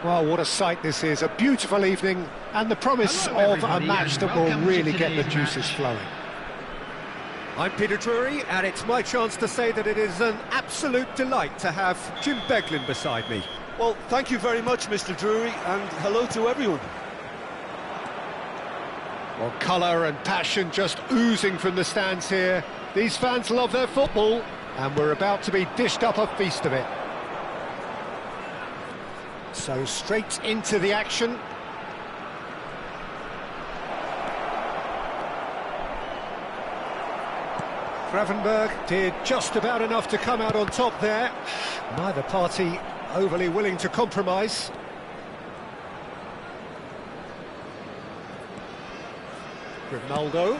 Well, what a sight this is, a beautiful evening, and the promise of a match that will really get the juices flowing. I'm Peter Drury, and it's my chance to say that it is an absolute delight to have Jim Beglin beside me. Well, thank you very much, Mr. Drury, and hello to everyone. Well, colour and passion just oozing from the stands here. These fans love their football, and we're about to be dished up a feast of it. So straight into the action. Gravenberg did just about enough to come out on top there. Neither party overly willing to compromise. Ronaldo.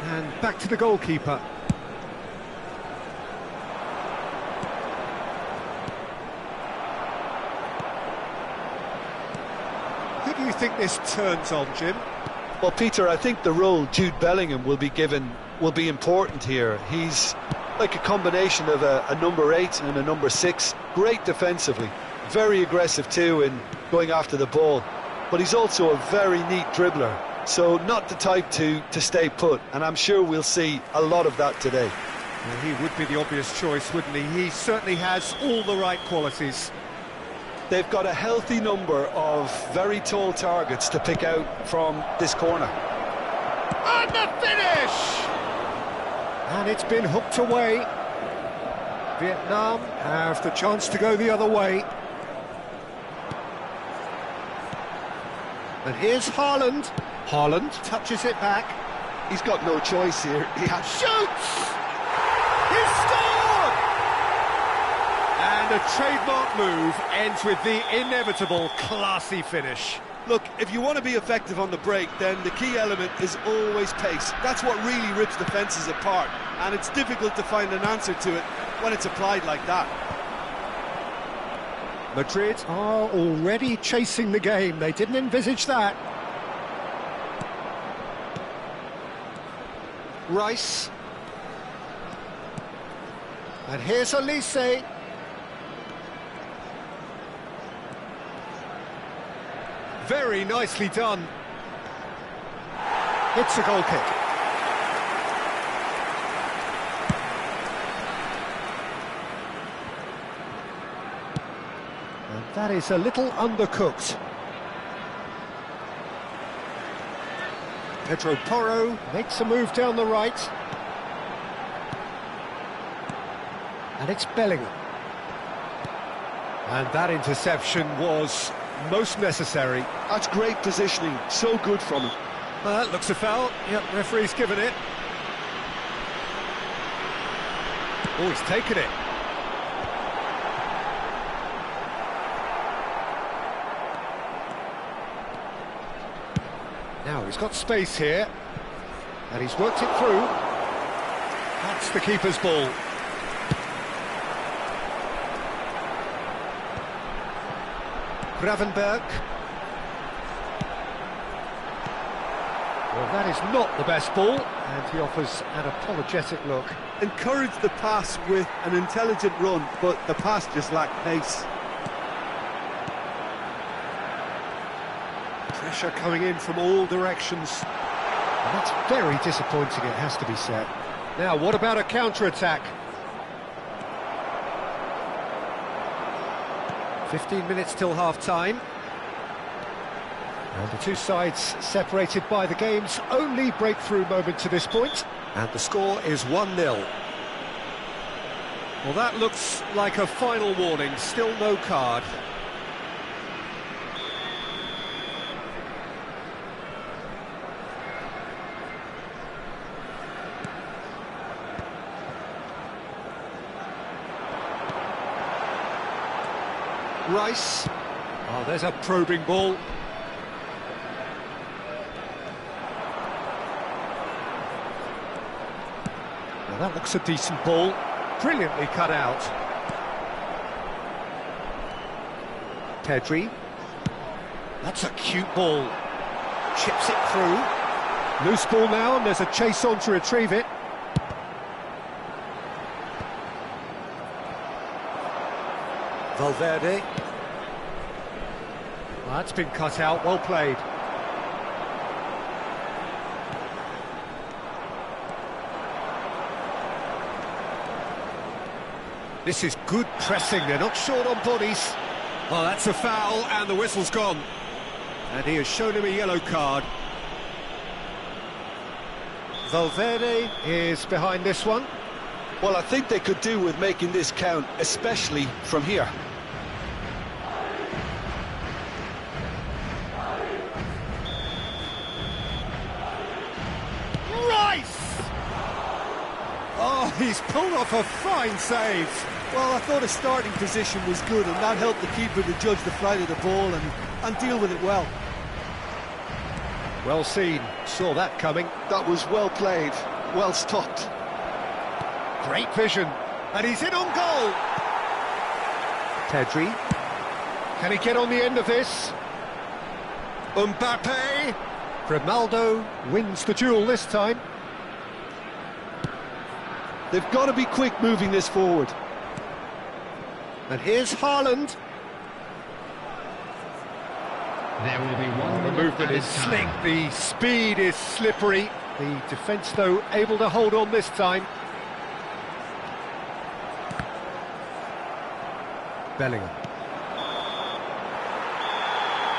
And back to the goalkeeper. Who do you think this turns on, Jim? Well, Peter, I think the role Jude Bellingham will be given will be important here. He's like a combination of a number 8 and a number 6. Great defensively, very aggressive too in going after the ball. But he's also a very neat dribbler, so not the type to stay put. And I'm sure we'll see a lot of that today. Well, he would be the obvious choice, wouldn't he? He certainly has all the right qualities. They've got a healthy number of very tall targets to pick out from this corner. And the finish! And it's been hooked away. Vietnam have the chance to go the other way. And here's Haaland. Haaland touches it back. He's got no choice here. He Shoots! He's scored! And a trademark move ends with the inevitable classy finish. Look, if you want to be effective on the break, then the key element is always pace. That's what really rips defences apart, and it's difficult to find an answer to it when it's applied like that. Madrid are already chasing the game. They didn't envisage that. Rice. And here's Elise. Very nicely done. It's a goal kick. And that is a little undercooked. Pedro Porro makes a move down the right. And it's Bellingham. And that interception was most necessary. That's great positioning, so good from him. That looks a foul. Yep, referee's given it. Oh, he's taken it. Now he's got space here, and he's worked it through. That's the keeper's ball. Gravenberg. Well, that is not the best ball, and he offers an apologetic look. Encourage the pass with an intelligent run, but the pass just lacked pace. Pressure coming in from all directions. And that's very disappointing, it has to be said. Now, what about a counter-attack? 15 minutes till half-time. And the two sides separated by the game's only breakthrough moment to this point. And the score is 1-0. Well, that looks like a final warning. Still no card. Rice. Oh, there's a probing ball. Now that looks a decent ball. Brilliantly cut out. Pedri. That's a cute ball. Chips it through. Loose ball now, and there's a chase on to retrieve it. Valverde. Well, that's been cut out, well played. This is good pressing, they're not short on bodies. Oh, that's a foul, and the whistle's gone. And he has shown him a yellow card. Valverde is behind this one. Well, I think they could do with making this count, especially from here. Rice! Oh, he's pulled off a fine save. Well, I thought his starting position was good, and that helped the keeper to judge the flight of the ball and deal with it well. Well seen, saw that coming. That was well played, well stopped. Great vision, and he's in on goal. Pedri, can he get on the end of this? Mbappe. Grimaldo wins the duel this time. They've got to be quick moving this forward. And here's Haaland. There will be one. The movement is slick, the speed is slippery. The defence, though, able to hold on this time. Bellingham.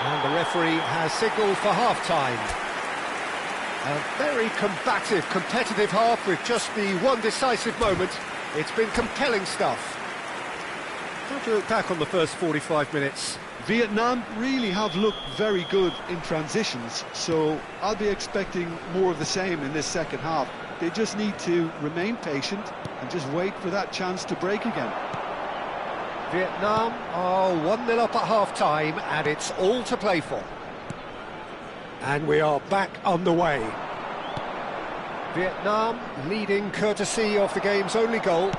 And the referee has signalled for half-time. A very combative, competitive half with just the one decisive moment. It's been compelling stuff. How do you look back on the first 45 minutes? Vietnam really have looked very good in transitions, so I'll be expecting more of the same in this second half. They just need to remain patient and just wait for that chance to break again. Vietnam are 1-0 up at half-time, and it's all to play for. And we are back underway. Vietnam leading courtesy of the game's only goal.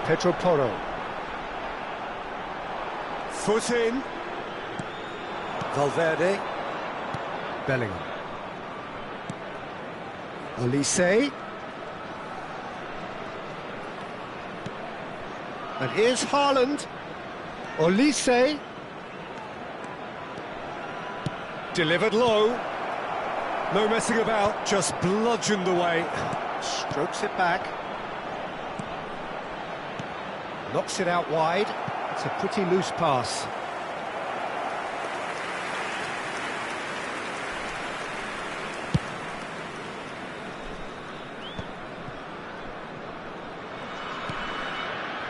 Pedro Porro. Foot in. Valverde. Bellingham. Olise. And here's Haaland. Olise. Delivered low. No messing about, just bludgeoned away. Strokes it back. Knocks it out wide. It's a pretty loose pass.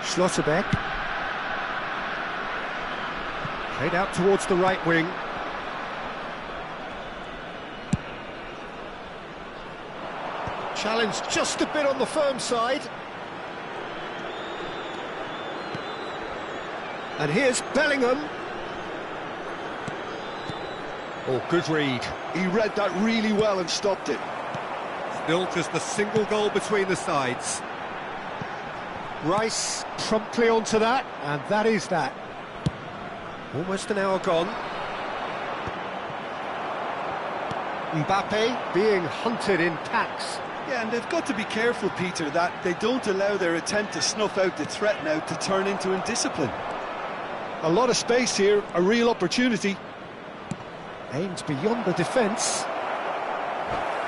Schlotterbeck. Played out towards the right wing. Challenge just a bit on the firm side. And here's Bellingham. Oh, good read. He read that really well and stopped it. Still just a single goal between the sides. Rice promptly onto that, and that is that. Almost an hour gone. Mbappe being hunted in packs. Yeah, and they've got to be careful, Peter, that they don't allow their attempt to snuff out the threat now to turn into indiscipline. A lot of space here, a real opportunity. Aims beyond the defence.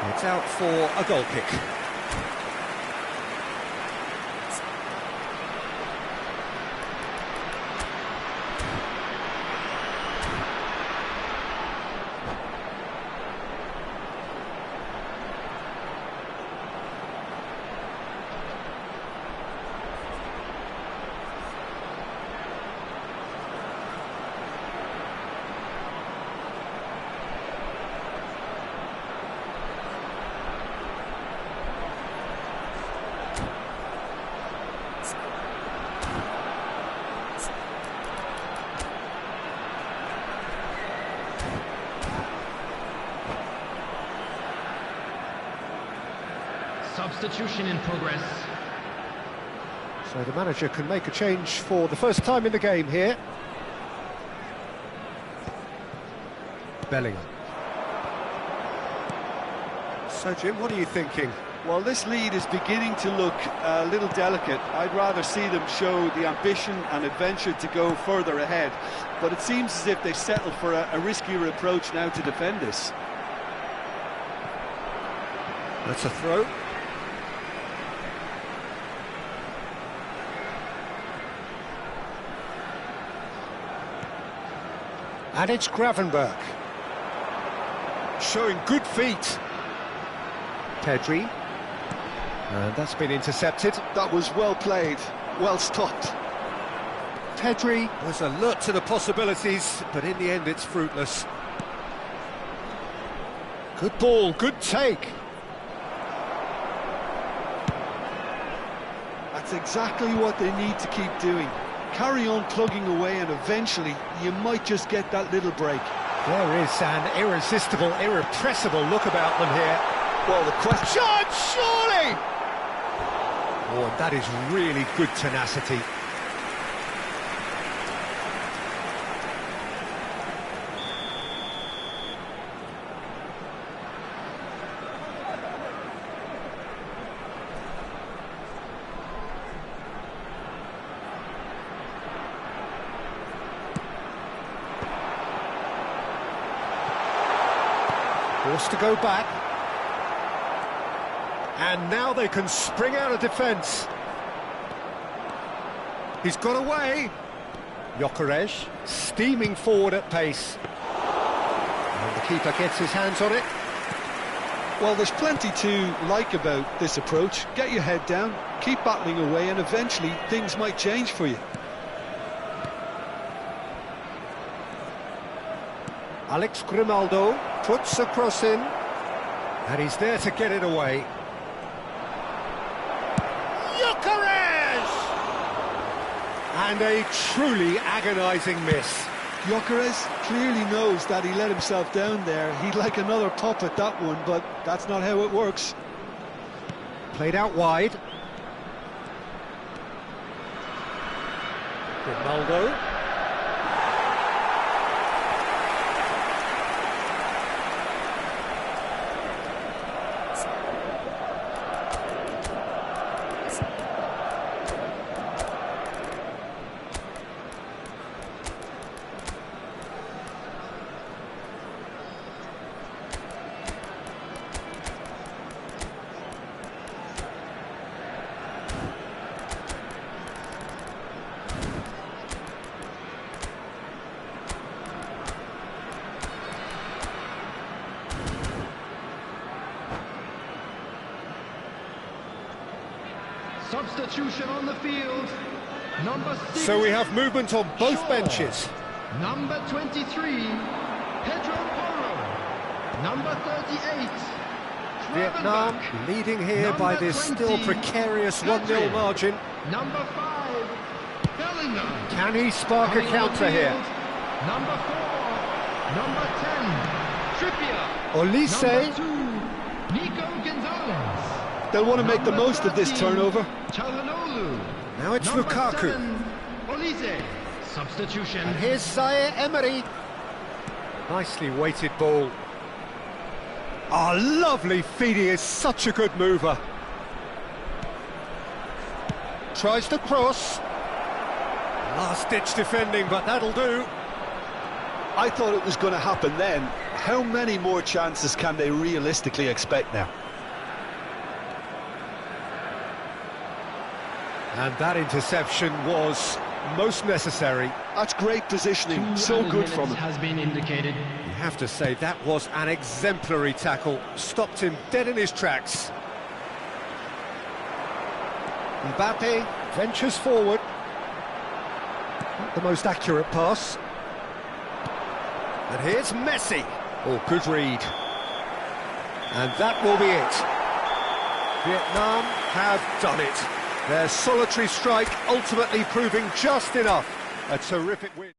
It's out for a goal kick. Substitution in progress. So the manager can make a change for the first time in the game here. Bellingham. So Jim, what are you thinking? Well, this lead is beginning to look a little delicate. I'd rather see them show the ambition and adventure to go further ahead. But it seems as if they've settled for a riskier approach now to defend this. That's a throw. And it's Gravenberch. Showing good feet. Pedri. And that's been intercepted. That was well played, well stopped. Pedri was alert to the possibilities, but in the end it's fruitless. Good ball, good take. That's exactly what they need to keep doing. Carry on plugging away and eventually you might just get that little break. There is an irresistible, irrepressible look about them here. Well, the question... Shot, surely! Oh, and that is really good tenacity. Forced to go back. And now they can spring out of defence. He's got away. Gyökeres steaming forward at pace. And the keeper gets his hands on it. Well, there's plenty to like about this approach. Get your head down, keep battling away, and eventually things might change for you. Alex Grimaldo puts a cross in, and he's there to get it away. Gyökeres! And a truly agonising miss. Gyökeres clearly knows that he let himself down there. He'd like another pop at that one, but that's not how it works. Played out wide. Grimaldo. Substitution on the field. Number 6. So we have movement on both Shaw. benches. Number 23, Pedro Porro. Number 38, Vietnam Gravenberch. leading here Number by this 20, still precarious 1-0 Pedri. margin. Number 5, Bellingham. Can he spark a Coming on the counter here? field, Number 4, number 10, Trippier. Olise. Number 2, Nico Gonzalez. They'll want to make the Number most of this 13, turnover. Çalhanoğlu. Now it's Number Lukaku. 7, Olise. Substitution. And here's Zaire Emery. Nicely weighted ball. Oh, lovely feed. He is such a good mover. Tries to cross. Last-ditch defending, but that'll do. I thought it was going to happen then. How many more chances can they realistically expect now? And that interception was most necessary. That's great positioning, 2 so added good from minutes him. has been indicated. You have to say that was an exemplary tackle. Stopped him dead in his tracks. Mbappe ventures forward. Not the most accurate pass. And here's Messi. Oh, good read. And that will be it. Vietnam have done it. Their solitary strike ultimately proving just enough. A terrific win.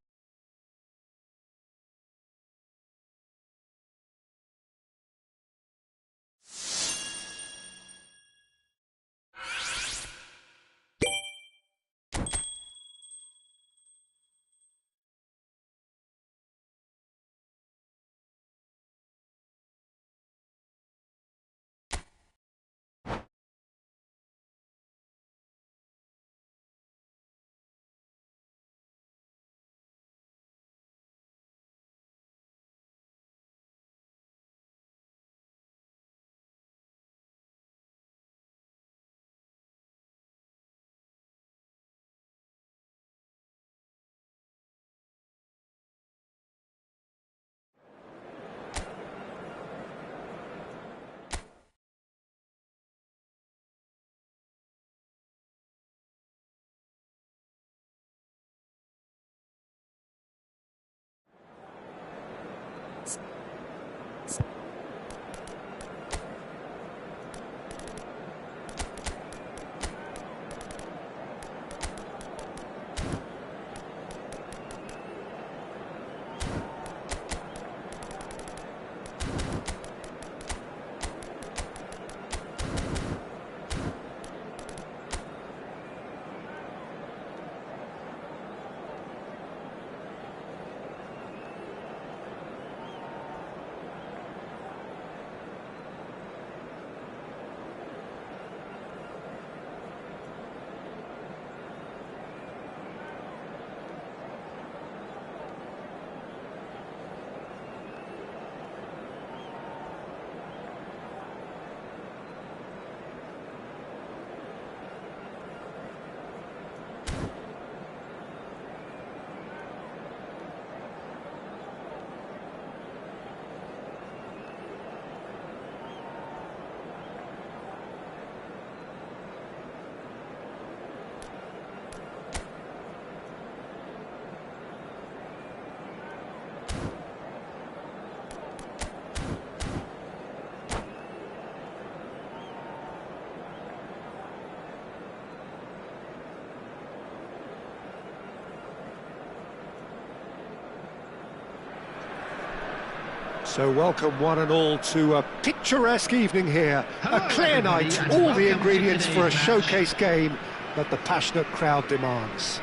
So welcome one and all to a picturesque evening here. Hello, A clear everybody, night, and all the welcome ingredients to for a today's showcase game that the passionate crowd demands.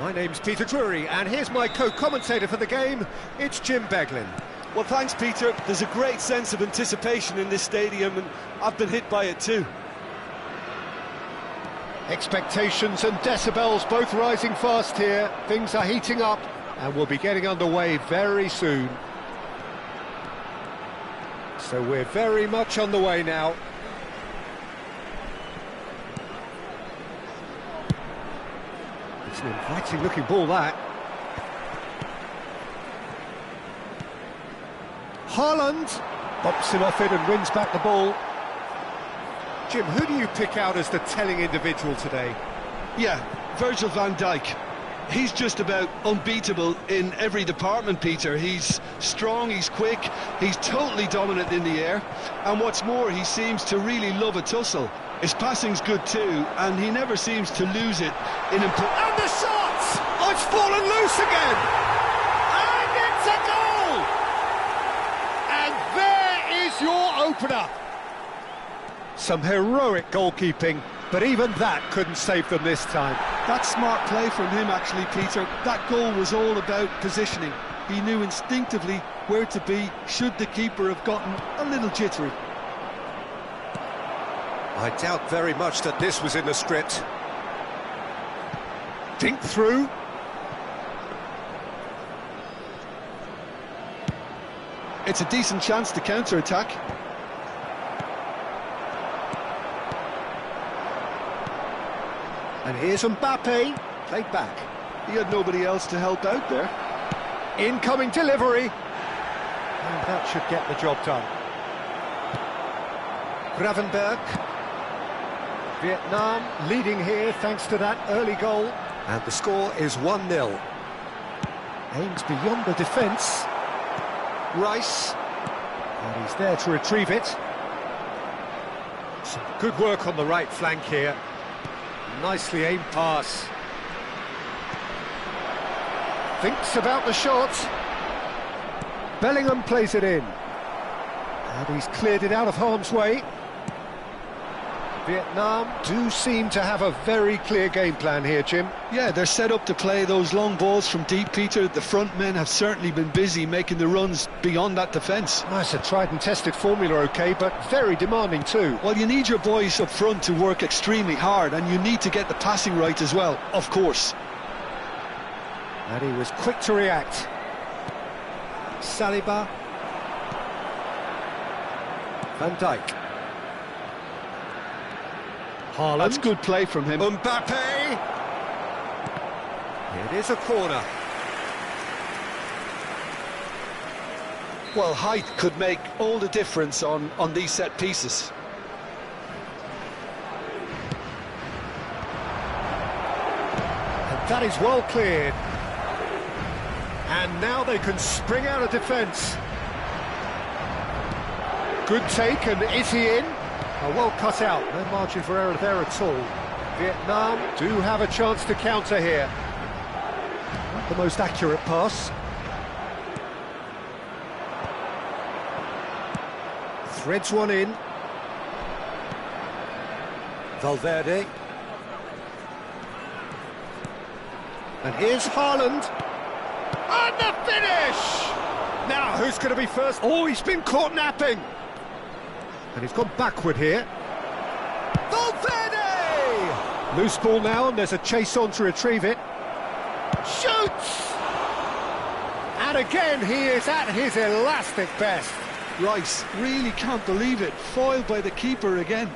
My name's Peter Drury, and here's my co-commentator for the game, it's Jim Beglin. Well, thanks, Peter. There's a great sense of anticipation in this stadium, and I've been hit by it too. Expectations and decibels both rising fast here. Things are heating up, and we'll be getting underway very soon. So we're very much on the way now. It's an inviting looking ball, that. Haaland bops it off it and wins back the ball. Jim, who do you pick out as the telling individual today? Yeah, Virgil van Dijk. He's just about unbeatable in every department, Peter. He's strong, he's quick, he's totally dominant in the air, and what's more, he seems to really love a tussle. His passing's good too, and he never seems to lose it in important... And the shot! Oh, it's fallen loose again! And it's a goal! And there is your opener. Some heroic goalkeeping, but even that couldn't save them this time. That's smart play from him, actually, Peter. That goal was all about positioning. He knew instinctively where to be should the keeper have gotten a little jittery. I doubt very much that this was in the script. Dink through. It's a decent chance to counter-attack. And here's Mbappe, played back. He had nobody else to help out there. Incoming delivery. And that should get the job done. Gravenberg. Vietnam leading here thanks to that early goal. And the score is 1-0. Aims beyond the defence. Rice. And he's there to retrieve it. Some good work on the right flank here. Nicely aimed pass. Thinks about the shot. Bellingham plays it in. And he's cleared it out of harm's way. Vietnam do seem to have a very clear game plan here, Jim. Yeah, they're set up to play those long balls from deep, Peter. The front men have certainly been busy making the runs beyond that defence. Nice, a tried and tested formula, OK, but very demanding too. Well, you need your boys up front to work extremely hard, and you need to get the passing right as well, of course. And he was quick to react. Saliba. Van Dijk. Haaland. That's good play from him. Mbappe. It is a corner. Well, height could make all the difference on these set pieces. And that is well cleared. And now they can spring out of defence. Good take, and is he in? Oh, well cut out, no margin for error there at all. Vietnam do have a chance to counter here. Not the most accurate pass. Threads one in. Valverde. And here's Haaland. And the finish! Now, who's going to be first? Oh, he's been caught napping. And he's gone backward here. Valverde! Loose ball now, and there's a chase on to retrieve it. Shoots! And again, he is at his elastic best. Rice, really can't believe it. Foiled by the keeper again.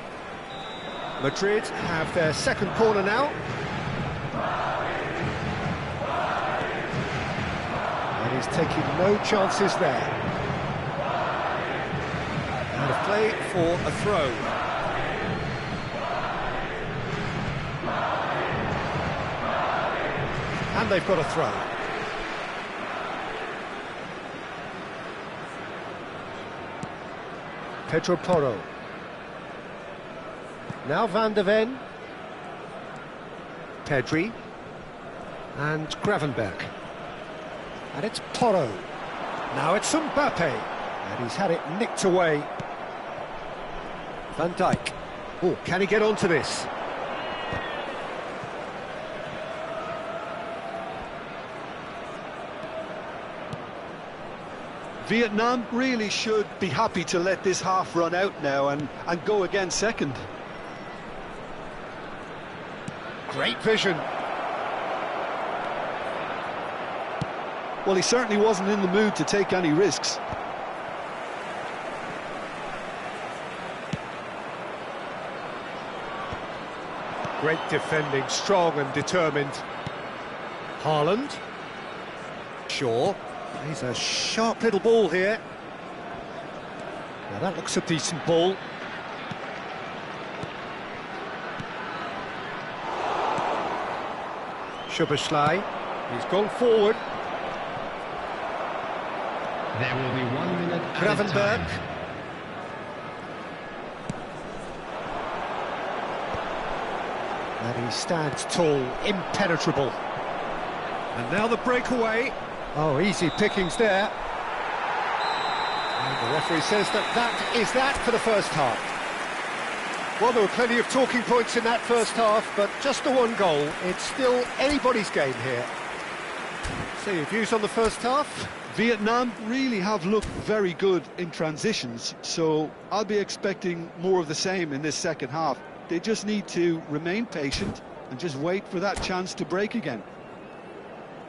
Madrid have their second corner now. And he's taking no chances there. And a play for a throw. And they've got a throw. Pedro Porro. Now Van de Ven. Pedri. And Gravenberg. And it's Porro. Now it's Mbappe, and he's had it nicked away. Van Dijk. Oh, can he get onto this? Vietnam really should be happy to let this half run out now and go again second. Great vision. Well, he certainly wasn't in the mood to take any risks. Great defending, strong and determined. Haaland. Shaw. He's a sharp little ball here. Now that looks a decent ball. Szoboszlai. He's gone forward. There will be 1 minute at a Gravenberg. time. And he stands tall, impenetrable. And now the breakaway. Oh, easy pickings there. And the referee says that is that for the first half. Well, there were plenty of talking points in that first half, but just the one goal. It's still anybody's game here. So your views on the first half? Vietnam really have looked very good in transitions, so I'll be expecting more of the same in this second half. They just need to remain patient and just wait for that chance to break again.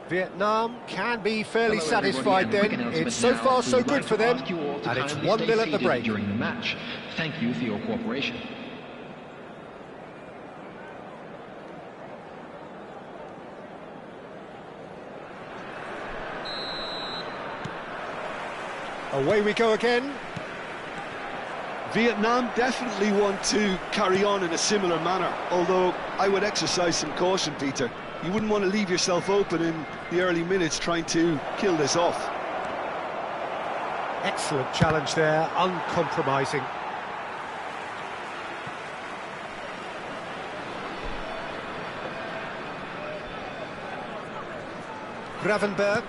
Vietnam can be fairly Hello satisfied everybody, then. and a quick It's so announcement far now. so We'd good like for to them, ask you all to and it's kindly 1-0 stay at the seated break. during the match. Thank you for your cooperation. Away we go again. Vietnam definitely want to carry on in a similar manner, although I would exercise some caution, Peter. You wouldn't want to leave yourself open in the early minutes trying to kill this off. Excellent challenge there, uncompromising. Gravenberg.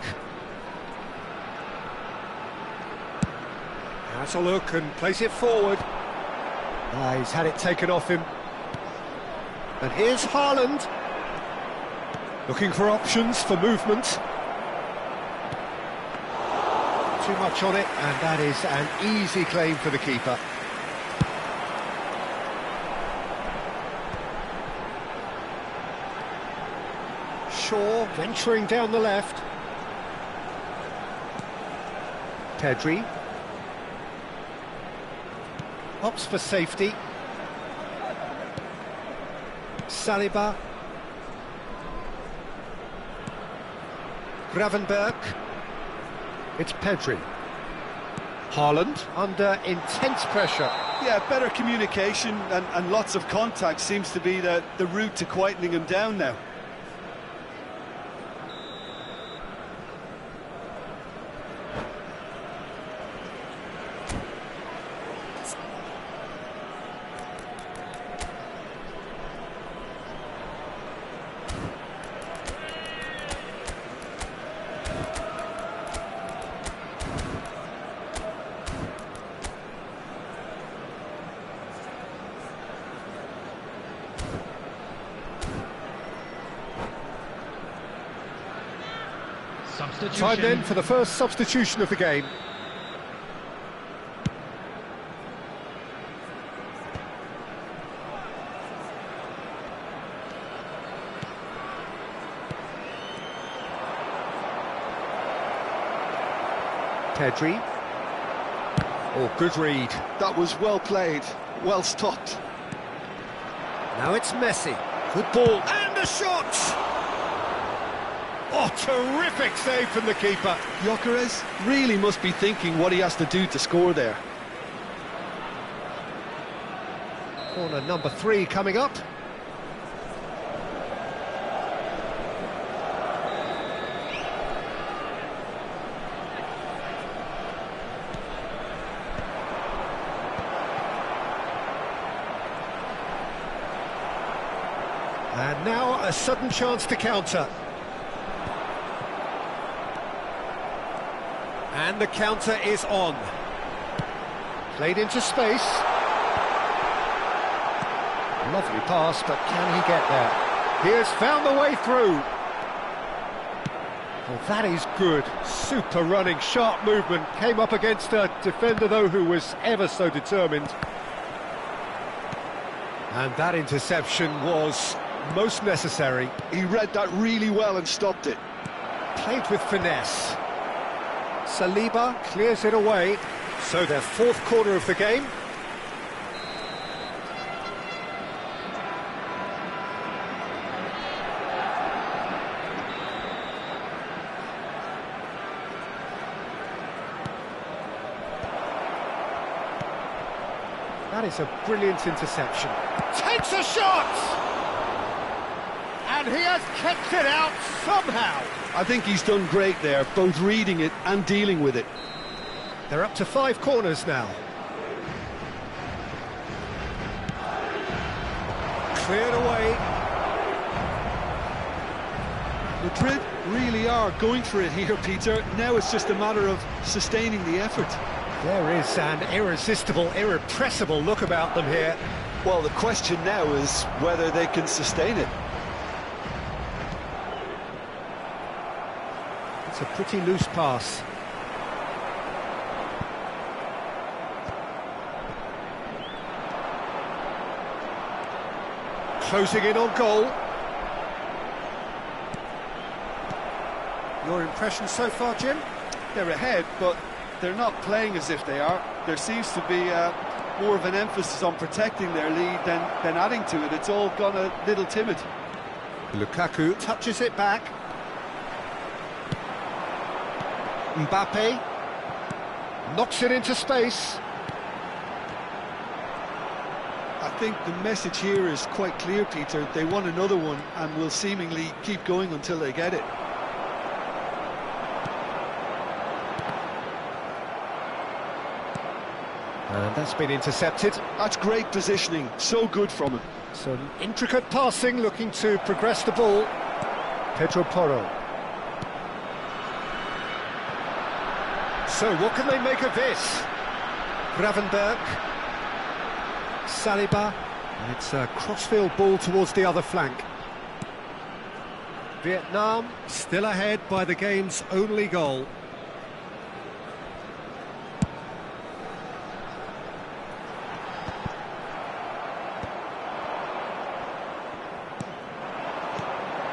Has a look and plays it forward. He's had it taken off him. And here's Haaland. Looking for options for movement. Too much on it, and that is an easy claim for the keeper. Shaw venturing down the left. Pedri. Opts for safety. Saliba. Gravenberg. It's Pedri. Haaland under intense pressure. Yeah, better communication and lots of contact seems to be the route to quietening him down now. Time then for the first substitution of the game. Pedri. Oh, good read. That was well played, well stopped. Now it's Messi. Good ball. And a shot! Oh, terrific save from the keeper. Gyökeres really must be thinking what he has to do to score there. Corner number 3 coming up. And now a sudden chance to counter. And the counter is on. Played into space. Lovely pass, but can he get there? He has found the way through. Well, that is good. Super running, sharp movement. Came up against a defender, though, who was ever so determined. And that interception was most necessary. He read that really well and stopped it. Played with finesse. Saliba clears it away. So their fourth corner of the game. That is a brilliant interception. Takes a shot! And he has kept it out somehow. I think he's done great there, both reading it and dealing with it. They're up to 5 corners now. Cleared away. Madrid really are going for it here, Peter. Now it's just a matter of sustaining the effort. There is an irresistible, irrepressible look about them here. Well, the question now is whether they can sustain it. It's a pretty loose pass. Closing in on goal. Your impression so far, Jim? They're ahead, but they're not playing as if they are. There seems to be more of an emphasis on protecting their lead than adding to it. It's all gone a little timid. Lukaku touches it back. Mbappe knocks it into space. I think the message here is quite clear, Peter. They want another one and will seemingly keep going until they get it. And that's been intercepted. That's great positioning, so good from him. Some intricate passing, looking to progress the ball. Pedro Porro. So what can they make of this? Gravenberg. Saliba. And it's a crossfield ball towards the other flank. Vietnam still ahead by the game's only goal.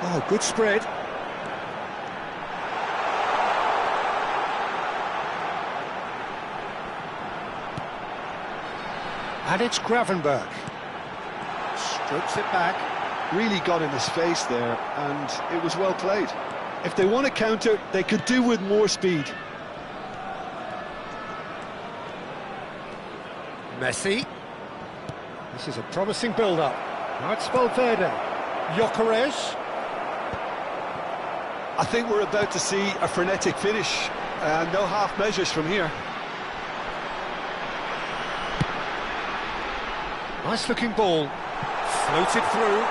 Oh, good spread. And it's Gravenberg. Strokes it back. Really got in his face there, and it was well played. If they want to counter, they could do with more speed. Messi. This is a promising build-up. Now it's Valverde. Gyökeres. I think we're about to see a frenetic finish. No half measures from here. Nice looking ball. Floated through.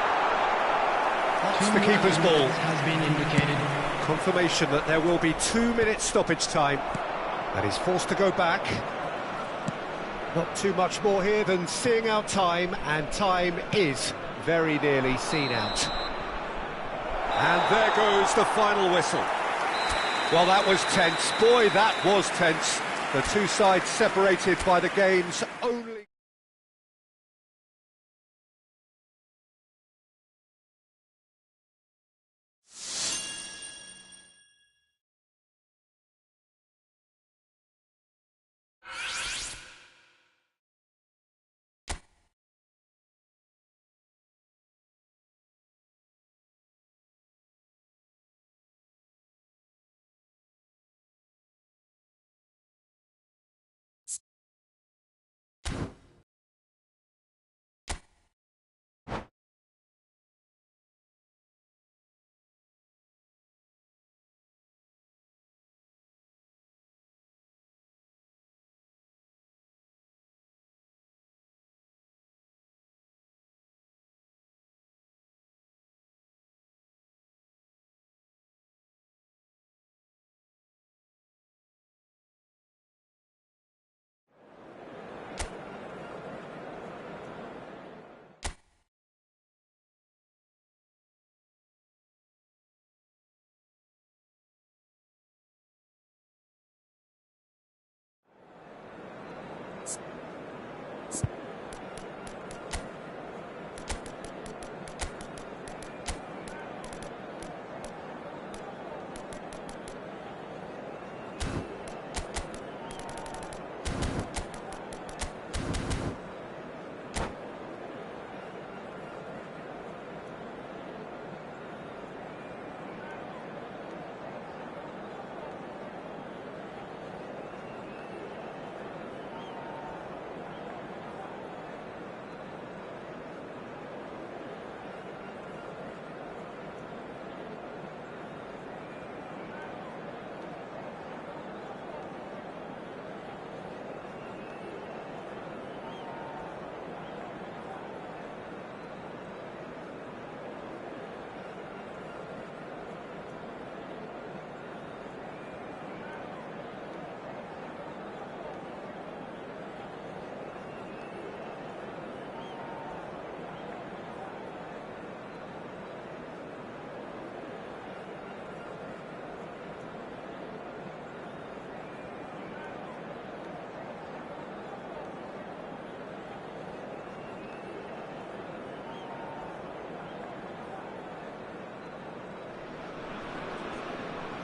That's the keeper's ball. Has been indicated. Confirmation that there will be 2 minutes stoppage time. And he's forced to go back. Not too much more here than seeing out time, and time is very nearly seen out. And there goes the final whistle. Well, that was tense. Boy, that was tense. The two sides separated by the game's only...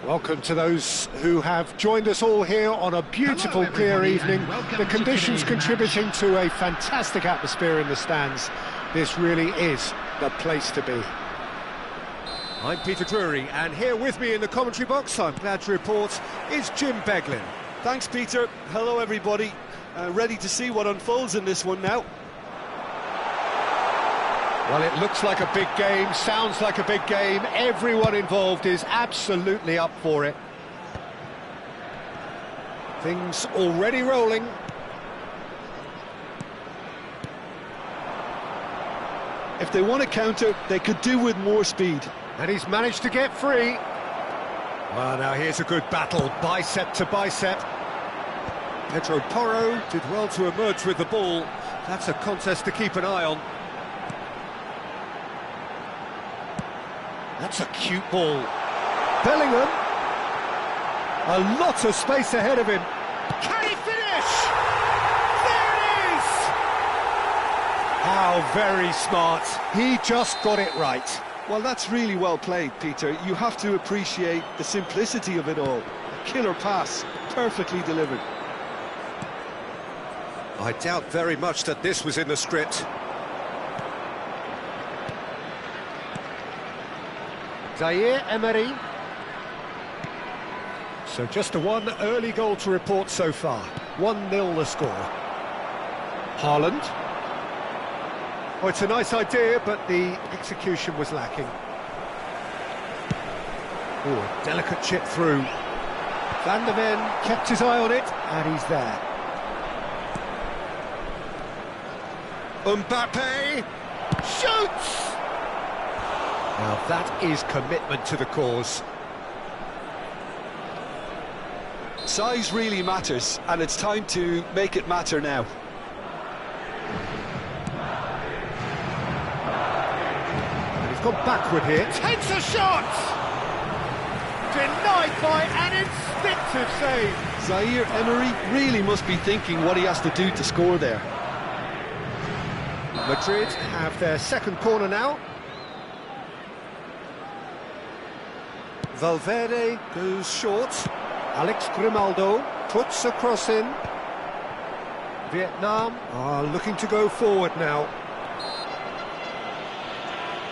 Welcome to those who have joined us all here on a beautiful, clear evening. The conditions contributing to a fantastic atmosphere in the stands. This really is the place to be. I'm Peter Drury, and here with me in the commentary box, I'm glad to report, is Jim Beglin. Thanks, Peter. Hello, everybody. Ready to see what unfolds in this one now. Well, it looks like a big game, sounds like a big game. Everyone involved is absolutely up for it. Things already rolling. If they want to counter, they could do with more speed. And he's managed to get free. Well, now here's a good battle, bicep to bicep. Pedro Porro did well to emerge with the ball. That's a contest to keep an eye on. That's a cute ball. Bellingham. A lot of space ahead of him. Can he finish? There it is! How very smart. He just got it right. Well, that's really well played, Peter. You have to appreciate the simplicity of it all. A killer pass, perfectly delivered. I doubt very much that this was in the script. Zaire Emery. So just a one early goal to report so far. 1-0 the score. Haaland. Oh, it's a nice idea, but the execution was lacking. Oh, a delicate chip through. Van der Ven kept his eye on it, and he's there. Mbappe shoots! Now that is commitment to the cause. Size really matters, and it's time to make it matter now. And he's gone backward here. Takes a shot! Denied by an instinctive save. Zaire Emery really must be thinking what he has to do to score there. Madrid have their second corner now. Valverde goes short. Alex Grimaldo puts a cross in. Vietnam are looking to go forward now.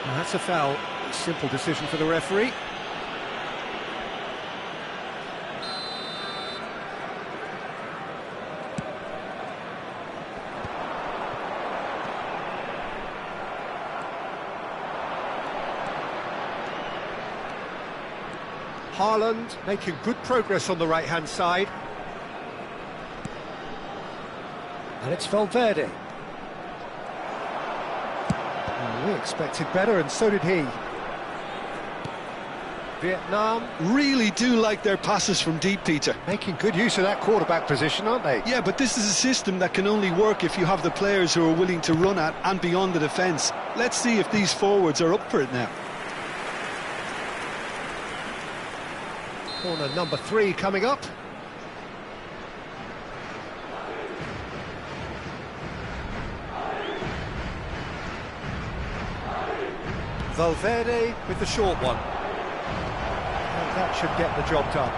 And that's a foul. Simple decision for the referee. Haaland making good progress on the right-hand side. And it's Valverde. Oh, we expected better, and so did he. Vietnam Really do like their passes from deep, Peter. making good use of that quarterback position, aren't they? Yeah, but this is a system that can only work if you have the players who are willing to run at and beyond the defence. Let's see if these forwards are up for it now. Corner number 3 coming up. Valverde with the short one. And that should get the job done.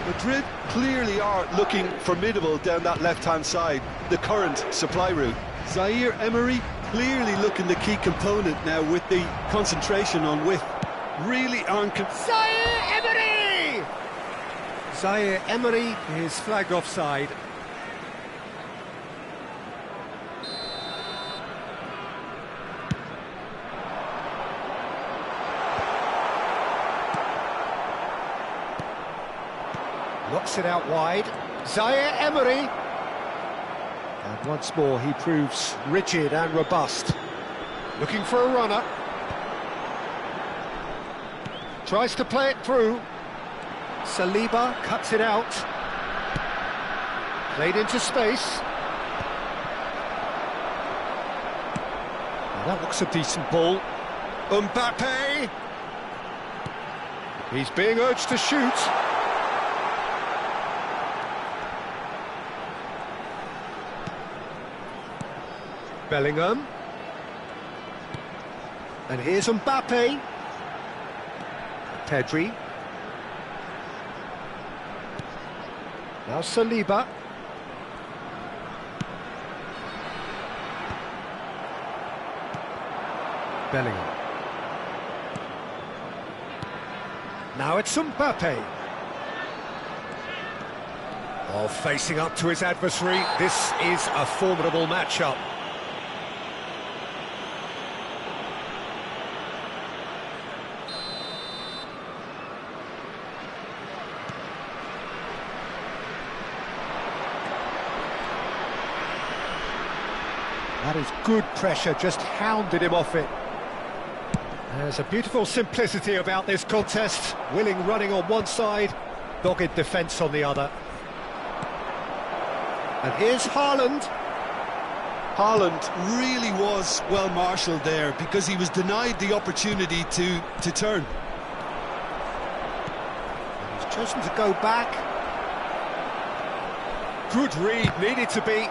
Madrid clearly are looking formidable down that left-hand side, the current supply route. Zaire Emery clearly looking the key component now with the concentration on width. Really aren't... Zaire Emery! Zaire Emery is flagged offside. Knocks it out wide. Zaire Emery. And once more he proves rigid and robust. Looking for a runner. Tries to play it through. Saliba cuts it out. Played into space. Well, that looks a decent ball. Mbappe. He's being urged to shoot. Bellingham. And here's Mbappe. Pedri. Now Saliba. Bellingham. Now it's Mbappe. Oh, facing up to his adversary, this is a formidable matchup. That is good pressure, just hounded him off it. There's a beautiful simplicity about this contest. Willing running on one side, dogged defence on the other. And here's Haaland. Haaland really was well marshalled there because he was denied the opportunity to turn. And he's chosen to go back. Good read, needed to be.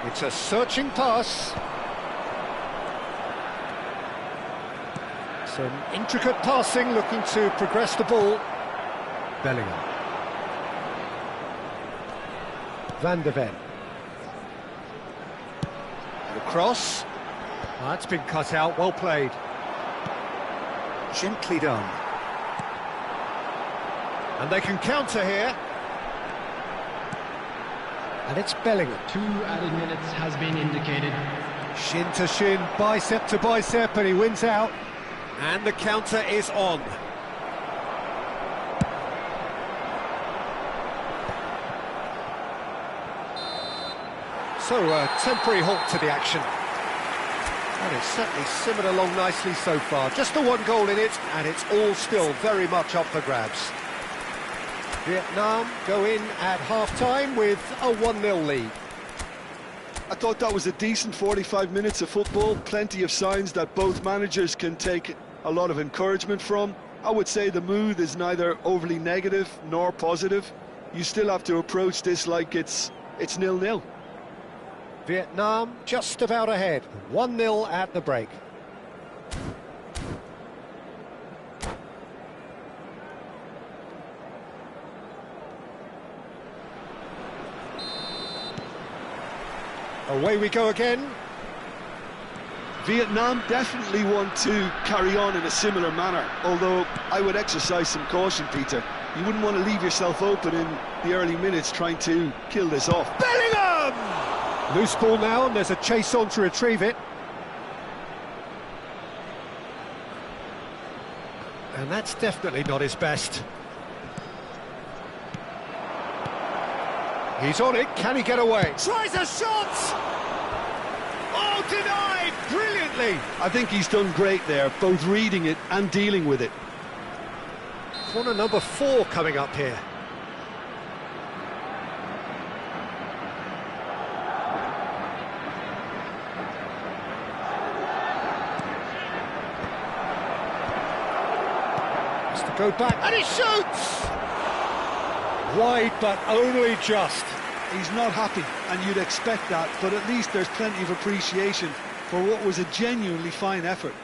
It's a searching pass. Some intricate passing, looking to progress the ball. Bellingham. Van de Ven. The cross. That's been cut out, well played. Gently done. And they can counter here. And it's Bellingham. 2 added minutes has been indicated. Shin to shin, bicep to bicep, and he wins out. And the counter is on. So, a temporary halt to the action. And it's certainly simmered along nicely so far. Just the one goal in it, and it's all still very much up for grabs. Vietnam go in at half-time with a 1-0 lead. I thought that was a decent 45 minutes of football. Plenty of signs that both managers can take a lot of encouragement from. I would say the mood is neither overly negative nor positive. You still have to approach this like it's 0-0. Vietnam just about ahead, 1-0 at the break. Away we go again. Vietnam definitely want to carry on in a similar manner, although I would exercise some caution, Peter. You wouldn't want to leave yourself open in the early minutes trying to kill this off. Bellingham! Loose ball now, and there's a chase on to retrieve it. And that's definitely not his best. He's on it, can he get away? Tries a shot! Oh, denied! Brilliantly! I think he's done great there, both reading it and dealing with it. Corner number 4 coming up here. Has to go back, and he shoots! Wide, but only just. He's not happy, and you'd expect that, but at least there's plenty of appreciation for what was a genuinely fine effort.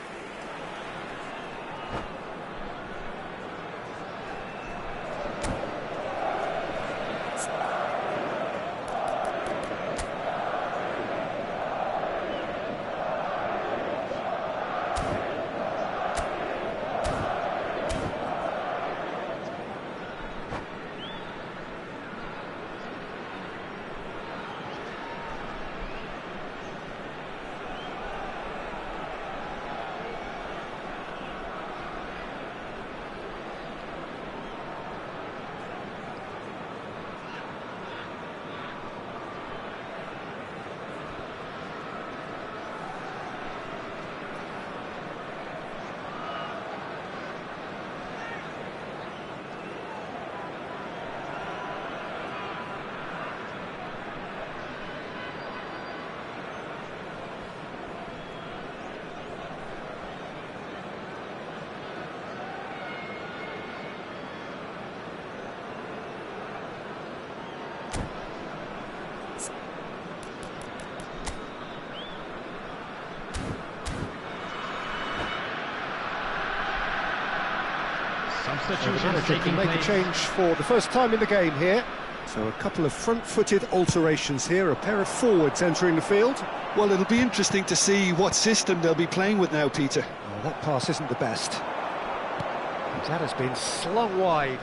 Substitution The manager taking can make a place. change for the first time in the game here. So a couple of front-footed alterations here, a pair of forwards entering the field. Well, it'll be interesting to see what system they'll be playing with now, Peter. Oh, that pass isn't the best. That has been slung wide.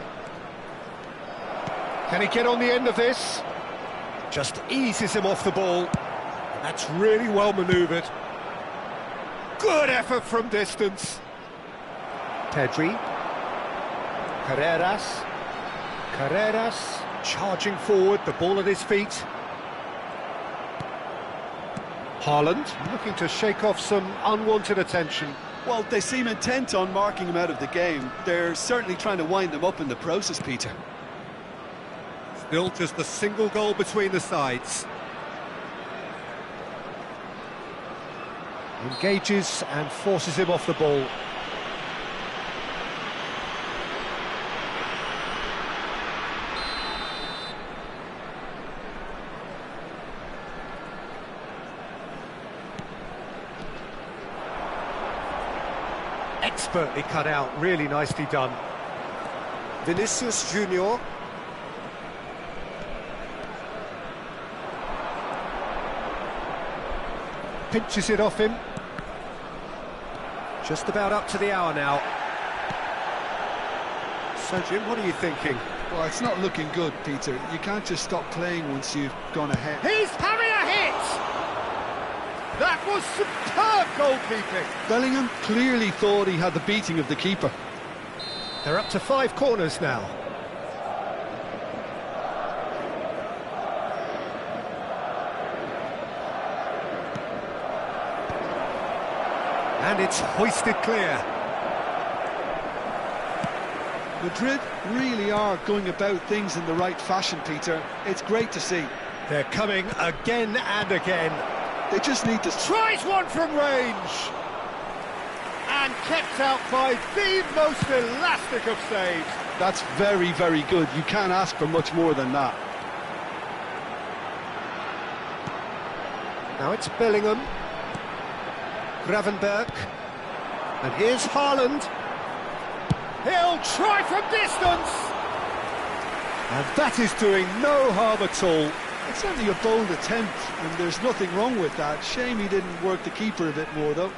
Can he get on the end of this? Just eases him off the ball. And that's really well manoeuvred. Good effort from distance. Pedri. Carreras charging forward, the ball at his feet. Haaland looking to shake off some unwanted attention. Well, they seem intent on marking him out of the game. They're certainly trying to wind him up in the process, Peter. Still just a single goal between the sides. Engages and forces him off the ball. Expertly cut out, really nicely done. Vinicius Junior. Pinches it off him. Just about up to the hour now. So Jim, what are you thinking? Well, it's not looking good, Peter. You can't just stop playing once you've gone ahead. He's having a hit! That was superb goalkeeping. Bellingham clearly thought he had the beating of the keeper. They're up to 5 corners now. And it's hoisted clear. Madrid really are going about things in the right fashion, Peter. It's great to see. They're coming again and again. They just need to... Tries one from range! And kept out by the most elastic of saves. That's very, very good. You can't ask for much more than that. Now it's Bellingham. Gravenberch. And here's Haaland. He'll try from distance! And that is doing no harm at all. It's only a bold attempt, and there's nothing wrong with that. Shame he didn't work the keeper a bit more, though.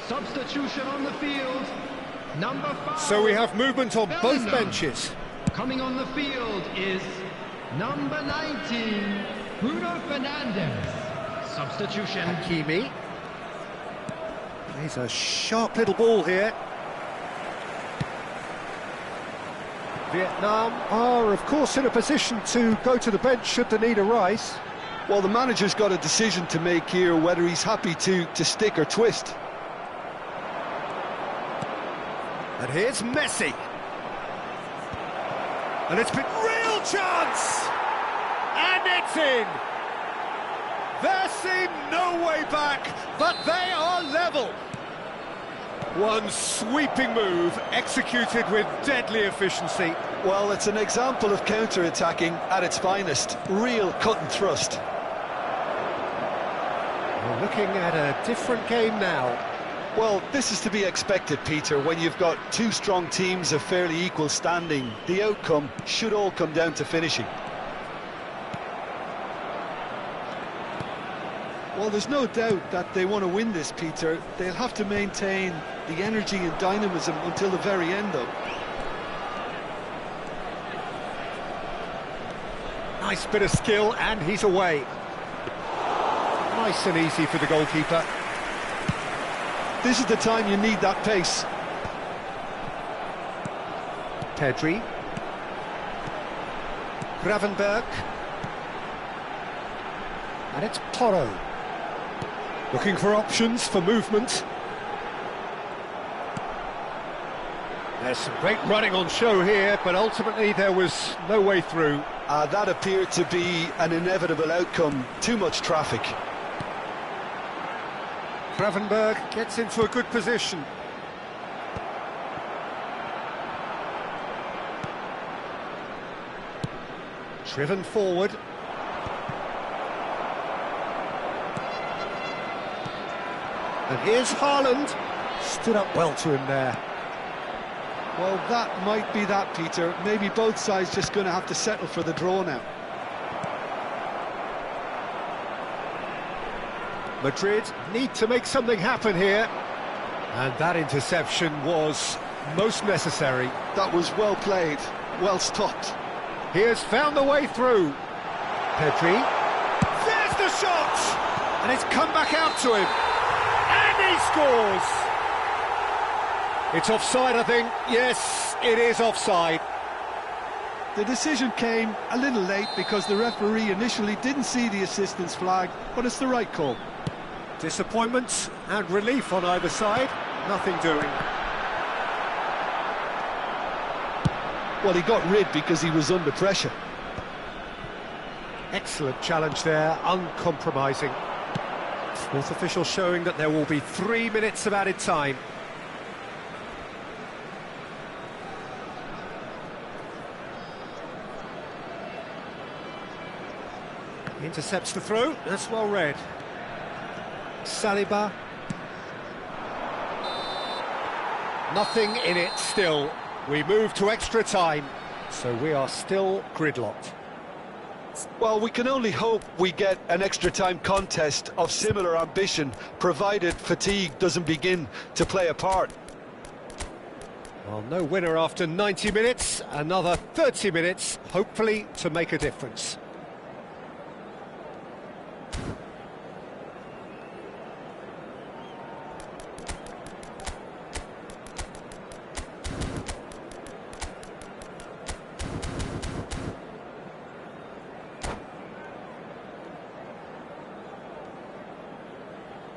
Substitution on the field. Number 5. So we have movement on both Bellingham. benches. Coming on the field is number 19, Bruno Fernandes. Substitution. Hakimi. Plays a sharp little ball here. Vietnam are, of course, in a position to go to the bench should the need arise. Well, the manager's got a decision to make here, whether he's happy to stick or twist. And here's Messi. And it's been real chance! And it's in! There seemed no way back, but they are level. One sweeping move, executed with deadly efficiency. Well, it's an example of counter-attacking at its finest. Real cut and thrust. We're looking at a different game now. Well, this is to be expected, Peter, when you've got two strong teams of fairly equal standing. The outcome should all come down to finishing. Well, there's no doubt that they want to win this, Peter. They'll have to maintain the energy and dynamism until the very end, though. Nice bit of skill, and he's away. Nice and easy for the goalkeeper. This is the time you need that pace. Pedri. Gravenberg. And it's Porro. Looking for options for movement. There's some great running on show here, but ultimately there was no way through. That appeared to be an inevitable outcome. Too much traffic. Gravenberg gets into a good position. Driven forward. And here's Haaland. Stood up well to him there. Well, that might be that, Peter. Maybe both sides just going to have to settle for the draw now. Madrid need to make something happen here. And that interception was most necessary. That was well played, well stopped. He has found the way through. Pedri. There's the shot! And it's come back out to him. And he scores! It's offside, I think. Yes, it is offside. The decision came a little late because the referee initially didn't see the assistance flag, but it's the right call. Disappointment and relief on either side. Nothing doing. Well, he got rid because he was under pressure. Excellent challenge there, uncompromising. Fourth official showing that there will be 3 minutes of added time. Intercepts the throw, that's well read. Saliba. Nothing in it still. We move to extra time, so we are still gridlocked. Well, we can only hope we get an extra time contest of similar ambition, provided fatigue doesn't begin to play a part. Well, no winner after 90 minutes, another 30 minutes, hopefully to make a difference.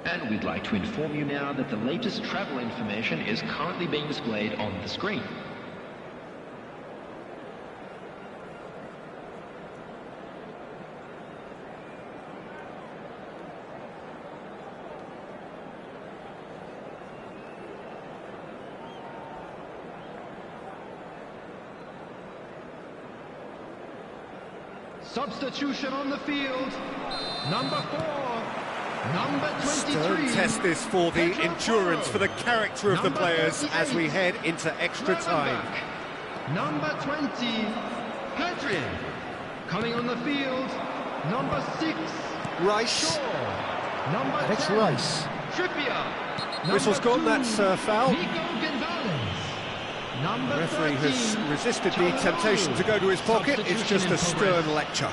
And we'd like to inform you now that the latest travel information is currently being displayed on the screen. Substitution on the field. Number 4. Number 23. Stern test this for the endurance, for the character of the players as we head into extra time. Number 20, Pedri. Coming on the field, number 6, Rice. Shaw. Number And it's 10, Rice. Trippier. Whistle's Number gone, that's 2, foul. Nico Gonzalez. Number The referee 13, has resisted the temptation to go to his pocket. It's just a stern lecture.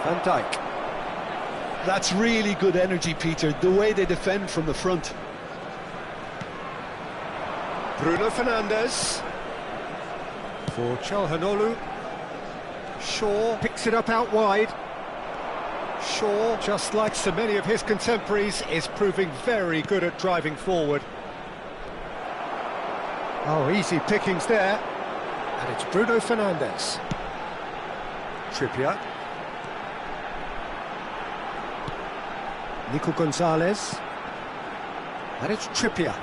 Van Dijk. That's really good energy, Peter, the way they defend from the front. Bruno Fernandes. For Çalhanoğlu. Shaw picks it up out wide. Shaw, just like so many of his contemporaries, is proving very good at driving forward. Oh, easy pickings there. And it's Bruno Fernandes. Trippier. Nico Gonzalez. And it's Trippier.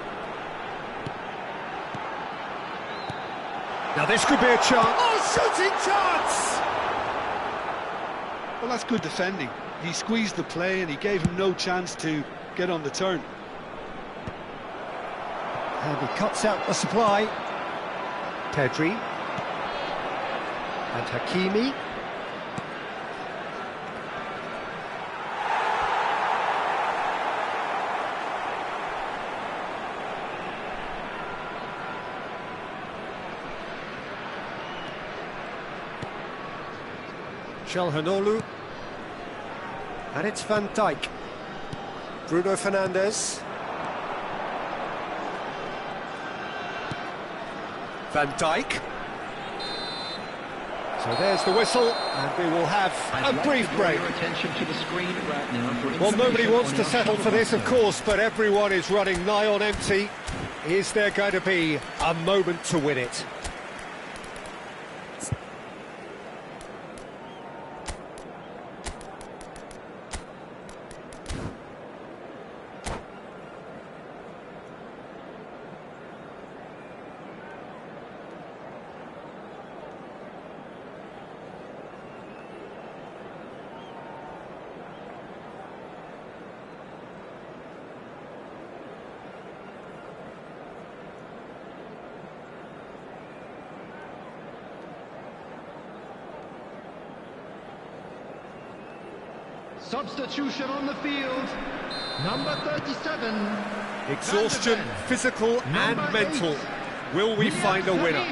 Now this could be a chance. Oh, shooting chance! Well, that's good defending. He squeezed the play and he gave him no chance to get on the turn. And he cuts out the supply. Pedri. And Hakimi. Calhanoglu. And it's Van Dijk. Bruno Fernandes. Van Dijk. So there's the whistle, and we will have a brief break. Well, nobody wants to settle for this, of course, but everyone is running nigh on empty. Is there going to be a moment to win it? Substitution on the field. Number 37. Exhaustion, physical and mental. Will we find a winner?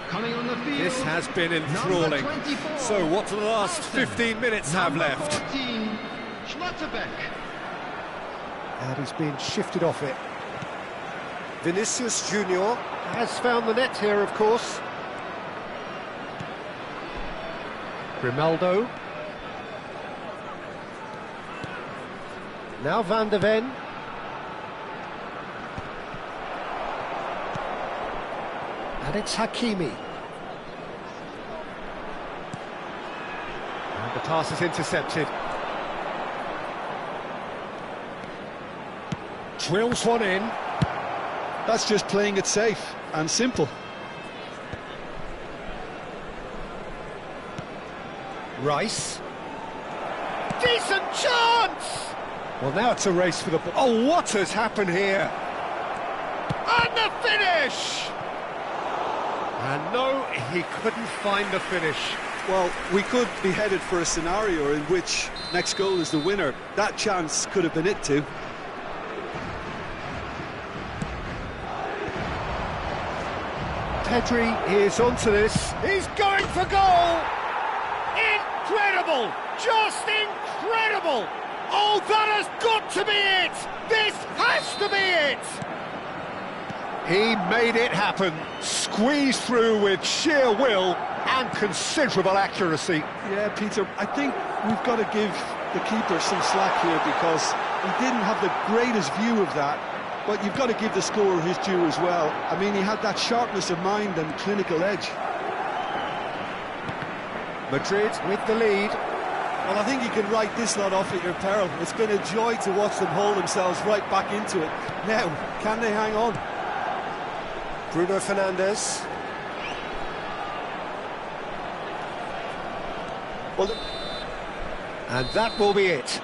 Coming on the field. This has been enthralling. So what do the last 15 minutes have left? 14, Schlotterbeck. And he's been shifted off it. Vinicius Junior has found the net here, of course. Grimaldo. Now Van de Ven. And it's Hakimi. And the pass is intercepted. Drills one in. That's just playing it safe and simple. Rice. Decent chance! Well, now it's a race for the ball. Oh, what has happened here? And the finish! And no, he couldn't find the finish. Well, we could be headed for a scenario in which next goal is the winner. That chance could have been it too. Pedri is onto this. He's going for goal! Incredible! Just incredible! Oh, that has got to be it! This has to be it! He made it happen, squeezed through with sheer will and considerable accuracy. Yeah, Peter, I think we've got to give the keeper some slack here because he didn't have the greatest view of that, but you've got to give the scorer his due as well. I mean, he had that sharpness of mind and clinical edge. Madrid with the lead. Well, I think you can write this lot off at your peril. It's been a joy to watch them haul themselves right back into it. Now, can they hang on? Bruno Fernandes. Well, and that will be it.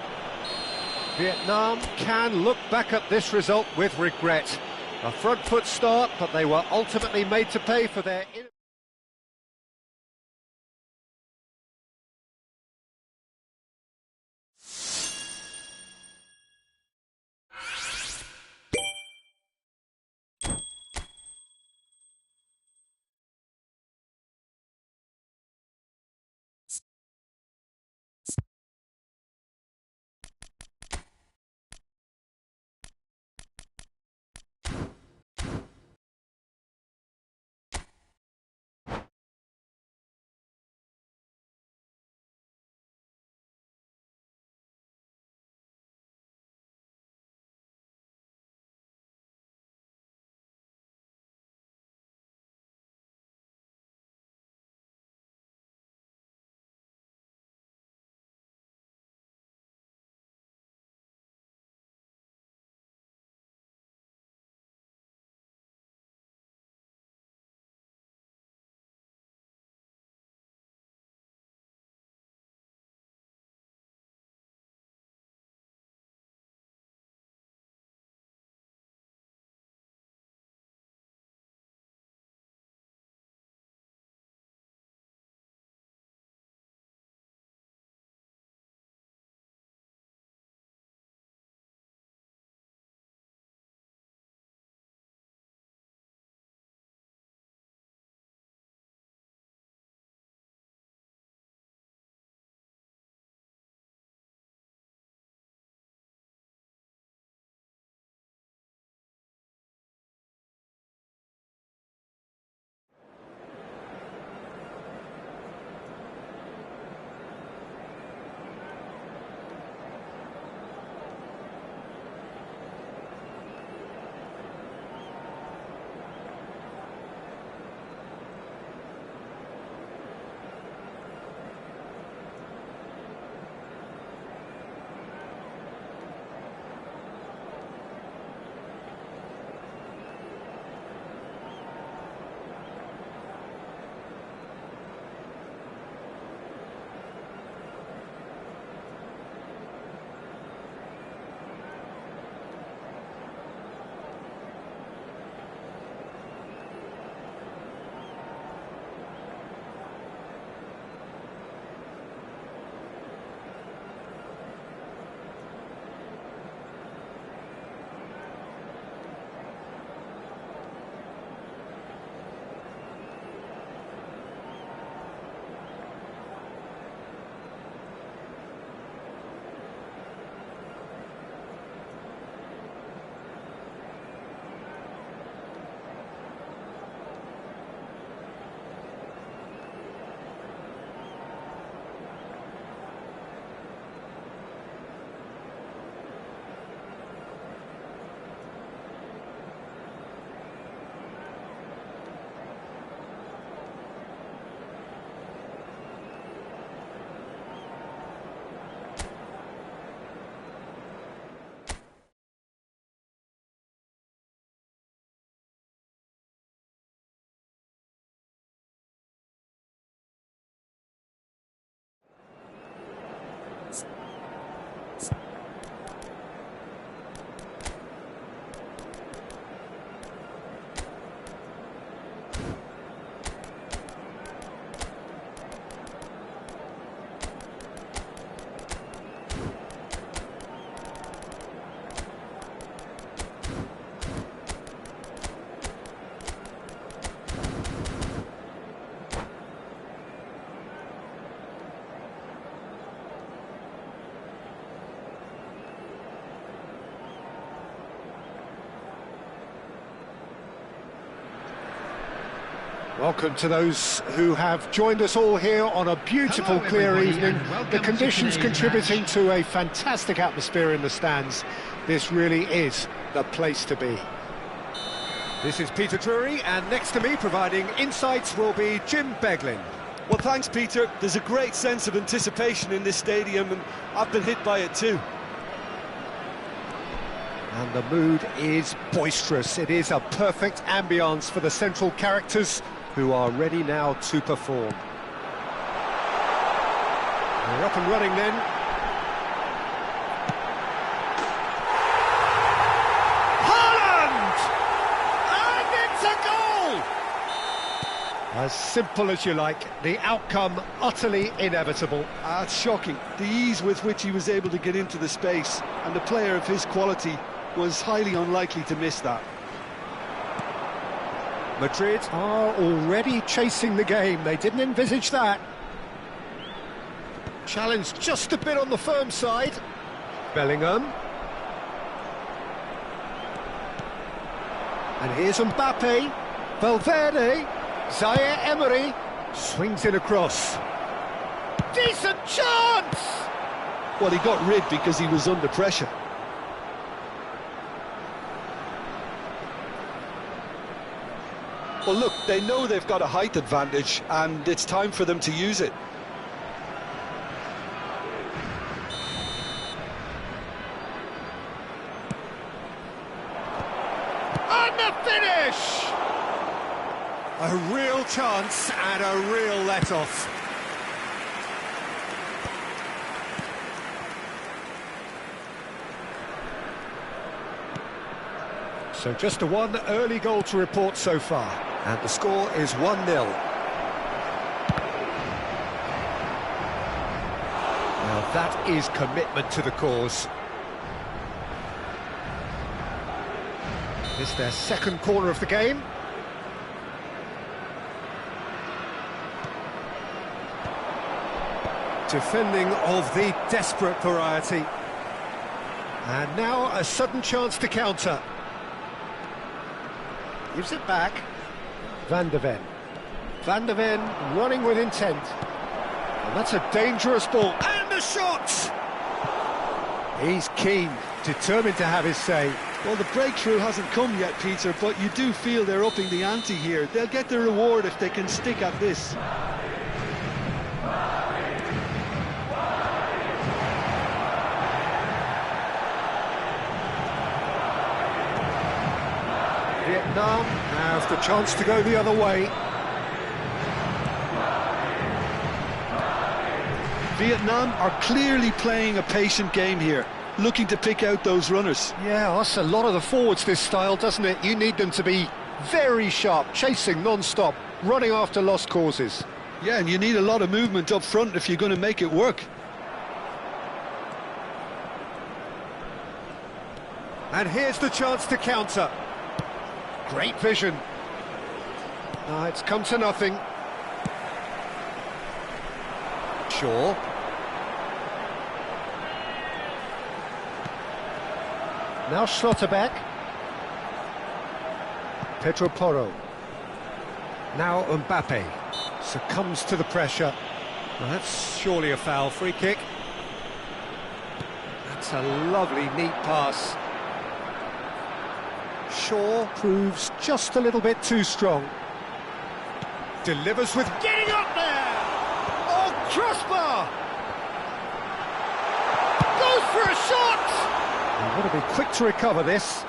Vietnam can look back at this result with regret. A front foot start, but they were ultimately made to pay for their... Welcome to those who have joined us all here on a beautiful, clear evening. The conditions contributing to a fantastic atmosphere in the stands. This really is the place to be. This is Peter Drury, and next to me, providing insights, will be Jim Beglin. Well, thanks, Peter. There's a great sense of anticipation in this stadium, and I've been hit by it too. And the mood is boisterous. It is a perfect ambience for the central characters, who are ready now to perform. We're up and running then. Haaland! And it's a goal! As simple as you like, the outcome utterly inevitable. It's shocking. The ease with which he was able to get into the space, and the player of his quality was highly unlikely to miss that. Madrid are already chasing the game. They didn't envisage that. Challenge just a bit on the firm side. Bellingham. And here's Mbappe. Valverde. Zaire Emery. Swings it across. Decent chance! Well, he got rid because he was under pressure. Well, look, they know they've got a height advantage, and it's time for them to use it. And the finish! A real chance and a real let-off. So just a one early goal to report so far. And the score is 1-0. Now that is commitment to the cause. It's their second corner of the game. Defending of the desperate variety. And now a sudden chance to counter. Gives it back. Van de Ven. Van de Ven running with intent. And that's a dangerous ball. And a shot! He's keen, determined to have his say. Well, the breakthrough hasn't come yet, Peter, but you do feel they're upping the ante here. They'll get the reward if they can stick at this. Vietnam have the chance to go the other way. Vietnam are clearly playing a patient game here, looking to pick out those runners. Yeah, that's a lot of the forwards, this style, doesn't it? You need them to be very sharp, chasing non-stop, running after lost causes. Yeah, and you need a lot of movement up front if you're going to make it work. And here's the chance to counter. Great vision. It's come to nothing. Shaw. Now Schlotterbeck. Pedro Porro. Now Mbappe. Succumbs to the pressure. Well, that's surely a foul. Free kick. That's a lovely, neat pass. Shaw proves just a little bit too strong. Delivers with getting up there! Oh, crossbar! Goes for a shot! You've got to be quick to recover this.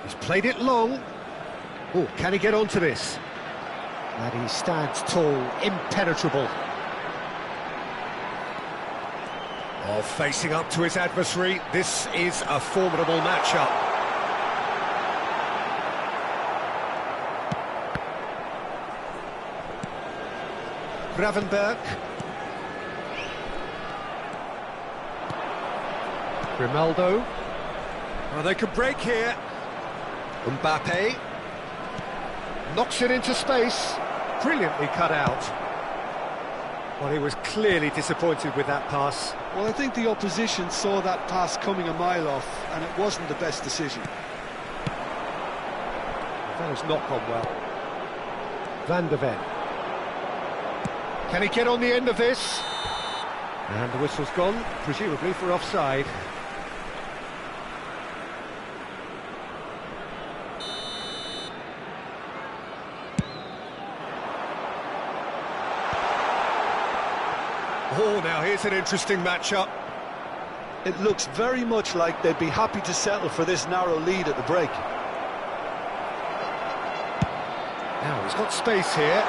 He's played it long. Oh, can he get onto this? And he stands tall, impenetrable. Oh, facing up to his adversary, this is a formidable matchup. Gravenberg. Grimaldo. Oh, they can break here. Mbappe. Knocks it into space. Brilliantly cut out. Well, he was clearly disappointed with that pass. Well, I think the opposition saw that pass coming a mile off, and it wasn't the best decision. That has not gone well. Van der Ven. Can he get on the end of this? And the whistle's gone, presumably for offside. Oh, now here's an interesting matchup. It looks very much like they'd be happy to settle for this narrow lead at the break. Now he's got space here,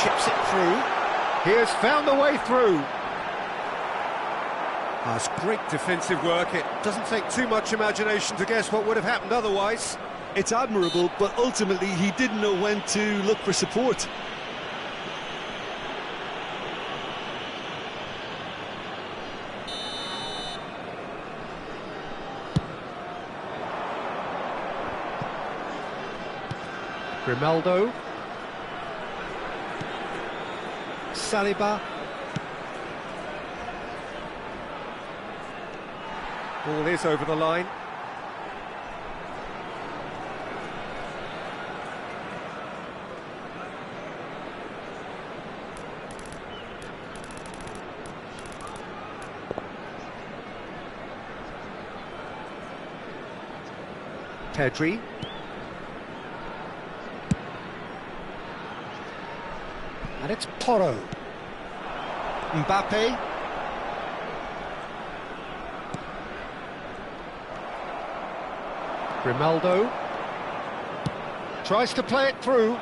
chips it through. He has found the way through. That's great defensive work. It doesn't take too much imagination to guess what would have happened otherwise. It's admirable, but ultimately he didn't know when to look for support. Grimaldo. Saliba. Ball is over the line. Pedri. And it's Porro. Mbappe. Grimaldo. Tries to play it through.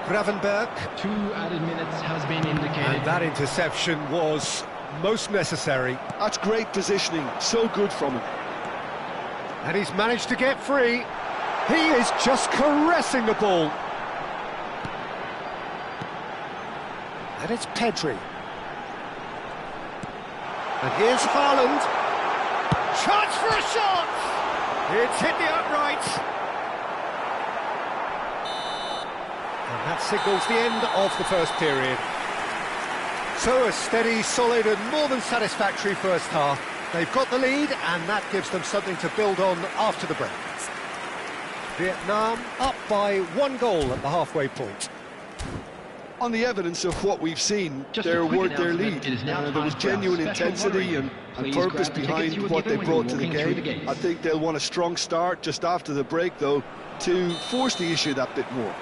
Gravenberg. 2 added minutes has been indicated. And that interception was most necessary. That's great positioning, so good from him. And he's managed to get free. He is just caressing the ball. And it's Pedri. And here's Haaland. Chance for a shot! It's hit the upright. And that signals the end of the first period. So a steady, solid and more than satisfactory first half. They've got the lead and that gives them something to build on after the break. Vietnam up by 1 goal at the halfway point. On the evidence of what we've seen, Just they're a quick worth their announcement. lead. It is now There time was for genuine our special intensity and Please purpose grab the tickets behind you were what they given when brought you to the were walking through the game. gates. I think they'll want a strong start just after the break, though, to force the issue that bit more.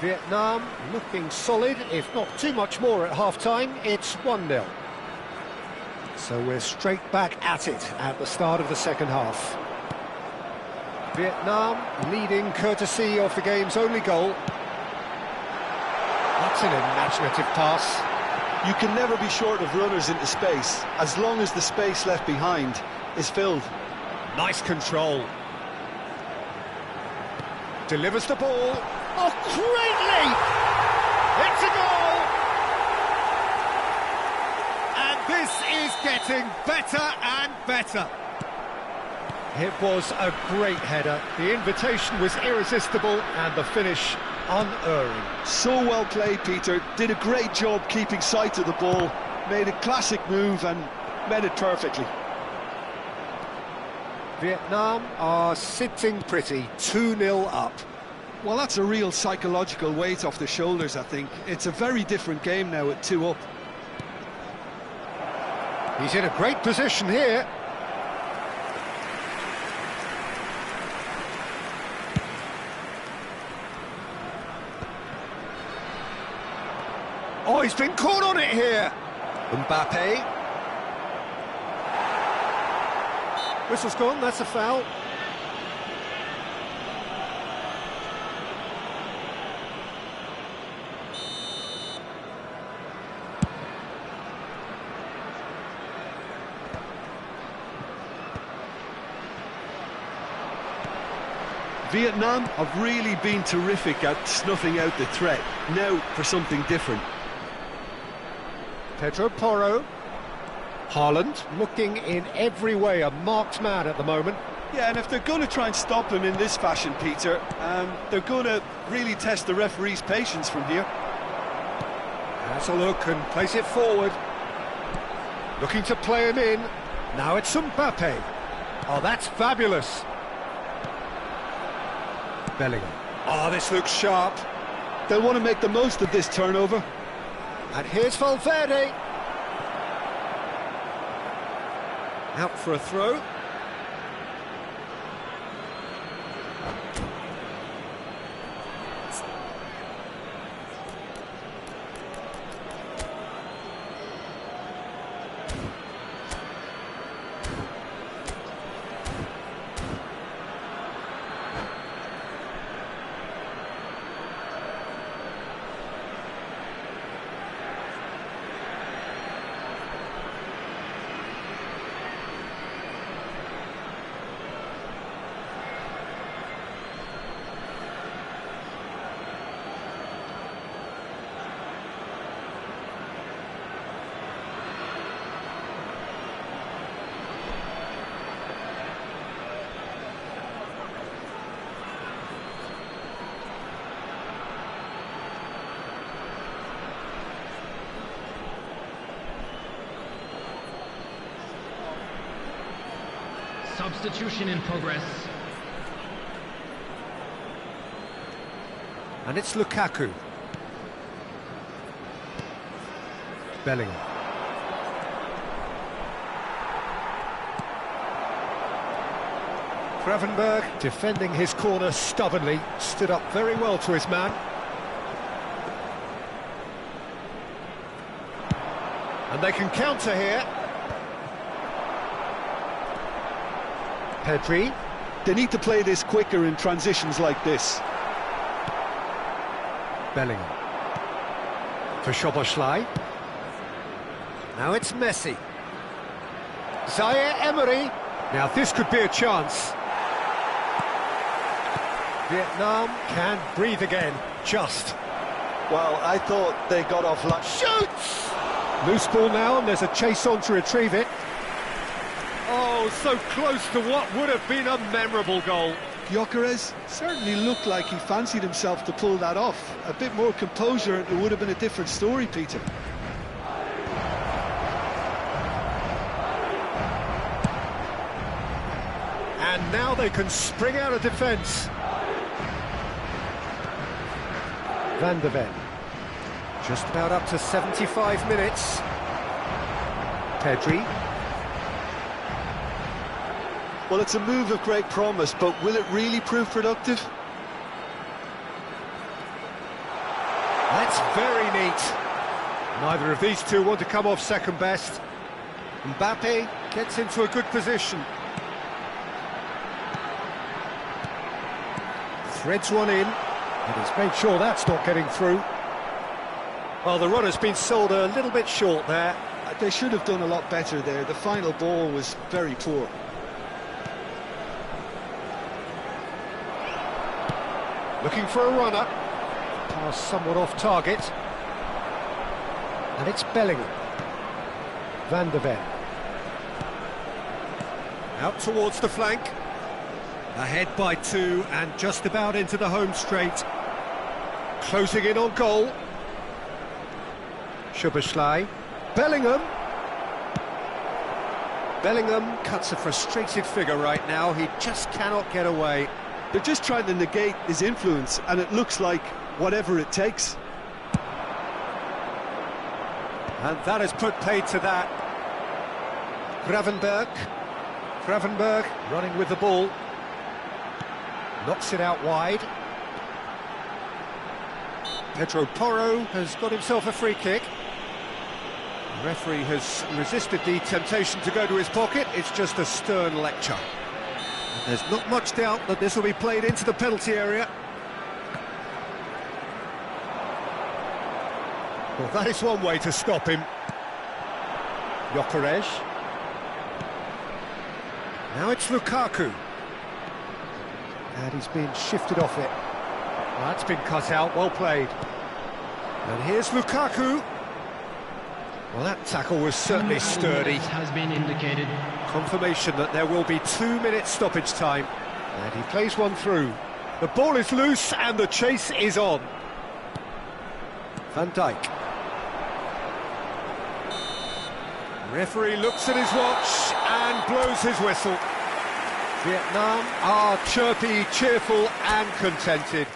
Vietnam looking solid, if not too much more at half-time. It's 1-0. So we're straight back at it at the start of the second half. Vietnam leading courtesy of the game's only goal. That's an imaginative pass. You can never be short of runners into space, as long as the space left behind is filled. Nice control. Delivers the ball. Oh, great leap! It's a goal! And this is getting better and better. It was a great header. The invitation was irresistible and the finish unerring. So well played, Peter. Did a great job keeping sight of the ball. Made a classic move and met it perfectly. Vietnam are sitting pretty, 2-0 up. Well, that's a real psychological weight off the shoulders, I think. It's a very different game now at 2 up. He's in a great position here. Oh, he's been caught on it here. Mbappe. Whistle's gone, that's a foul. Vietnam have really been terrific at snuffing out the threat. Now for something different. Pedro Porro. Haaland looking in every way a marked man at the moment. Yeah, and if they're going to try and stop him in this fashion, Peter, they're going to really test the referee's patience from here. Has a look and plays it forward. Looking to play him in. Now it's Mbappe. Oh, that's fabulous. Bellingham. Oh, this looks sharp. They'll want to make the most of this turnover. And here's Valverde. Out for a throw. Substitution in progress. And it's Lukaku. Bellingham. Gravenberg, defending his corner stubbornly, stood up very well to his man. And they can counter here. Pedri. They need to play this quicker in transitions like this. Bellingham. For Szoboszlai. Now it's Messi. Zaire Emery. Now this could be a chance. Vietnam can breathe again, just. Well, I thought they got off luck. Shoots! Loose ball now, and there's a chase on to retrieve it. Oh, so close to what would have been a memorable goal. Gyökeres certainly looked like he fancied himself to pull that off. A bit more composure and it would have been a different story, Peter. And now they can spring out of defence. Van de Ven. Just about up to 75 minutes. Pedri. Well, it's a move of great promise, but will it really prove productive? That's very neat. Neither of these two want to come off second best. Mbappe gets into a good position. Threads one in, and he's made sure that's not getting through. Well, the run has been sold a little bit short there. They should have done a lot better there. The final ball was very poor. Looking for a runner. Pass somewhat off target. And it's Bellingham. Van de Ven. Out towards the flank. Ahead by 2 and just about into the home straight. Closing in on goal. Szoboszlai. Bellingham. Bellingham cuts a frustrated figure right now. He just cannot get away. They're just trying to negate his influence, and it looks like whatever it takes. And that has put paid to that. Gravenberg. Gravenberg running with the ball. Knocks it out wide. Pedro Porro has got himself a free kick. The referee has resisted the temptation to go to his pocket. It's just a stern lecture. And there's not much doubt that this will be played into the penalty area. Well, that is one way to stop him. Gyökeres. Now it's Lukaku. And he's been shifted off it. Well, that's been cut out, well played. And here's Lukaku. Well, that tackle was certainly sturdy. Has been indicated. Confirmation that there will be 2 minutes stoppage time. And he plays one through. The ball is loose and the chase is on. Van Dijk. Referee looks at his watch and blows his whistle. Vietnam are chirpy, cheerful and contented.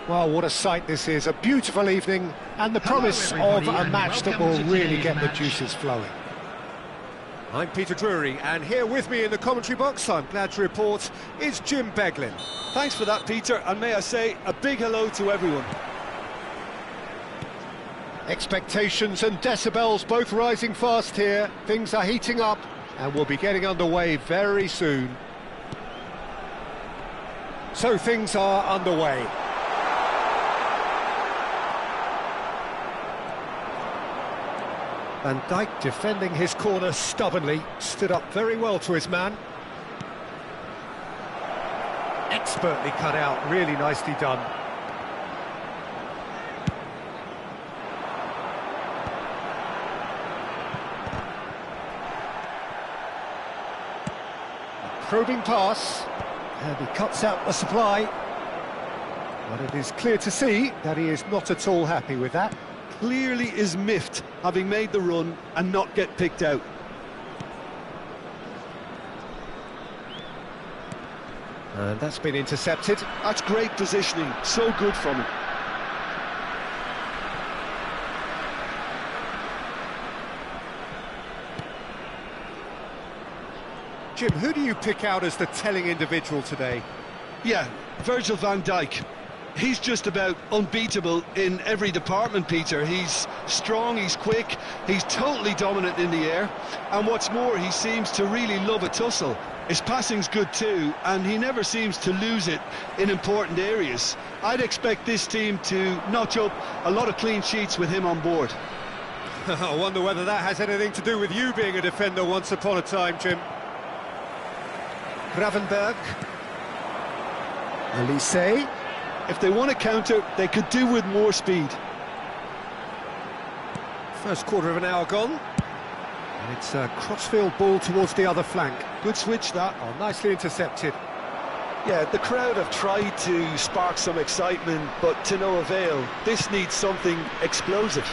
Well, what a sight this is, a beautiful evening, and the promise of a match that will really get the juices flowing. I'm Peter Drury, and here with me in the commentary box, I'm glad to report, is Jim Beglin. Thanks for that, Peter, and may I say a big hello to everyone. Expectations and decibels both rising fast here. Things are heating up, and we'll be getting underway very soon. So things are underway. Van Dijk defending his corner stubbornly, stood up very well to his man. Expertly cut out, really nicely done. A probing pass, and he cuts out the supply. But it is clear to see that he is not at all happy with that. Clearly is miffed, having made the run and not get picked out. And that's been intercepted. That's great positioning, so good from him. Jim, who do you pick out as the telling individual today? Yeah, Virgil van Dijk. He's just about unbeatable in every department, Peter. He's strong, he's quick, he's totally dominant in the air, and what's more, he seems to really love a tussle. His passing's good too, and he never seems to lose it in important areas. I'd expect this team to notch up a lot of clean sheets with him on board. I wonder whether that has anything to do with you being a defender once upon a time, Jim. Gravenberg. Elise. If they want to counter, they could do with more speed. First quarter of an hour gone. And it's a crossfield ball towards the other flank. Good switch, that. Oh, nicely intercepted. Yeah, the crowd have tried to spark some excitement, but to no avail. This needs something explosive.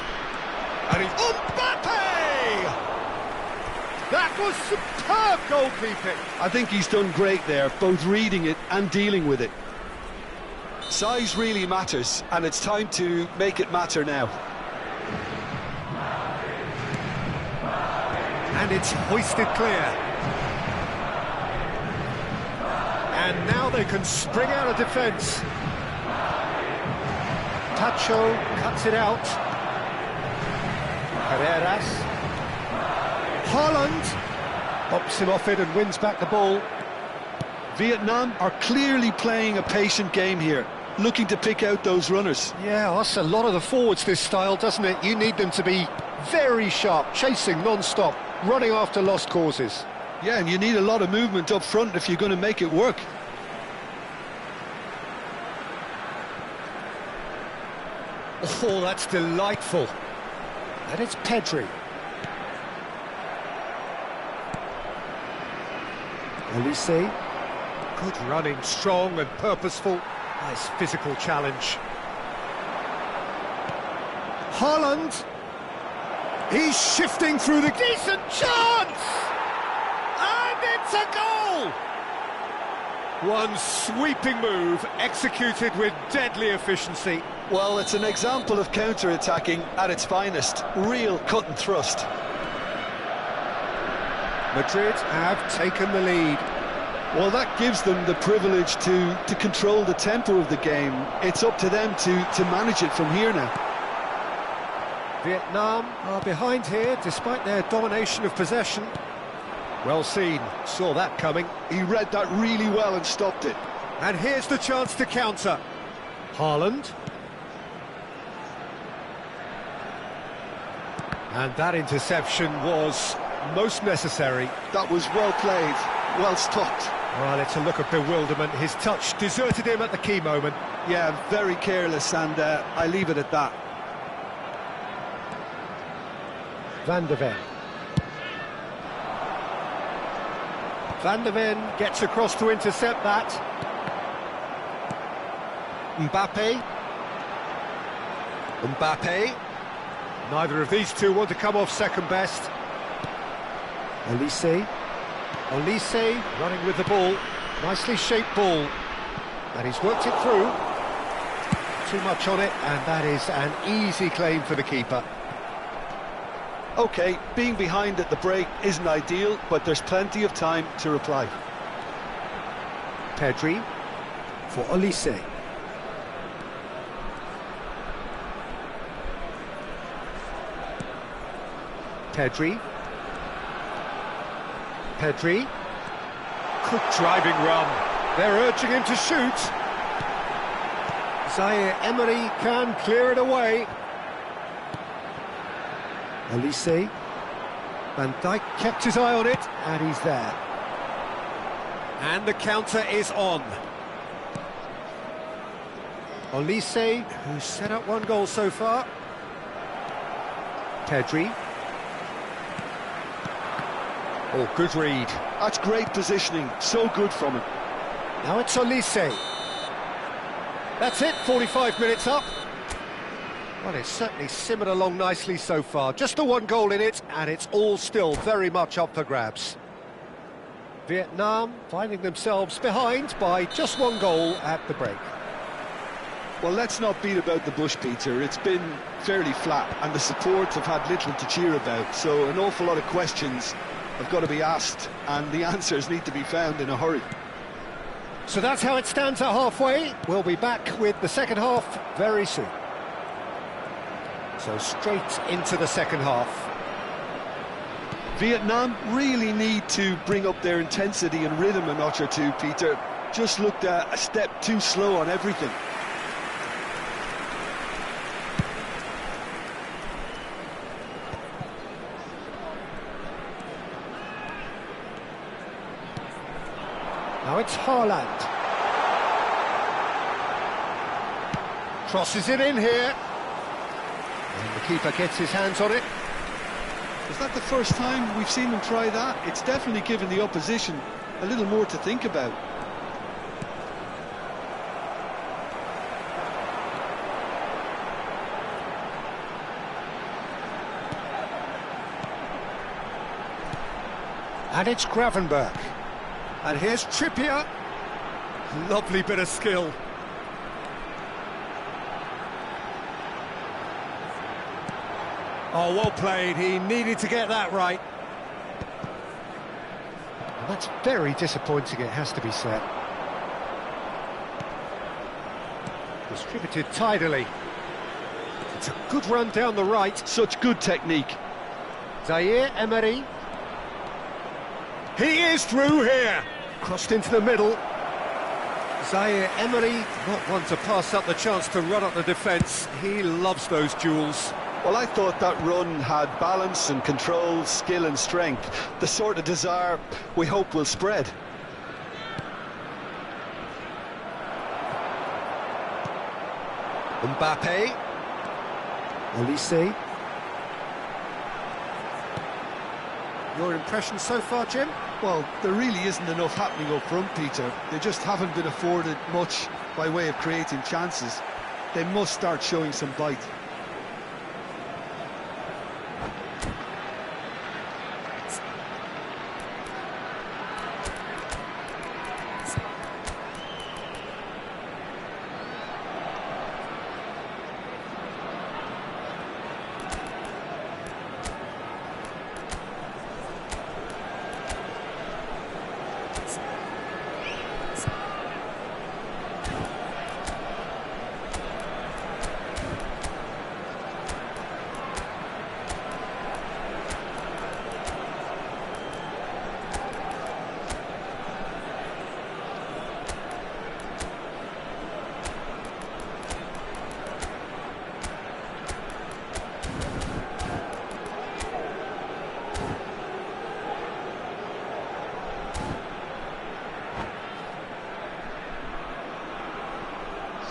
And he's... Mbappe! That was superb goalkeeping. I think he's done great there, both reading it and dealing with it. Size really matters, and it's time to make it matter now. And it's hoisted clear. And now they can spring out of defence. Tacho cuts it out. Carreras. Haaland pops him off it and wins back the ball. Vietnam are clearly playing a patient game here, looking to pick out those runners. Yeah, that's a lot of the forwards, this style, doesn't it? You need them to be very sharp, chasing non-stop, running after lost causes. Yeah, and you need a lot of movement up front if you're going to make it work. Oh, that's delightful. And it's Pedri. Elise. Good running, strong and purposeful. Nice physical challenge. Haaland. He's shifting through the... Decent chance! And it's a goal! One sweeping move, executed with deadly efficiency. Well, it's an example of counter-attacking at its finest. Real cut and thrust. Madrid have taken the lead. Well, that gives them the privilege to control the tempo of the game. It's up to them to manage it from here now. Vietnam are behind here, despite their domination of possession. Well seen, saw that coming. He read that really well and stopped it. And here's the chance to counter. Haaland. And that interception was most necessary. That was well played, well stopped. Well, it's a look of bewilderment. His touch deserted him at the key moment. Yeah, very careless, and I leave it at that. Van de Ven. Van de Ven gets across to intercept that. Mbappe. Mbappe. Neither of these two want to come off second best. Elise. Elise running with the ball. Nicely shaped ball. And he's worked it through. too much on it, and that is an easy claim for the keeper. OK, being behind at the break isn't ideal, but there's plenty of time to reply. Pedri for Olise. Pedri. Good driving run. They're urging him to shoot. Zaire Emery can clear it away. Olise. Van Dijk kept his eye on it, and he's there. And the counter is on. Olise, who's set up one goal so far. Pedri. Oh, good read. That's great positioning, so good from him. Now it's Olise. That's it, 45 minutes up. Well, it's certainly simmered along nicely so far. Just the one goal in it, and it's all still very much up for grabs. Vietnam finding themselves behind by just one goal at the break. Well, let's not beat about the bush, Peter. It's been fairly flat, and the support have had little to cheer about, so an awful lot of questions have got to be asked, and the answers need to be found in a hurry. So that's how it stands at halfway. We'll be back with the second half very soon. So straight into the second half. Vietnam really need to bring up their intensity and rhythm a notch or two, Peter. Just looked a step too slow on everything. Now it's Haaland. Crosses it in here. And the keeper gets his hands on it. Is that the first time we've seen them try that? It's definitely given the opposition a little more to think about. And it's Gravenberch. And here's Trippier. Lovely bit of skill. Oh, well played. He needed to get that right. Well, that's very disappointing, it has to be said. Distributed tidily. It's a good run down the right. Such good technique. Zaire Emery. He is through here. Crossed into the middle. Zaire Emery, not one to pass up the chance to run up the defence. He loves those duels. Well, I thought that run had balance and control, skill and strength. The sort of desire we hope will spread. Mbappe. Olise. Your impression so far, Jim? Well, there really isn't enough happening up front, Peter. They just haven't been afforded much by way of creating chances. They must start showing some bite.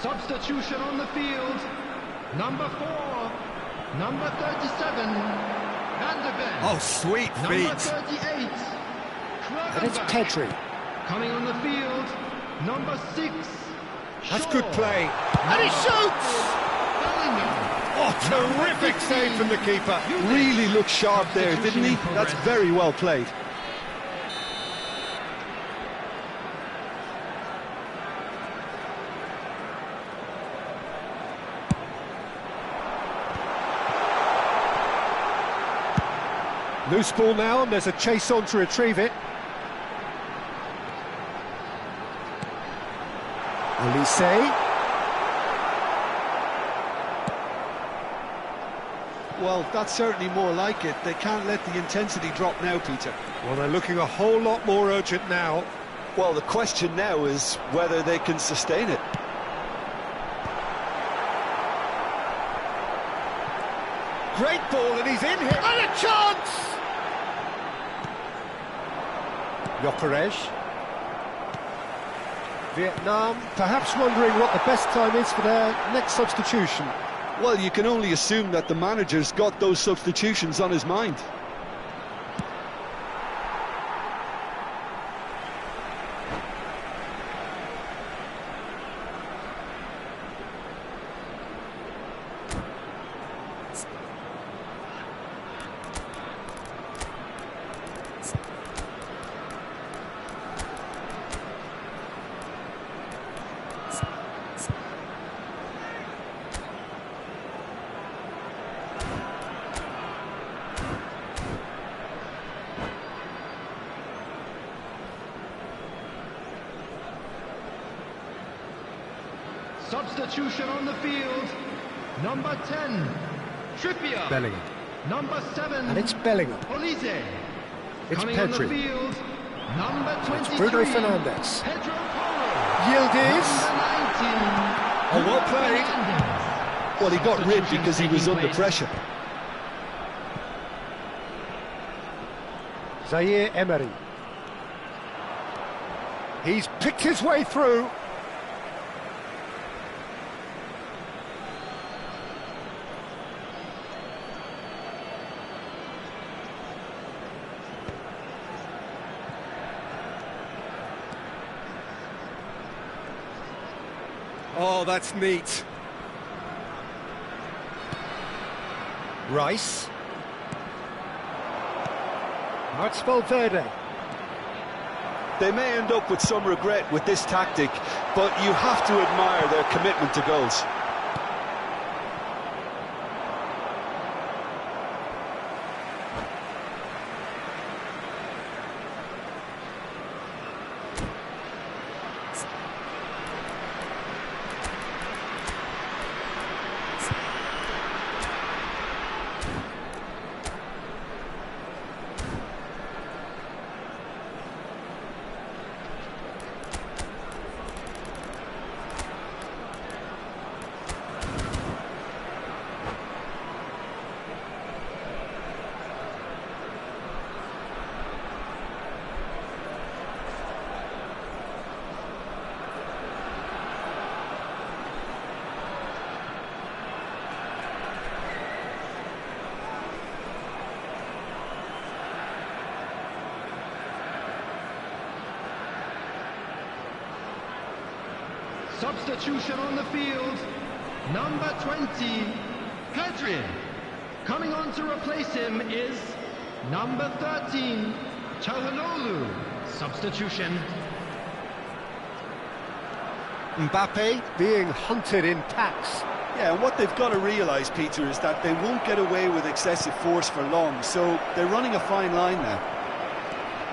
Substitution on the field. Number 4, number 37, Van de Ven. Oh, sweet feet. Number 38, And it's Pedri. Coming on the field, number 6, That's Shaw. good play. And he shoots! Bellingham. Oh, terrific save from the keeper. Really looked sharp there, didn't he? That's very well played. Loose ball now, and there's a chase on to retrieve it. Olise. Well, that's certainly more like it. They can't let the intensity drop now, Peter. Well, they're looking a whole lot more urgent now. Well, the question now is whether they can sustain it. Great ball, and he's in here. And a chance! Gyökeres. Vietnam perhaps wondering what the best time is for their next substitution. Well, you can only assume that the manager's got those substitutions on his mind. Substitution on the field. Number 10, Trippier. Bellingham. Number 7, And it's Bellingham. Olise. It's Coming on the Pedri. field, number 23, Bruno Fernandes. Pedro Porro. Yildiz. Number 19, Oh, well played. Fernandes. Well, he got rid because he was under pressure. Zaire Emery. He's picked his way through. Oh, that's neat. Rice. Now it's Valverde. They may end up with some regret with this tactic, but you have to admire their commitment to goals. Substitution on the field. Number 20, Pedri. Coming on to replace him is number 13, Çalhanoğlu. Substitution. Mbappe being hunted in packs. Yeah, and what they've got to realise, Peter, is that they won't get away with excessive force for long, so they're running a fine line now.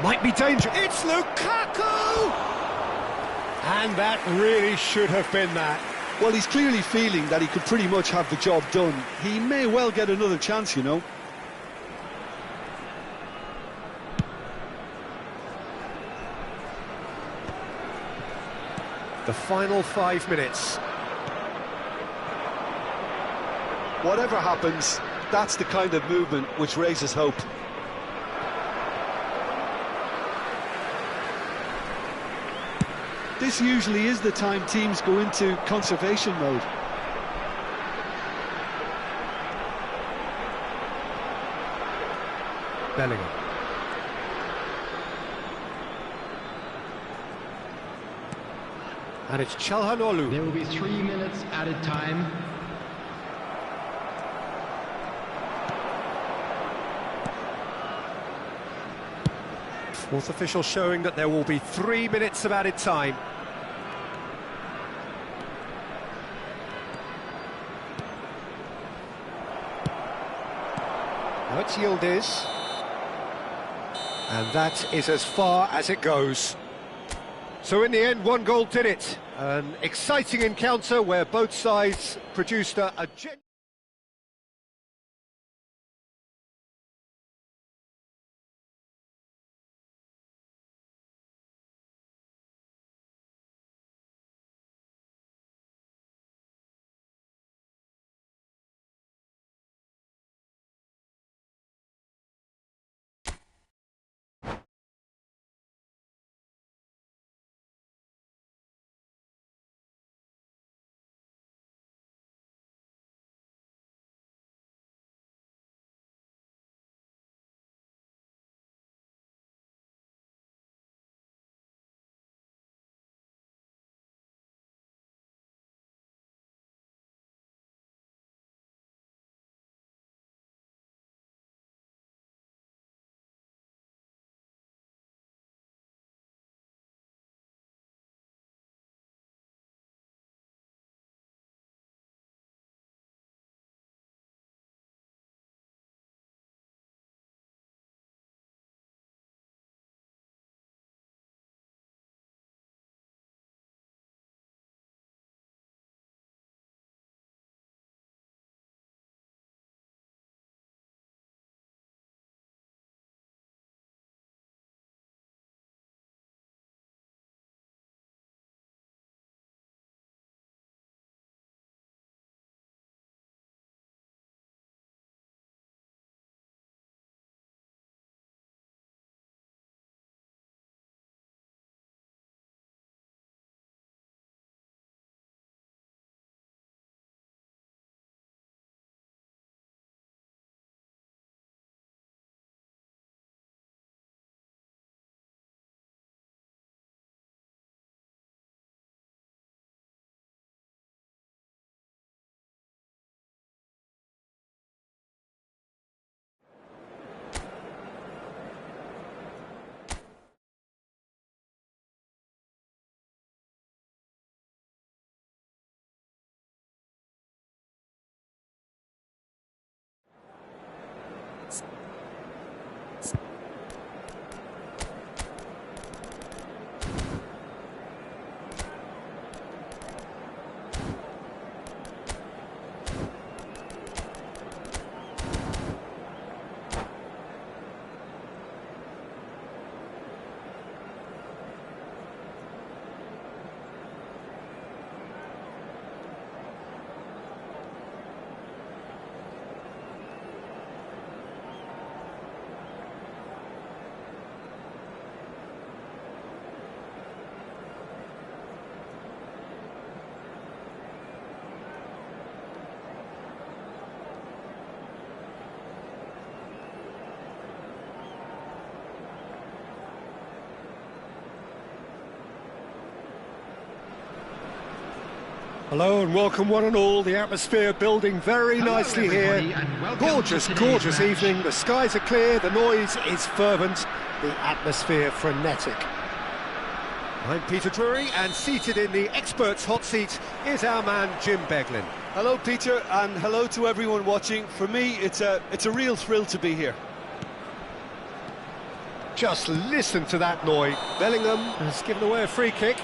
Might be dangerous. It's Lukaku! And that really should have been that. Well, he's clearly feeling that he could pretty much have the job done. He may well get another chance, you know. The final 5 minutes. Whatever happens, that's the kind of movement which raises hope. This usually is the time teams go into conservation mode. Bellingham. And it's Çalhanoğlu. There will be 3 minutes added time. Fourth official showing that there will be 3 minutes of added time. Now it's Yildiz. And that is as far as it goes. So in the end, one goal did it. An exciting encounter where both sides produced a Hello and welcome one and all. The atmosphere building very nicely here. Gorgeous, gorgeous evening. The skies are clear, the noise is fervent, the atmosphere frenetic. I'm Peter Drury, and seated in the experts' hot seat is our man Jim Beglin. Hello, Peter, and hello to everyone watching. For me, it's a real thrill to be here. Just listen to that noise. Bellingham has given away a free kick.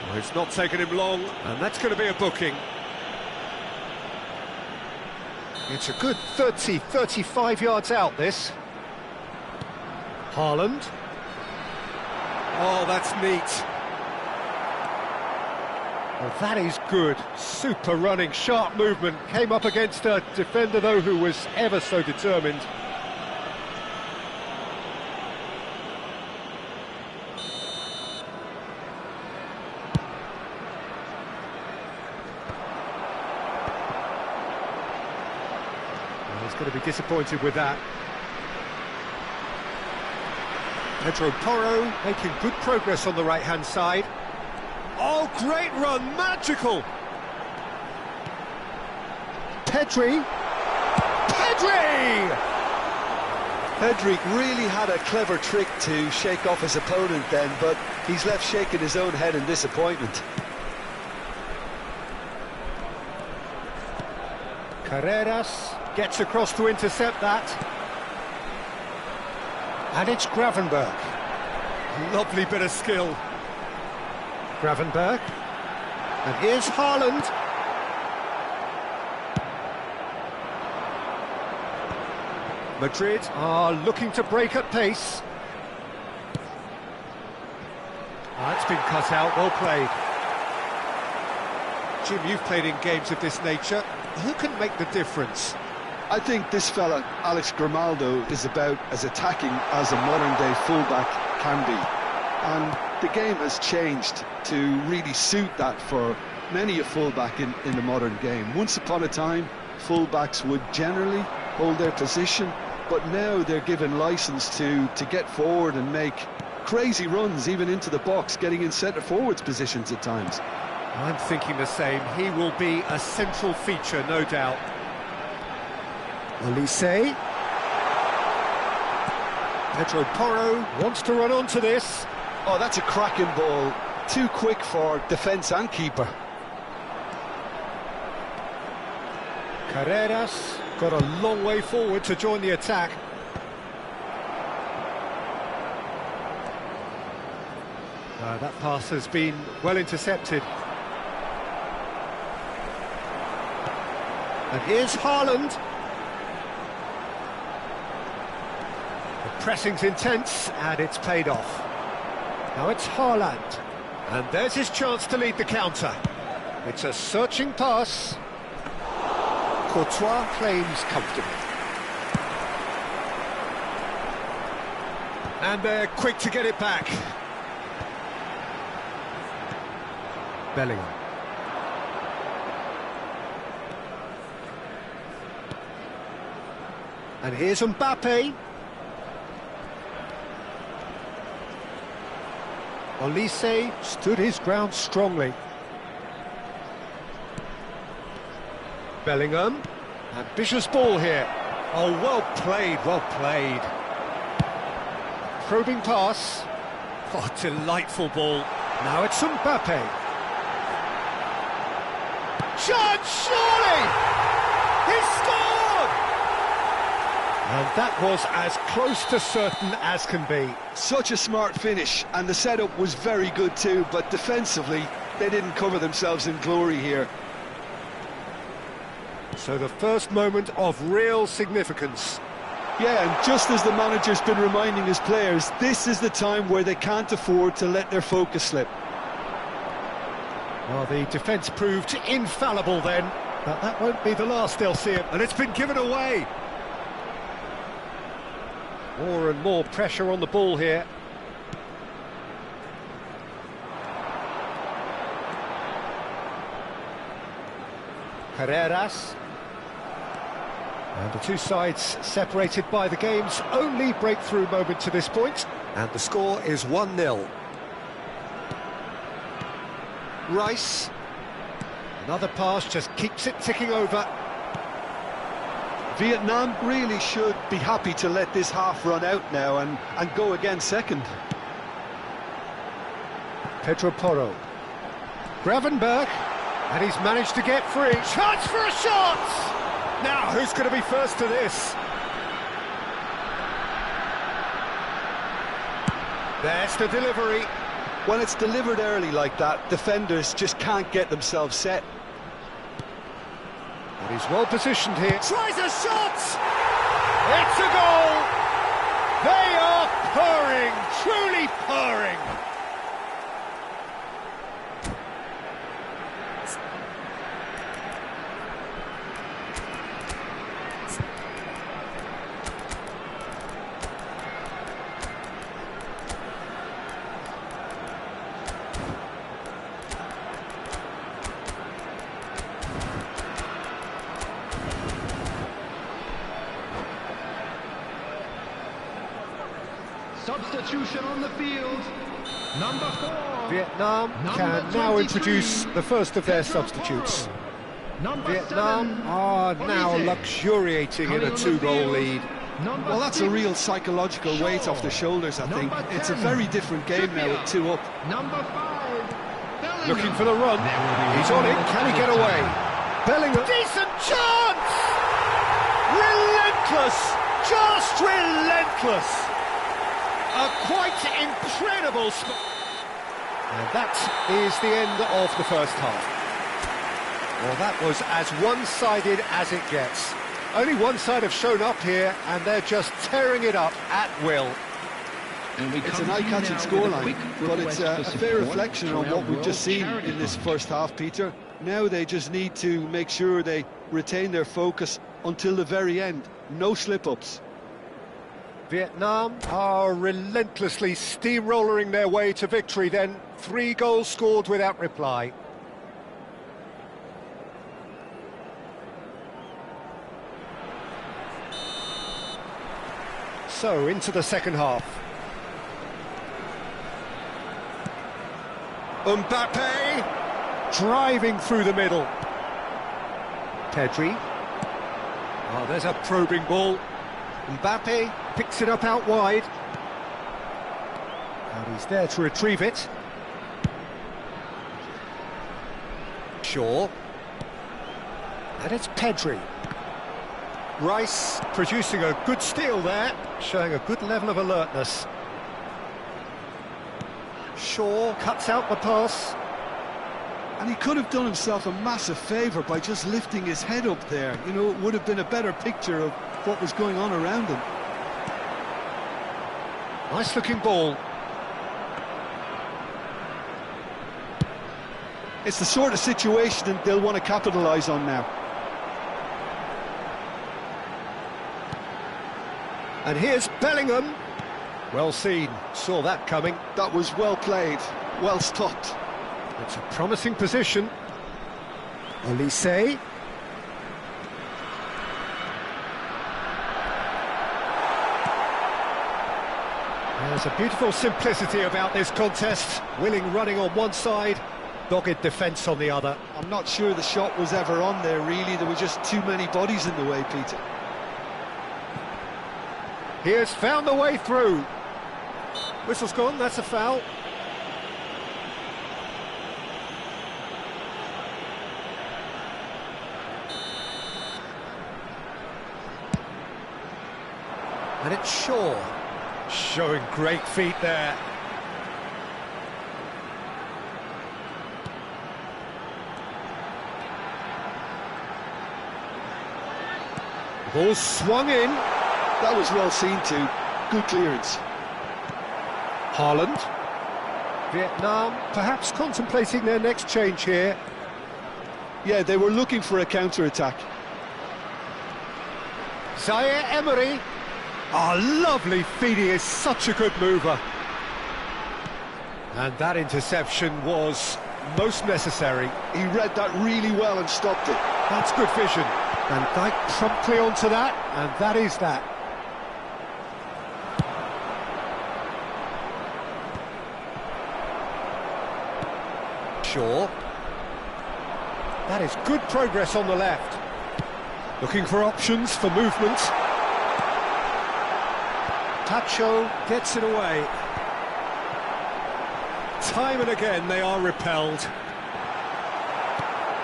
Well, it's not taken him long, and that's going to be a booking. It's a good 30-35 yards out, this. Haaland. Oh, that's neat. Well, that is good. Super running, sharp movement. Came up against a defender, though, who was ever so determined. He's going to be disappointed with that. Pedro Porro making good progress on the right-hand side. Oh, great run, magical! Pedri! Pedri really had a clever trick to shake off his opponent then, but he's left shaking his own head in disappointment. Carreras gets across to intercept that. And it's Gravenberg. Lovely bit of skill. Gravenberg. And here's Haaland. Madrid are looking to break at pace. That's been cut out, well played. Jim, you've played in games of this nature. Who can make the difference? I think this fella, Alex Grimaldo, is about as attacking as a modern-day fullback can be. And the game has changed to really suit that for many a fullback in the modern game. Once upon a time, fullbacks would generally hold their position, but now they're given license to get forward and make crazy runs, even into the box, getting in centre-forwards positions at times. I'm thinking the same. He will be a central feature, no doubt. Olise. Pedro Porro wants to run onto this. Oh, that's a cracking ball. Too quick for defence and keeper. Carreras got a long way forward to join the attack. That pass has been well intercepted. And here's Haaland. The pressing's intense, and it's paid off. Now it's Haaland. And there's his chance to lead the counter. It's a searching pass. Courtois claims comfortably. And they're quick to get it back. Bellingham. And here's Mbappe. Olise stood his ground strongly. Bellingham. Ambitious ball here. Oh, well played, well played. Probing pass. Oh, delightful ball. Now it's Mbappe. Chance, surely! He scored! And that was as close to certain as can be. Such a smart finish, and the setup was very good too, but defensively, they didn't cover themselves in glory here. So the first moment of real significance. Yeah, and just as the manager's been reminding his players, this is the time where they can't afford to let their focus slip. Well, the defence proved infallible then, but that won't be the last they'll see it, and it's been given away. More and more pressure on the ball here. Carreras. And the two sides separated by the game's only breakthrough moment to this point. And the score is 1-0. Rice. Another pass just keeps it ticking over. Vietnam really should be happy to let this half run out now and go again second. Pedro Porro. Gravenberg. And he's managed to get free. Chance for a shot! Now, who's going to be first to this? There's the delivery. When it's delivered early like that, defenders just can't get themselves set. And he's well positioned here. Tries a shot! It's a goal! They are purring, truly purring. Substitution on the field. Number 4. Vietnam Number can now 23, introduce the first of their substitutes. Number Vietnam 7, are now Olise. luxuriating in a Coming on the 2-goal field. lead. Number Well, that's 6, a real psychological weight off their shoulders, I think. Number It's a 10, very different game now with 2 up. Number 5, Bellingham. Looking for the run. He's on it. Can he get away? Bellingham. Decent chance! Relentless! Just relentless! a quite incredible... And that is the end of the first half. Well, that was as one-sided as it gets. Only one side have shown up here, and they're just tearing it up at will. It's an eye-catching scoreline, but it's a fair reflection on what we've just seen in this first half, Peter. Now they just need to make sure they retain their focus until the very end. No slip-ups. Vietnam are relentlessly steamrolling their way to victory then. 3 goals scored without reply. So, into the second half. Mbappe, driving through the middle. Pedri. Oh, there's a probing ball. Mbappe picks it up out wide. And he's there to retrieve it. Shaw. And it's Pedri. Rice producing a good steal there, showing a good level of alertness. Shaw cuts out the pass. And he could have done himself a massive favour by just lifting his head up there. You know, it would have been a better picture of what was going on around him. Nice looking ball. It's the sort of situation that they'll want to capitalise on now. And here's Bellingham. Well seen, saw that coming. That was well played, well stopped. It's a promising position. Elise. There's a beautiful simplicity about this contest. Willing running on one side, dogged defence on the other. I'm not sure the shot was ever on there, really. There were just too many bodies in the way, Peter. He has found the way through. Whistle's gone, that's a foul. And it's Shaw, showing great feet there. Ball swung in. That was well seen too. Good clearance. Haaland. Vietnam perhaps contemplating their next change here. Yeah, they were looking for a counter-attack. Zaire Emery. Oh, lovely feed, he is such a good mover. And that interception was most necessary. He read that really well and stopped it. That's good vision. Van Dijk promptly onto that, and that is that. Shaw. That is good progress on the left. Looking for options for movement. Tacho gets it away. Time and again they are repelled.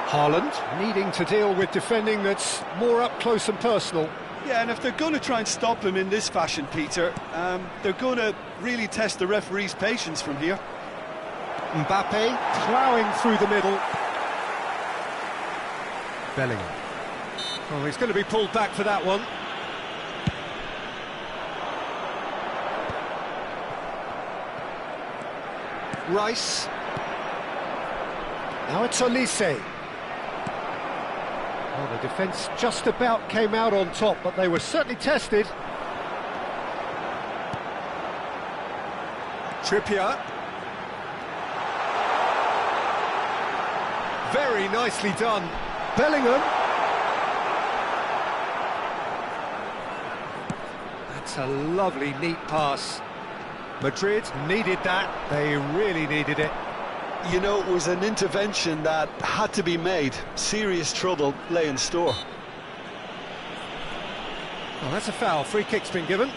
Haaland needing to deal with defending that's more up close and personal. Yeah, and if they're going to try and stop him in this fashion, Peter, they're going to really test the referee's patience from here. Mbappe ploughing through the middle. Bellingham. Oh, he's going to be pulled back for that one. Rice. Now it's Elise. Well, the defence just about came out on top, but they were certainly tested. Trippier. Very nicely done. Bellingham. That's a lovely, neat pass. Madrid needed that. They really needed it. You know, it was an intervention that had to be made. Serious trouble lay in store. Oh, that's a foul. Free kick's been given.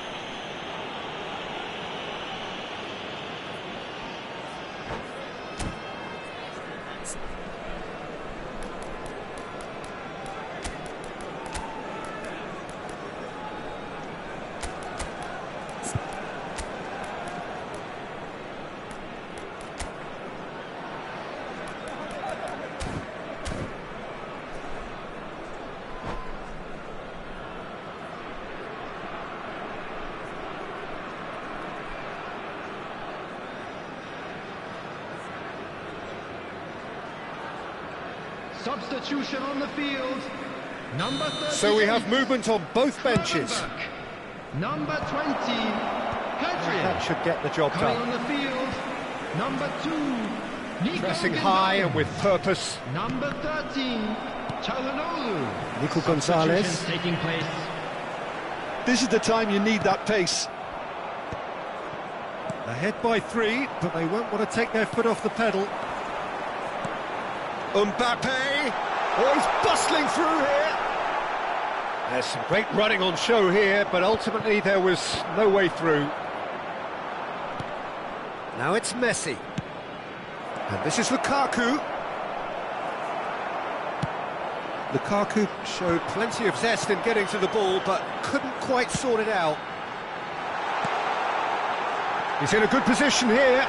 Substitution on the field. Number 30. So we have movement on both benches. Number 20, Hadrian. That should get the job Coming done. on the field. Number 2, Nico Pressing Gonzalez. high and with purpose. Number 13, Çalhanoğlu. Nico Gonzalez. Substitutions taking place. This is the time you need that pace. Ahead by 3, but they won't want to take their foot off the pedal. Mbappe! Oh, he's bustling through here! There's some great running on show here, but ultimately there was no way through. Now it's Messi. And this is Lukaku. Lukaku showed plenty of zest in getting to the ball, but couldn't quite sort it out. He's in a good position here.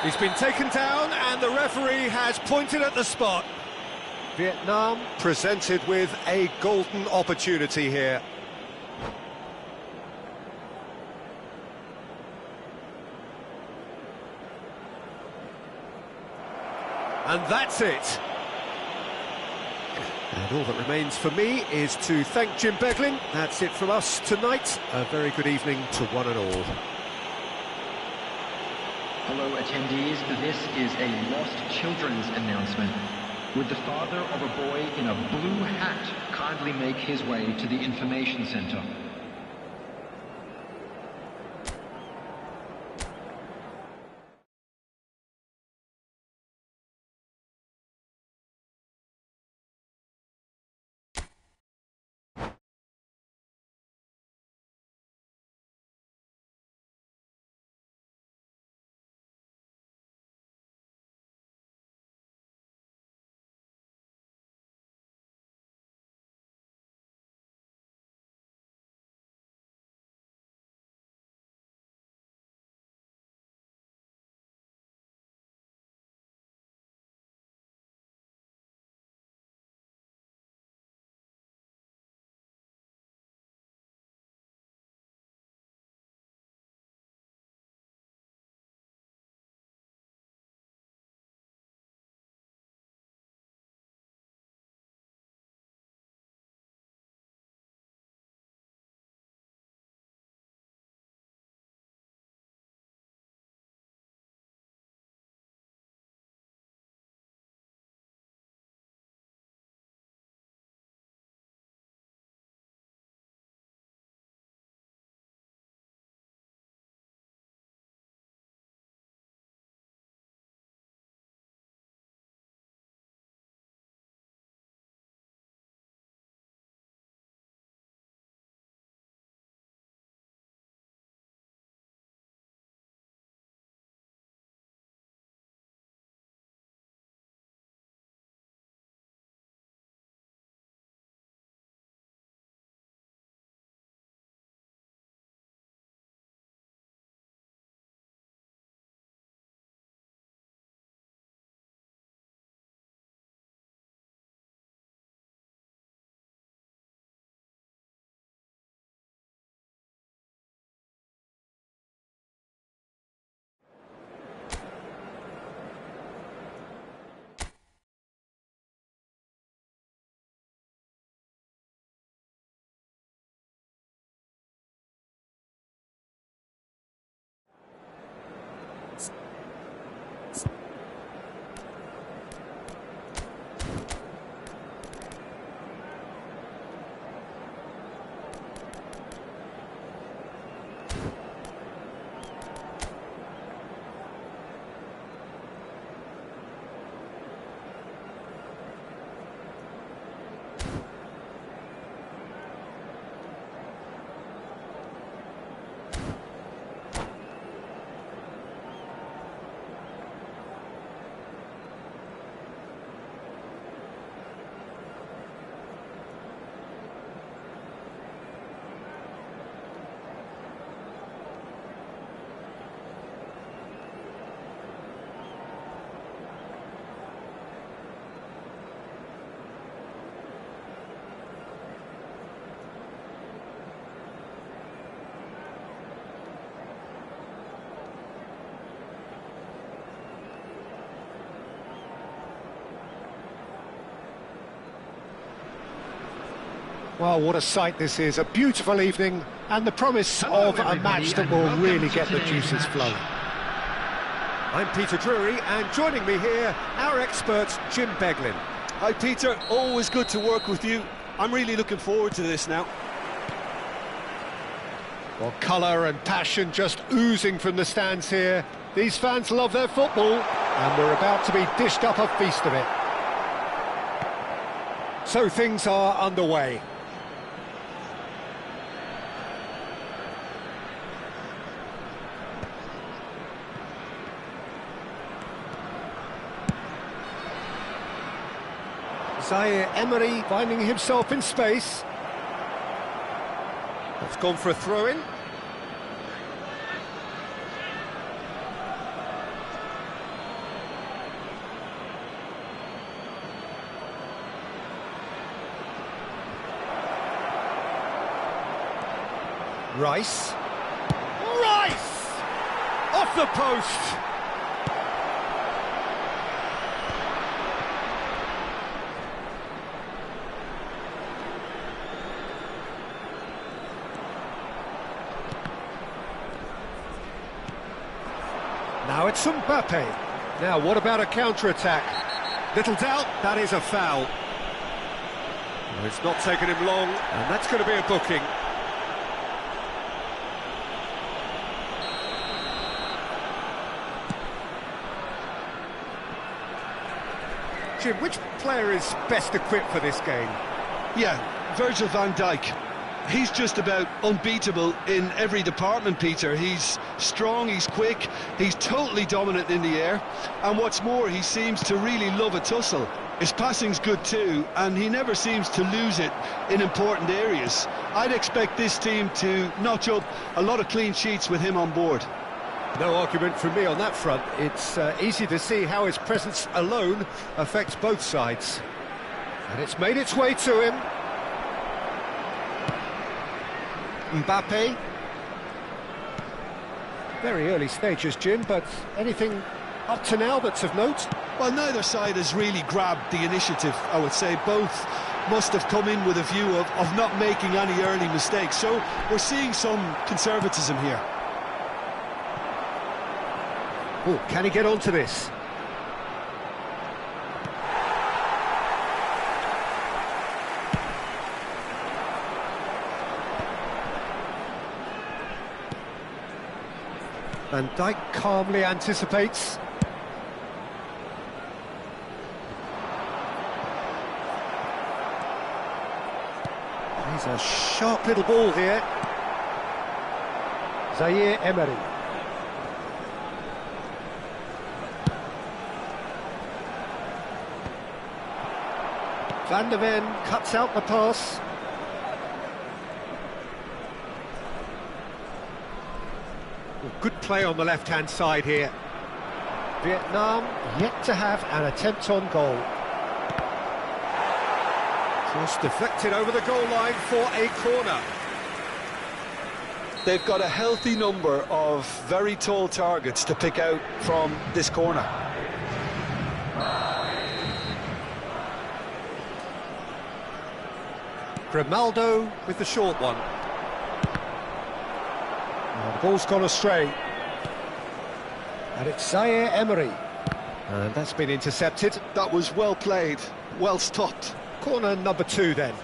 He's been taken down and the referee has pointed at the spot. Vietnam presented with a golden opportunity here. And that's it. And all that remains for me is to thank Jim Beglin. That's it from us tonight. A very good evening to one and all. Hello attendees, this is a lost children's announcement. Would the father of a boy in a blue hat kindly make his way to the information centre? Well, what a sight this is, a beautiful evening, and the promise of a match that will really get the juices flowing. I'm Peter Drury, and joining me here, our expert, Jim Beglin. Hi Peter, always good to work with you. I'm really looking forward to this now. Well, colour and passion just oozing from the stands here. These fans love their football, and we're about to be dished up a feast of it. So things are underway. Zaire Emery finding himself in space. That's gone for a throw-in. Rice. Off the post! Now it's Mbappe. Now what about a counter-attack? Little doubt, that is a foul. Well, it's not taken him long, and that's going to be a booking. Jim, which player is best equipped for this game? Yeah, Virgil van Dijk. He's just about unbeatable in every department, Peter. He's strong, he's quick, he's totally dominant in the air, and what's more, he seems to really love a tussle. His passing's good too, and he never seems to lose it in important areas. I'd expect this team to notch up a lot of clean sheets with him on board. No argument from me on that front. It's easy to see how his presence alone affects both sides. And it's made its way to him. Mbappe. Very early stages, Jim, but anything up to now that's of note? Well, neither side has really grabbed the initiative, I would say. Both must have come in with a view of not making any early mistakes. So we're seeing some conservatism here. Oh, can he get onto this? Van Dijk calmly anticipates. He's a sharp little ball here. Zaire Emery. Van der Ven cuts out the pass. Good play on the left-hand side here. Vietnam yet to have an attempt on goal. Cross deflected over the goal line for a corner. They've got a healthy number of very tall targets to pick out from this corner. Grimaldo with the short one. Oh, the ball's gone astray. And it's Zaire Emery. And that's been intercepted. That was well played, well stopped. Corner number 2 then.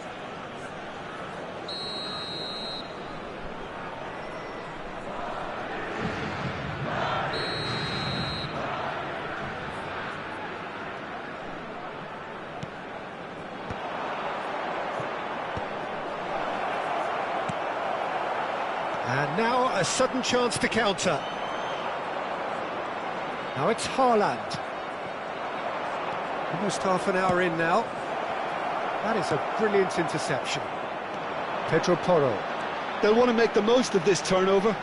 And now a sudden chance to counter. Now it's Haaland. Almost half an hour in now. That is a brilliant interception. Pedro Porro. They'll want to make the most of this turnover.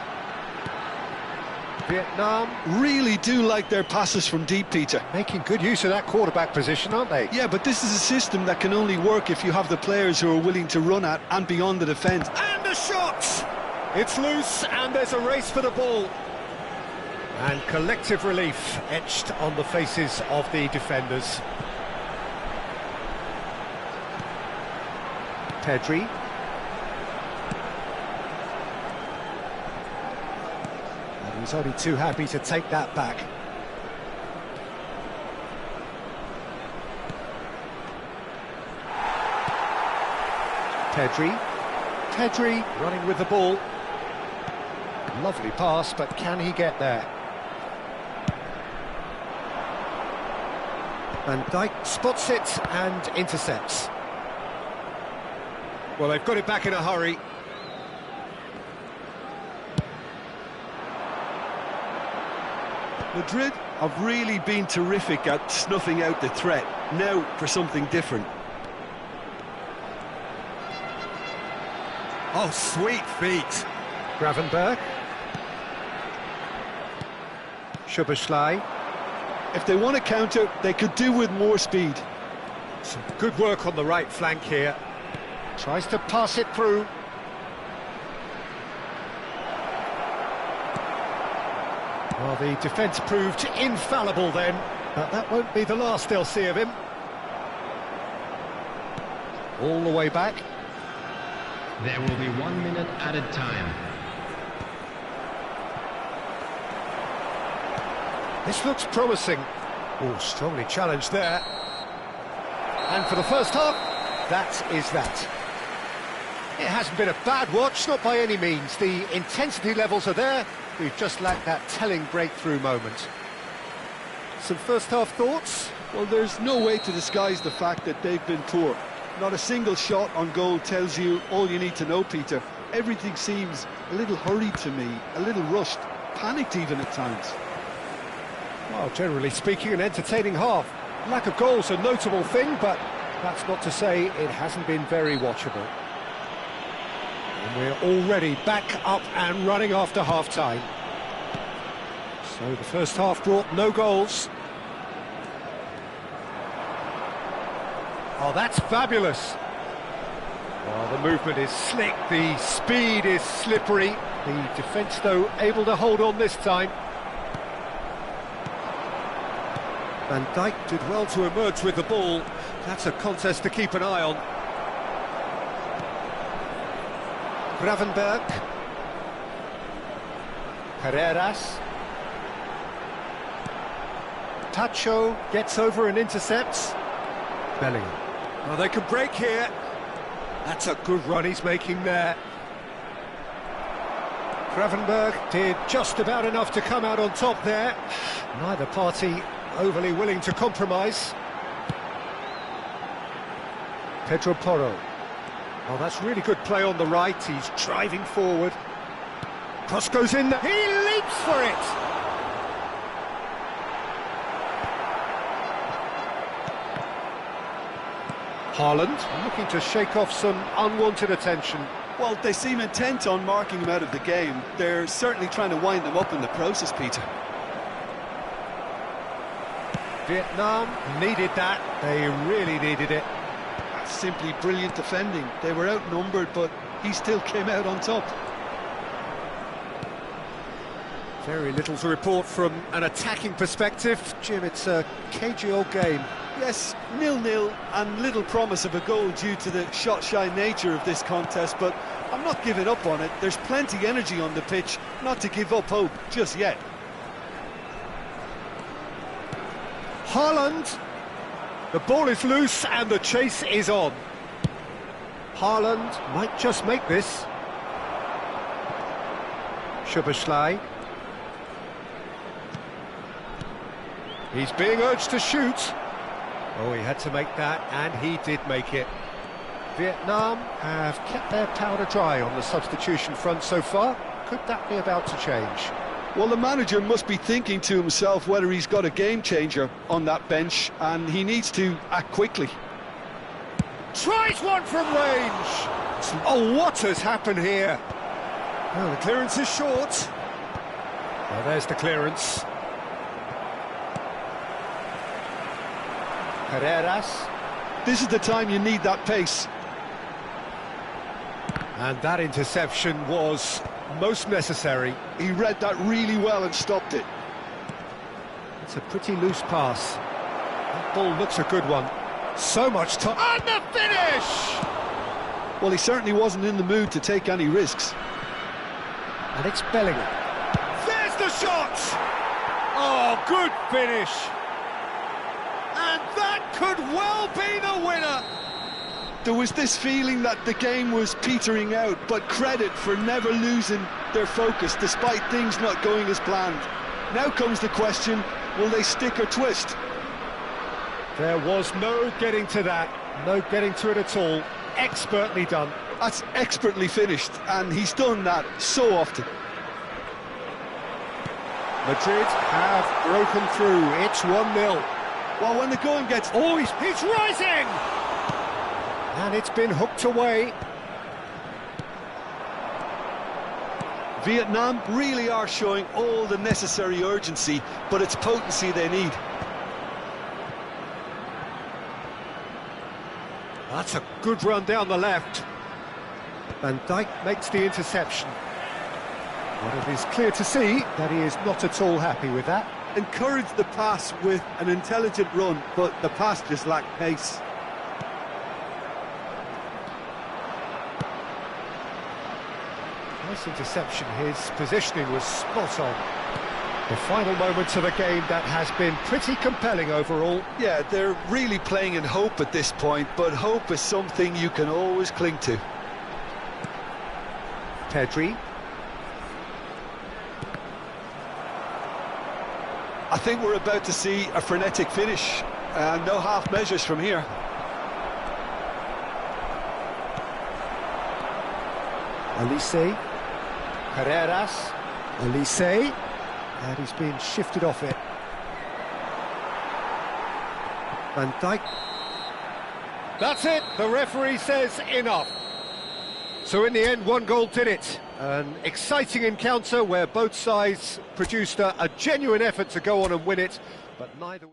Vietnam really do like their passes from deep, Peter. making good use of that quarterback position, aren't they? Yeah, but this is a system that can only work if you have the players who are willing to run at and beyond the defence. And a shot! It's loose and there's a race for the ball. And collective relief etched on the faces of the defenders. Pedri. He's only too happy to take that back. Pedri running with the ball. Lovely pass, but can he get there? Van Dijk spots it and intercepts. Well, they've got it back in a hurry. Madrid have really been terrific at snuffing out the threat. Now for something different. Oh, sweet feet. Gravenberg. Szoboszlai. If they want to counter, they could do with more speed. Some good work on the right flank here. Tries to pass it through. Well, the defence proved infallible then, but that won't be the last they'll see of him. All the way back. There will be 1 minute added time. This looks promising. Oh, strongly challenged there. And for the first half, that is that. It hasn't been a bad watch, not by any means. The intensity levels are there. We've just lacked that telling breakthrough moment. Some first half thoughts? Well, there's no way to disguise the fact that they've been poor. Not a single shot on goal tells you all you need to know, Peter. Everything seems a little hurried to me, a little rushed, panicked even at times. Well, generally speaking, an entertaining half. Lack of goals a notable thing, but that's not to say it hasn't been very watchable. And we're already back up and running after half-time. So the first half brought no goals. Oh, that's fabulous. Well, the movement is slick, the speed is slippery. The defence, though, able to hold on this time. Van Dijk did well to emerge with the ball. That's a contest to keep an eye on. Gravenberg. Carreras. Tacho gets over and intercepts. Bellingham. Well, they can break here. That's a good run he's making there. Gravenberg did just about enough to come out on top there. Neither party overly willing to compromise. Pedro Porro. Oh, that's really good play on the right. He's driving forward. Cross goes in. He leaps for it. Haaland looking to shake off some unwanted attention. Well, they seem intent on marking him out of the game. They're certainly trying to wind them up in the process, Peter. Vietnam needed that. They really needed it. That's simply brilliant defending. They were outnumbered, but he still came out on top. Very little to report from an attacking perspective. Jim, it's a cagey old game. Yes, 0-0 and little promise of a goal due to the shot-shy nature of this contest, but I'm not giving up on it. There's plenty energy on the pitch, not to give up hope just yet. Haaland. The ball is loose and the chase is on. Haaland might just make this. Szoboszlai. He's being urged to shoot. Oh, he had to make that, and he did make it. Vietnam have kept their powder dry on the substitution front so far. Could that be about to change? Well, the manager must be thinking to himself whether he's got a game-changer on that bench, and he needs to act quickly. Tries one from range! Oh, what has happened here? Well, the clearance is short. Well, there's the clearance. Carreras. This is the time you need that pace. And that interception was most necessary. He read that really well and stopped it. It's a pretty loose pass. That ball looks a good one. So much time. And the finish! Well, he certainly wasn't in the mood to take any risks. And it's Bellingham. There's the shot! Oh, good finish! And that could well be the winner! There was this feeling that the game was petering out, but credit for never losing their focus despite things not going as planned. Now comes the question, will they stick or twist? There was no getting to that, no getting to it at all. Expertly done. That's expertly finished, and he's done that so often. Madrid have broken through. It's 1-0. Well, when the going gets... Oh, he's rising! And it's been hooked away. Vietnam really are showing all the necessary urgency, but it's potency they need. That's a good run down the left. Van Dijk makes the interception. But it is clear to see that he is not at all happy with that. Encouraged the pass with an intelligent run, but the pass just lacked pace. Nice interception. His positioning was spot on. The final moments of a game that has been pretty compelling overall. Yeah, they're really playing in hope at this point, but hope is something you can always cling to. Pedri. I think we're about to see a frenetic finish, and no half measures from here. Olise. Carreras. Olise. And he's been shifted off it. Van Dijk. That's it. The referee says enough. So in the end, one goal did it. An exciting encounter where both sides produced a genuine effort to go on and win it, but neither...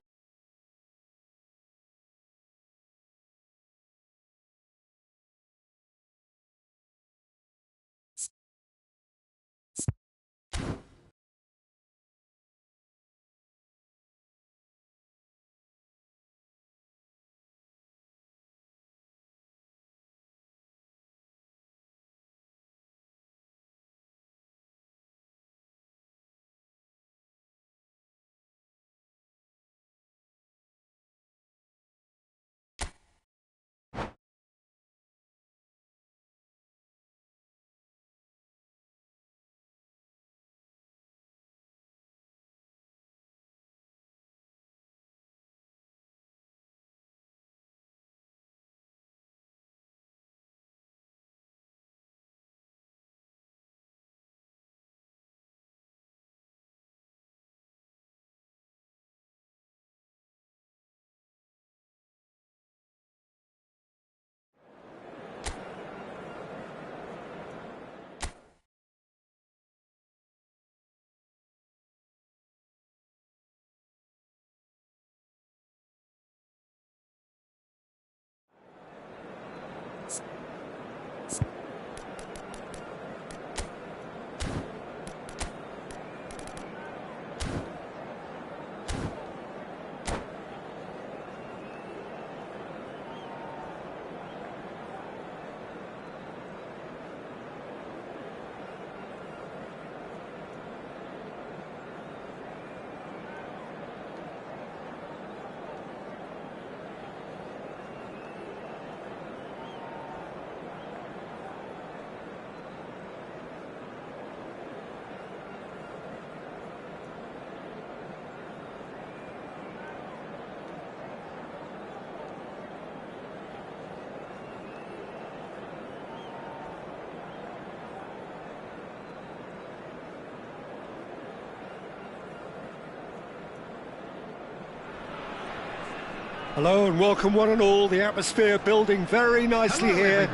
Hello and welcome one and all. The atmosphere building very nicely here.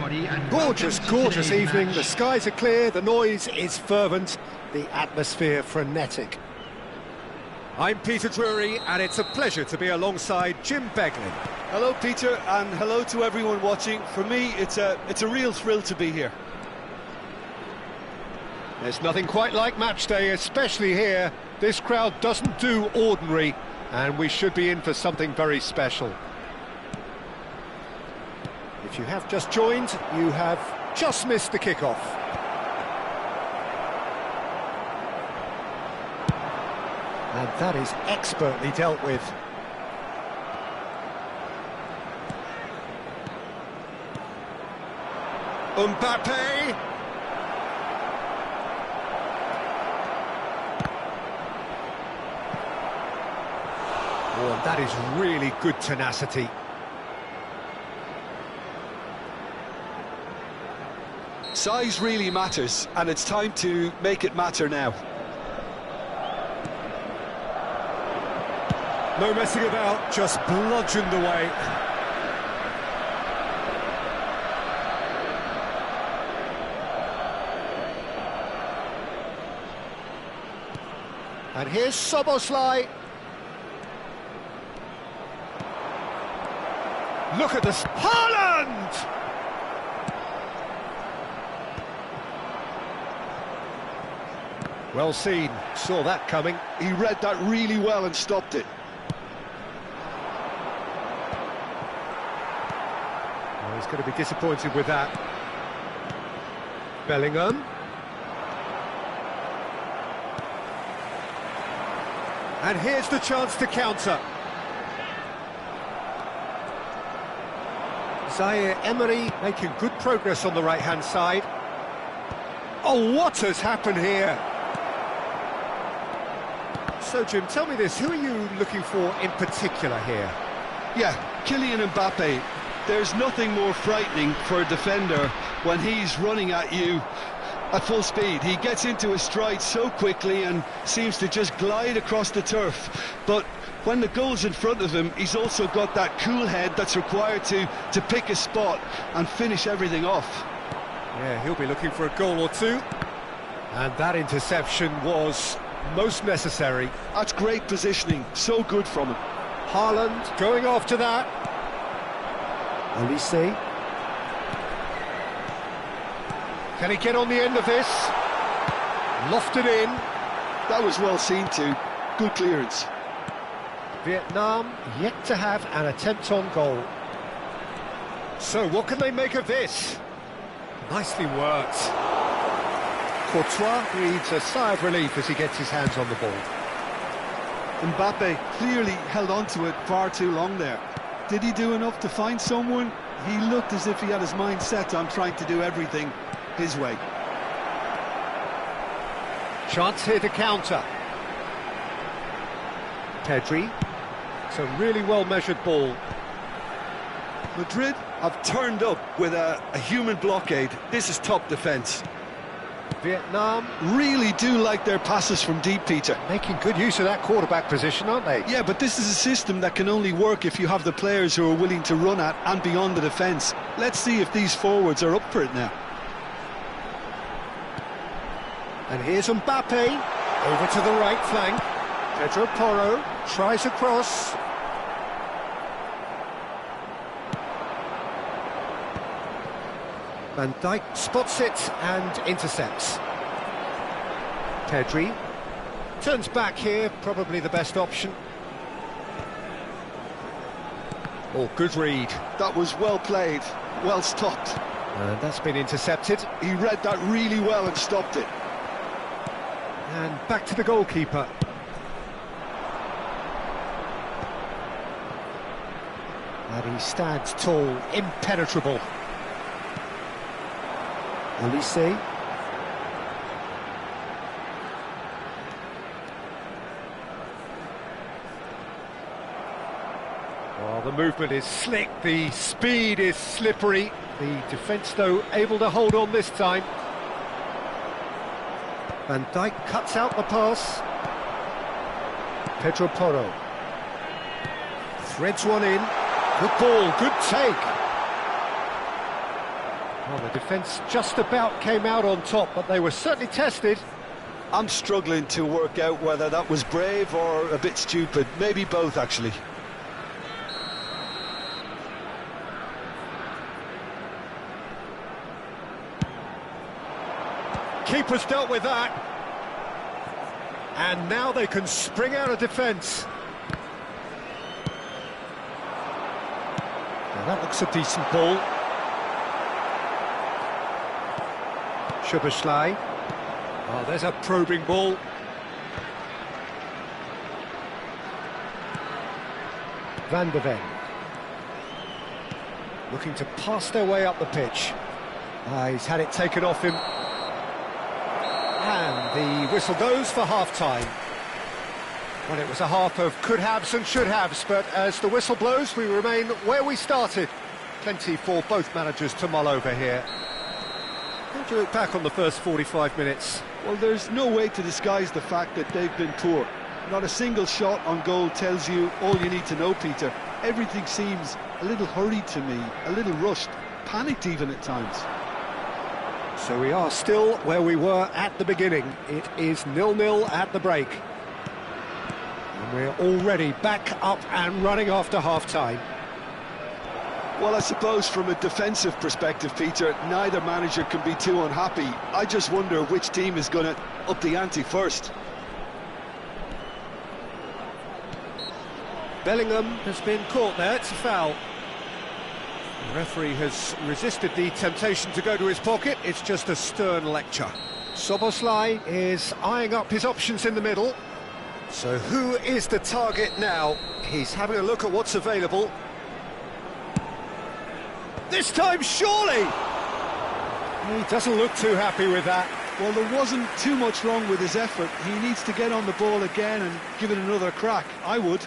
Gorgeous, gorgeous evening. The skies are clear, the noise is fervent, the atmosphere frenetic. I'm Peter Drury and it's a pleasure to be alongside Jim Beglin. Hello, Peter, and hello to everyone watching. For me, it's a real thrill to be here. There's nothing quite like match day, especially here. This crowd doesn't do ordinary, and we should be in for something very special. If you have just joined, you have just missed the kickoff. And that is expertly dealt with. Mbappe! Oh, and that is really good tenacity. Size really matters, and it's time to make it matter now. No messing about, just bludgeoned away. And here's Soboslai. Look at this. Haaland! Well seen, saw that coming. He read that really well and stopped it. Well, he's going to be disappointed with that. Bellingham. And here's the chance to counter. Zaire Emery making good progress on the right-hand side. Oh, what has happened here? So, Jim, tell me this, who are you looking for in particular here? Yeah, Kylian Mbappe. There's nothing more frightening for a defender when he's running at you at full speed. He gets into his stride so quickly and seems to just glide across the turf. But when the goal's in front of him, he's also got that cool head that's required to pick a spot and finish everything off. Yeah, he'll be looking for a goal or two. And that interception was most necessary. That's great positioning, so good from him. Haaland going after that. Olise. Can he get on the end of this? Lofted in. That was well seen too. Good clearance. Vietnam yet to have an attempt on goal. So what can they make of this? Nicely worked. Courtois breathes a sigh of relief as he gets his hands on the ball. Mbappe clearly held on to it far too long there. Did he do enough to find someone? He looked as if he had his mind set on trying to do everything his way. Chance here to counter. Pedri. It's a really well-measured ball. Madrid have turned up with a human blockade. This is top defence. Vietnam really do like their passes from deep, Peter. making good use of that quarterback position, aren't they? Yeah, but this is a system that can only work if you have the players who are willing to run at and beyond the defence. Let's see if these forwards are up for it now. And here's Mbappe, over to the right flank. Pedro Porro tries a cross. Van Dijk spots it and intercepts. Pedri turns back here, probably the best option. Oh, good read. That was well played, well stopped. And that's been intercepted. He read that really well and stopped it. And back to the goalkeeper. And he stands tall, impenetrable. Olise. Well, the movement is slick, the speed is slippery. The defence, though, able to hold on this time. Van Dijk cuts out the pass. Pedro Porro threads one in. Good ball, good take. Well, the defence just about came out on top, but they were certainly tested. I'm struggling to work out whether that was brave or a bit stupid. Maybe both, actually. Keeper's dealt with that. And now they can spring out of defence. Now that looks a decent ball. Szoboszlai. Oh, there's a probing ball. Van der Ven. Looking to pass their way up the pitch. He's had it taken off him. And the whistle goes for half-time. Well, it was a half of could-haves and should-haves, but as the whistle blows, we remain where we started. Plenty for both managers to mull over here. How do you look back on the first 45 minutes? Well, there's no way to disguise the fact that they've been poor. Not a single shot on goal tells you all you need to know, Peter. Everything seems a little hurried to me, a little rushed, panicked even at times. So we are still where we were at the beginning. It is 0-0 at the break. And we're already back up and running after half-time. Well, I suppose from a defensive perspective, Peter, neither manager can be too unhappy. I just wonder which team is going to up the ante first. Bellingham has been caught there, it's a foul. The referee has resisted the temptation to go to his pocket, it's just a stern lecture. Szoboszlai is eyeing up his options in the middle. So who is the target now? He's having a look at what's available. This time, surely! He doesn't look too happy with that. Well, there wasn't too much wrong with his effort. He needs to get on the ball again and give it another crack. I would.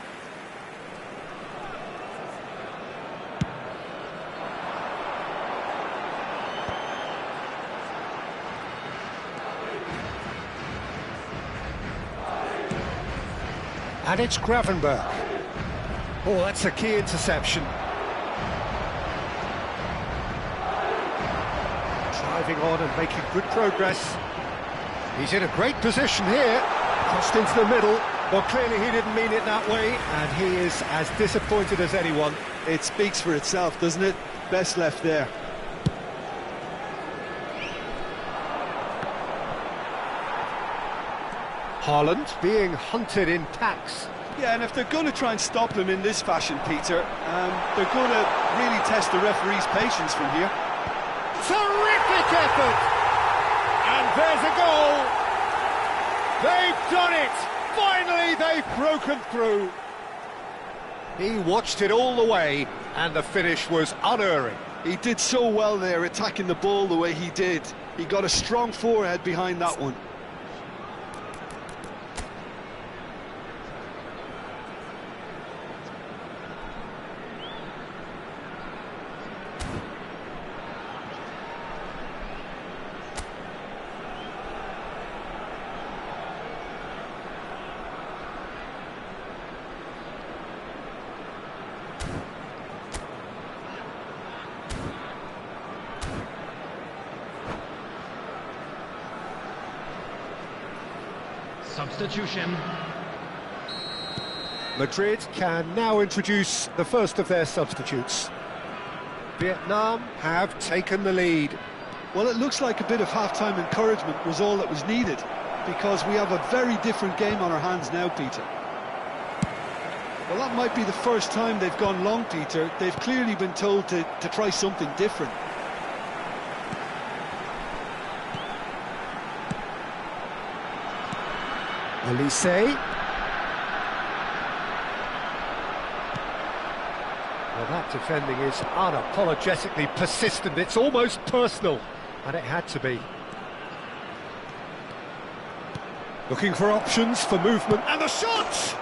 And it's Gravenberch. Oh, that's a key interception. Driving on and making good progress. He's in a great position here. Crossed into the middle. Well, clearly he didn't mean it that way, and he is as disappointed as anyone. It speaks for itself, doesn't it? Best left there. Haaland being hunted in packs. Yeah, and if they're going to try and stop him in this fashion, Peter, they're going to really test the referee's patience from here. Terrific effort! And there's a goal! They've done it! Finally, they've broken through! He watched it all the way, and the finish was unerring. He did so well there, attacking the ball the way he did. He got a strong forehead behind that one. Substitution. Madrid can now introduce the first of their substitutes. Vietnam have taken the lead. Well, it looks like a bit of half-time encouragement was all that was needed, because we have a very different game on our hands now, Peter. Well, that might be the first time they've gone long, Peter. They've clearly been told to try something different. Elise. Well, that defending is unapologetically persistent. It's almost personal, and it had to be. Looking for options for movement, and the shot!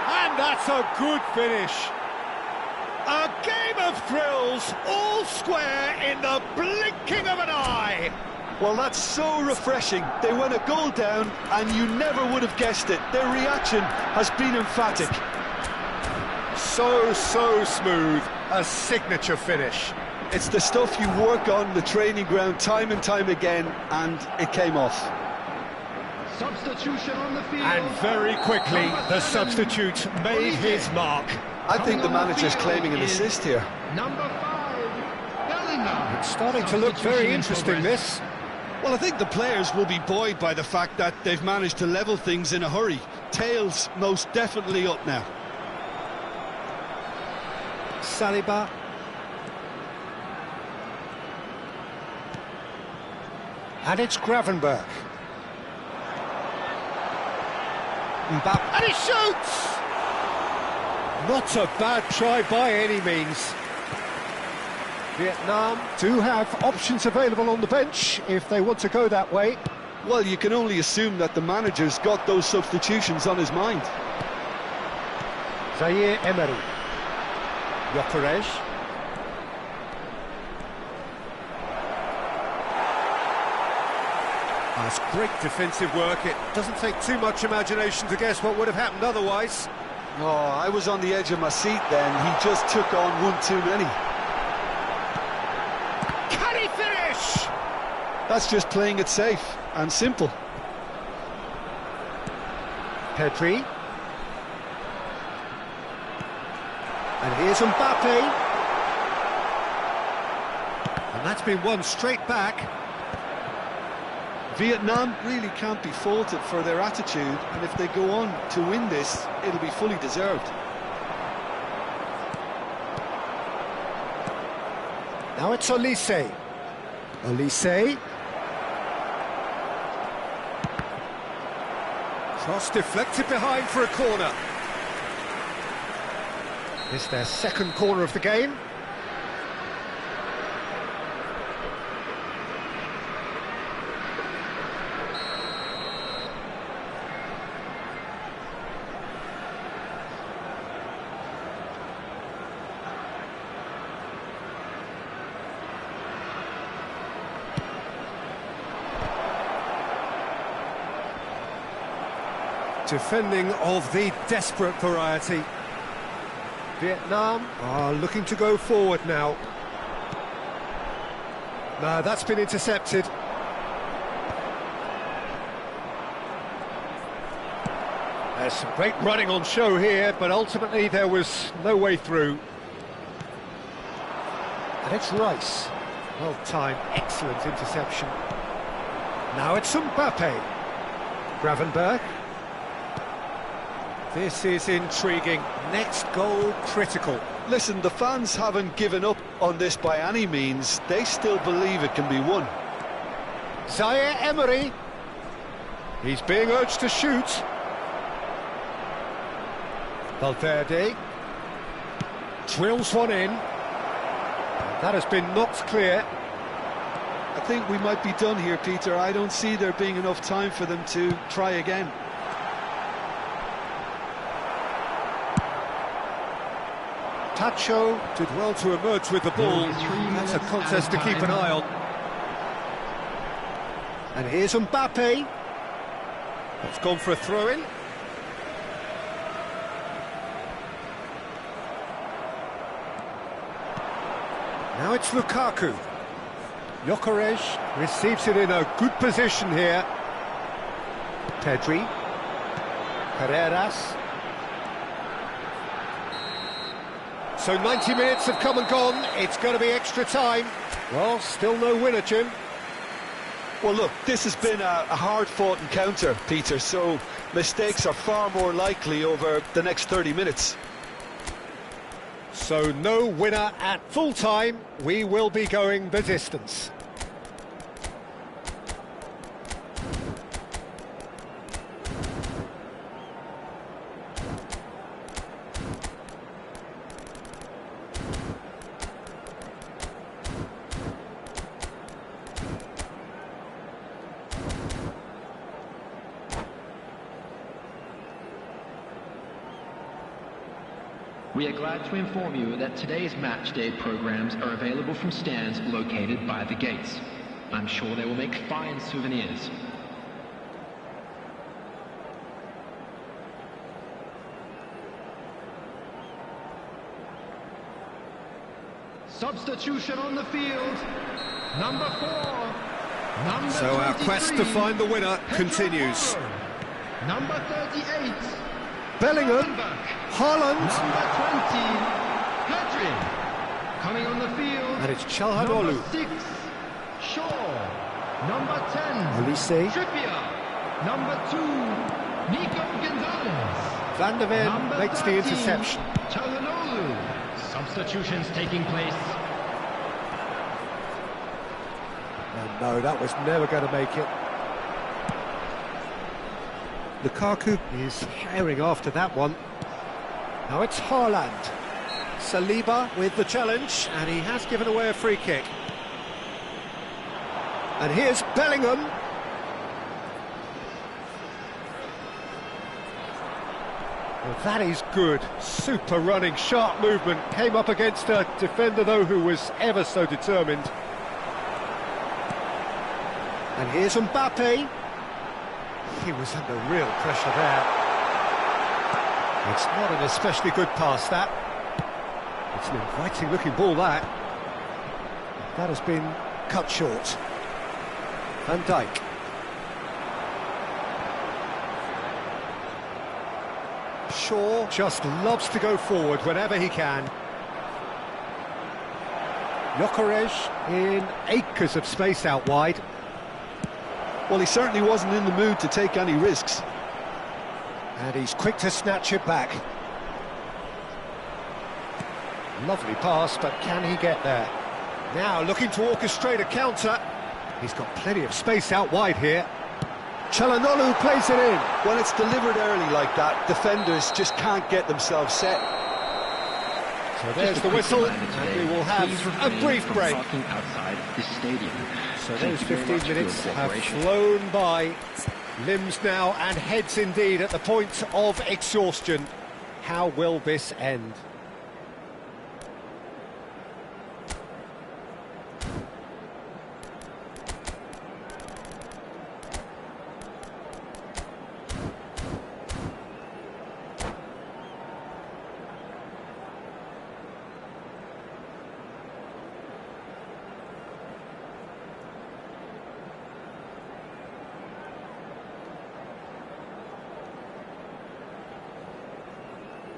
And that's a good finish. A game of thrills, all square in the blinking of an eye. Well, that's so refreshing. They went a goal down, and you never would have guessed it. Their reaction has been emphatic. So smooth, a signature finish. It's the stuff you work on the training ground time and time again, and it came off. Substitution on the field. And very quickly, the substitute made his mark. I think the manager's claiming an assist here. Number 5, Bellingham. It's starting to look very interesting, this. Well, I think the players will be buoyed by the fact that they've managed to level things in a hurry. Tails most definitely up now. Saliba. And it's Gravenberch. Mbappe. And he shoots! Not a bad try by any means. Vietnam do have options available on the bench if they want to go that way. Well, you can only assume that the manager's got those substitutions on his mind. Zaire Emery. Gyökeres. That's great defensive work. It doesn't take too much imagination to guess what would have happened otherwise. Oh, I was on the edge of my seat then. He just took on one too many. Can he finish? That's just playing it safe and simple. Pedri. And here's Mbappe. And that's been won straight back. Vietnam really can't be faulted for their attitude, and if they go on to win this, it'll be fully deserved. Now it's Olise. Olise. Cross deflected behind for a corner. It's their second corner of the game. Defending of the desperate variety. Vietnam are looking to go forward now. No, that's been intercepted. There's some great running on show here, but ultimately there was no way through. And it's Rice. Well timed, excellent interception. Now it's Mbappe. Gravenberg. This is intriguing. Next goal critical. Listen, the fans haven't given up on this by any means. They still believe it can be won. Zaire Emery. He's being urged to shoot. Valverde. Drills one in. That has been knocked clear. I think we might be done here, Peter. I don't see there being enough time for them to try again. Tacho did well to emerge with the ball. That's a contest to keep an eye on. And here's Mbappe. It's gone for a throw-in. Now it's Lukaku. Gyökeres receives it in a good position here. Pedri. Carreras. So 90 minutes have come and gone. It's going to be extra time. Well, still no winner, Jim. Well, look, this has been a hard-fought encounter, Peter, so mistakes are far more likely over the next 30 minutes. So no winner at full time. We will be going the distance. We are glad to inform you that today's match day programs are available from stands located by the gates. I'm sure they will make fine souvenirs. Substitution on the field. Number 4. Number So our quest to find the winner continues. Number 38. Bellingham. Haaland. Number 20. Pedri. Coming on the field. And it's Çalhanoğlu. Number 6. Shaw. Number 10. Olise. Trippier. Number 2. Nico Gonzalez. Van der Ven Number makes the 13, interception. Çalhanoğlu. Substitutions taking place. And no, that was never going to make it. Lukaku is herring after that one. Now it's Haaland. Saliba with the challenge, and he has given away a free kick. And here's Bellingham. Well, that is good. Super running, sharp movement. Came up against a defender, though, who was ever so determined. And here's Mbappe. He was under real pressure there. It's not an especially good pass, that. It's an inviting-looking ball, that. That has been cut short. Van Dijk. Shaw just loves to go forward whenever he can. Gyökeres in acres of space out wide. Well, he certainly wasn't in the mood to take any risks. And he's quick to snatch it back. Lovely pass, but can he get there? Now looking to orchestrate a counter. He's got plenty of space out wide here. Çalhanoğlu plays it in. When it's delivered early like that, defenders just can't get themselves set. So there's the whistle, and we will have a brief break. Outside this stadium. So those 15 minutes have flown by. Limbs now and heads indeed at the point of exhaustion. How will this end?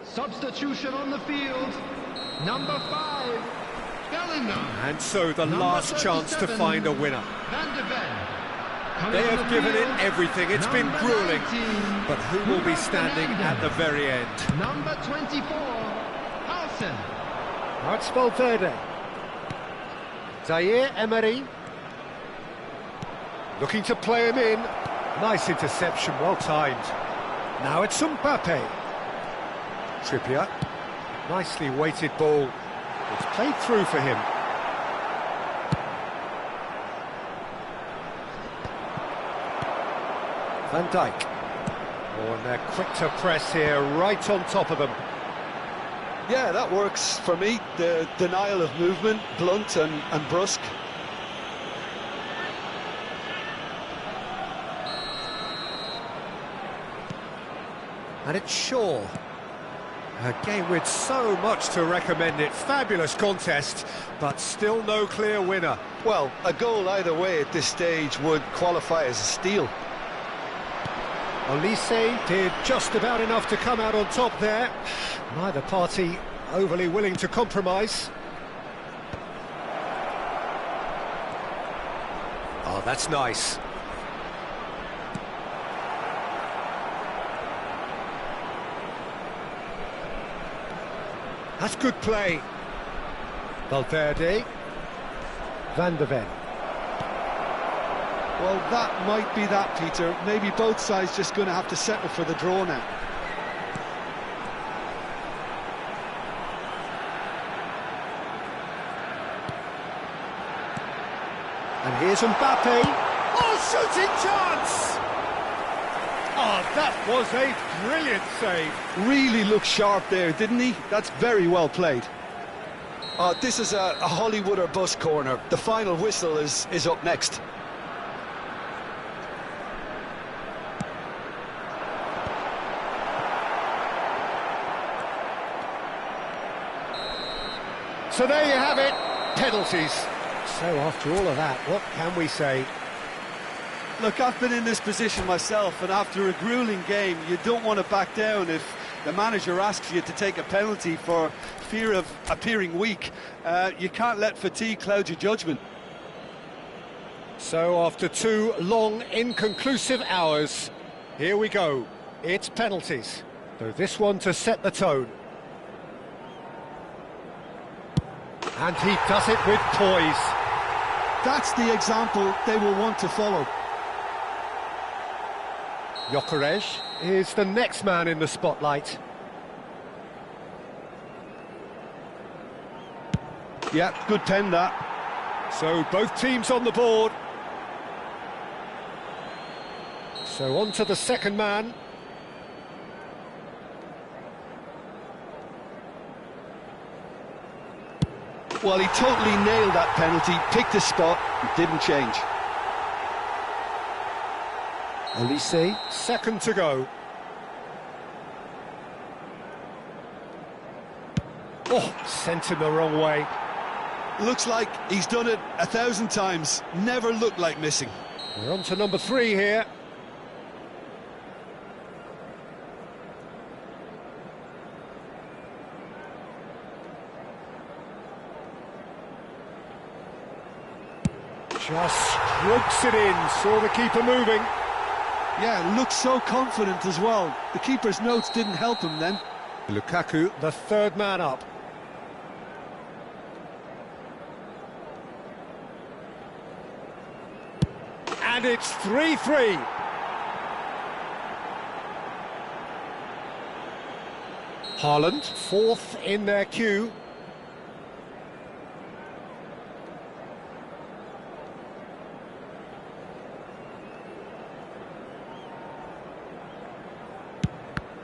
Substitution on the field. Number 5, Bellingham. And so the Number last chance to 37, find a winner. Van de Ven. They have given it field, everything. It's been number grueling. 19, But who will be standing at the very end? Number 24, Halsen. Now it's Valverde. Zaire Emery. Looking to play him in. Nice interception, well timed. Now it's Mbappe. Trippier. Nicely weighted ball. It's played through for him. Van Dijk. Oh, and they're quick to press here, right on top of them. Yeah, that works for me. The denial of movement, blunt and brusque. And it's Shaw. A game with so much to recommend it. Fabulous contest, but still no clear winner. Well, a goal either way at this stage would qualify as a steal. Olise did just about enough to come out on top there. Neither party overly willing to compromise. Oh, that's nice. That's good play. Valverde. Van de Ven. Well, that might be that, Peter. Maybe both sides just going to have to settle for the draw now. And here's Mbappe. Oh, shooting chance! Oh, that was a brilliant save. Really looked sharp there, didn't he? That's very well played. This is a Hollywood or bust corner. The final whistle is up next. So there you have it, penalties. So after all of that, what can we say? Look, I've been in this position myself, and after a grueling game, you don't want to back down if the manager asks you to take a penalty for fear of appearing weak. You can't let fatigue cloud your judgment. So after 2 long, inconclusive hours, here we go. It's penalties, though this one to set the tone. And he does it with poise. That's the example they will want to follow. Gyökeres is the next man in the spotlight. Yeah, good pen that. So both teams on the board. So on to the second man. Well, he totally nailed that penalty, picked a spot, didn't change. Olise, second to go. Oh, sent him the wrong way. Looks like he's done it 1,000 times, never looked like missing. We're on to number 3 here. Just strokes it in, saw the keeper moving. Yeah, looked so confident as well. The keeper's notes didn't help him then. Lukaku, the third man up. And it's 3-3. Haaland, fourth in their queue.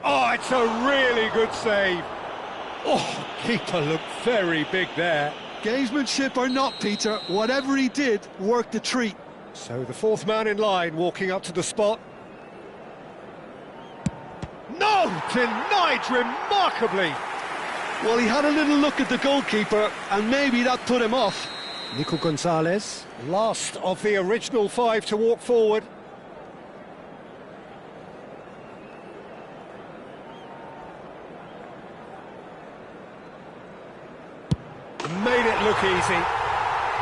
Oh, it's a really good save. Oh, keeper looked very big there. Gamesmanship or not, Peter, whatever he did worked a treat. So the fourth man in line walking up to the spot. No! Denied remarkably! Well, he had a little look at the goalkeeper, and maybe that put him off. Nico Gonzalez, last of the original 5 to walk forward. Made it look easy.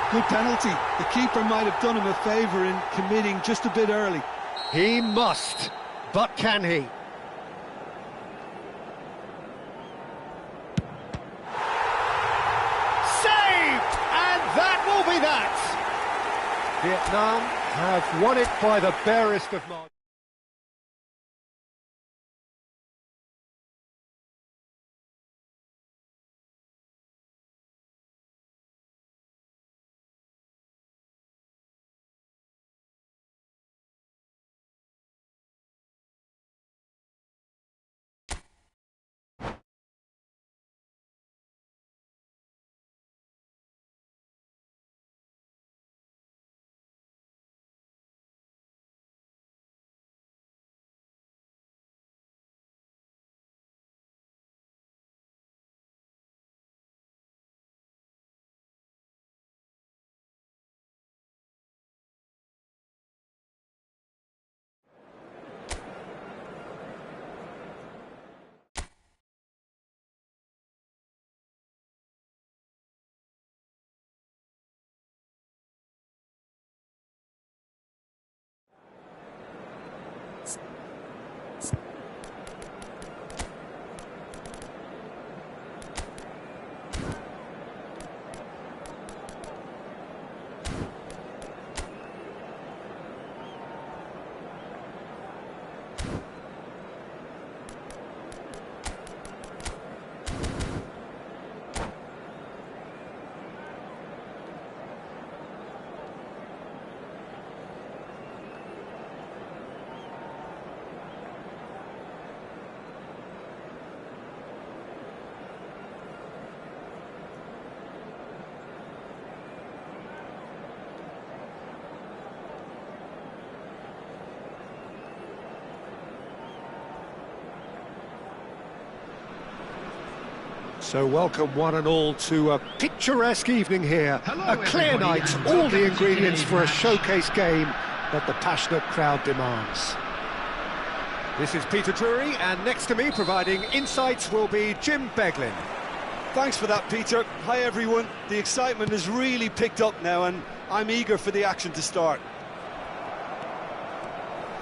Good penalty. The keeper might have done him a favour in committing just a bit early. He must, but can he? Saved! And that will be that! Vietnam have won it by the barest of margins. So welcome one and all to a picturesque evening here. Hello, a clear everybody, night, and all welcome the to ingredients today's for a match. showcase game that the passionate crowd demands. This is Peter Drury, and next to me providing insights will be Jim Beglin. Thanks for that, Peter. Hi, everyone. The excitement has really picked up now, and I'm eager for the action to start.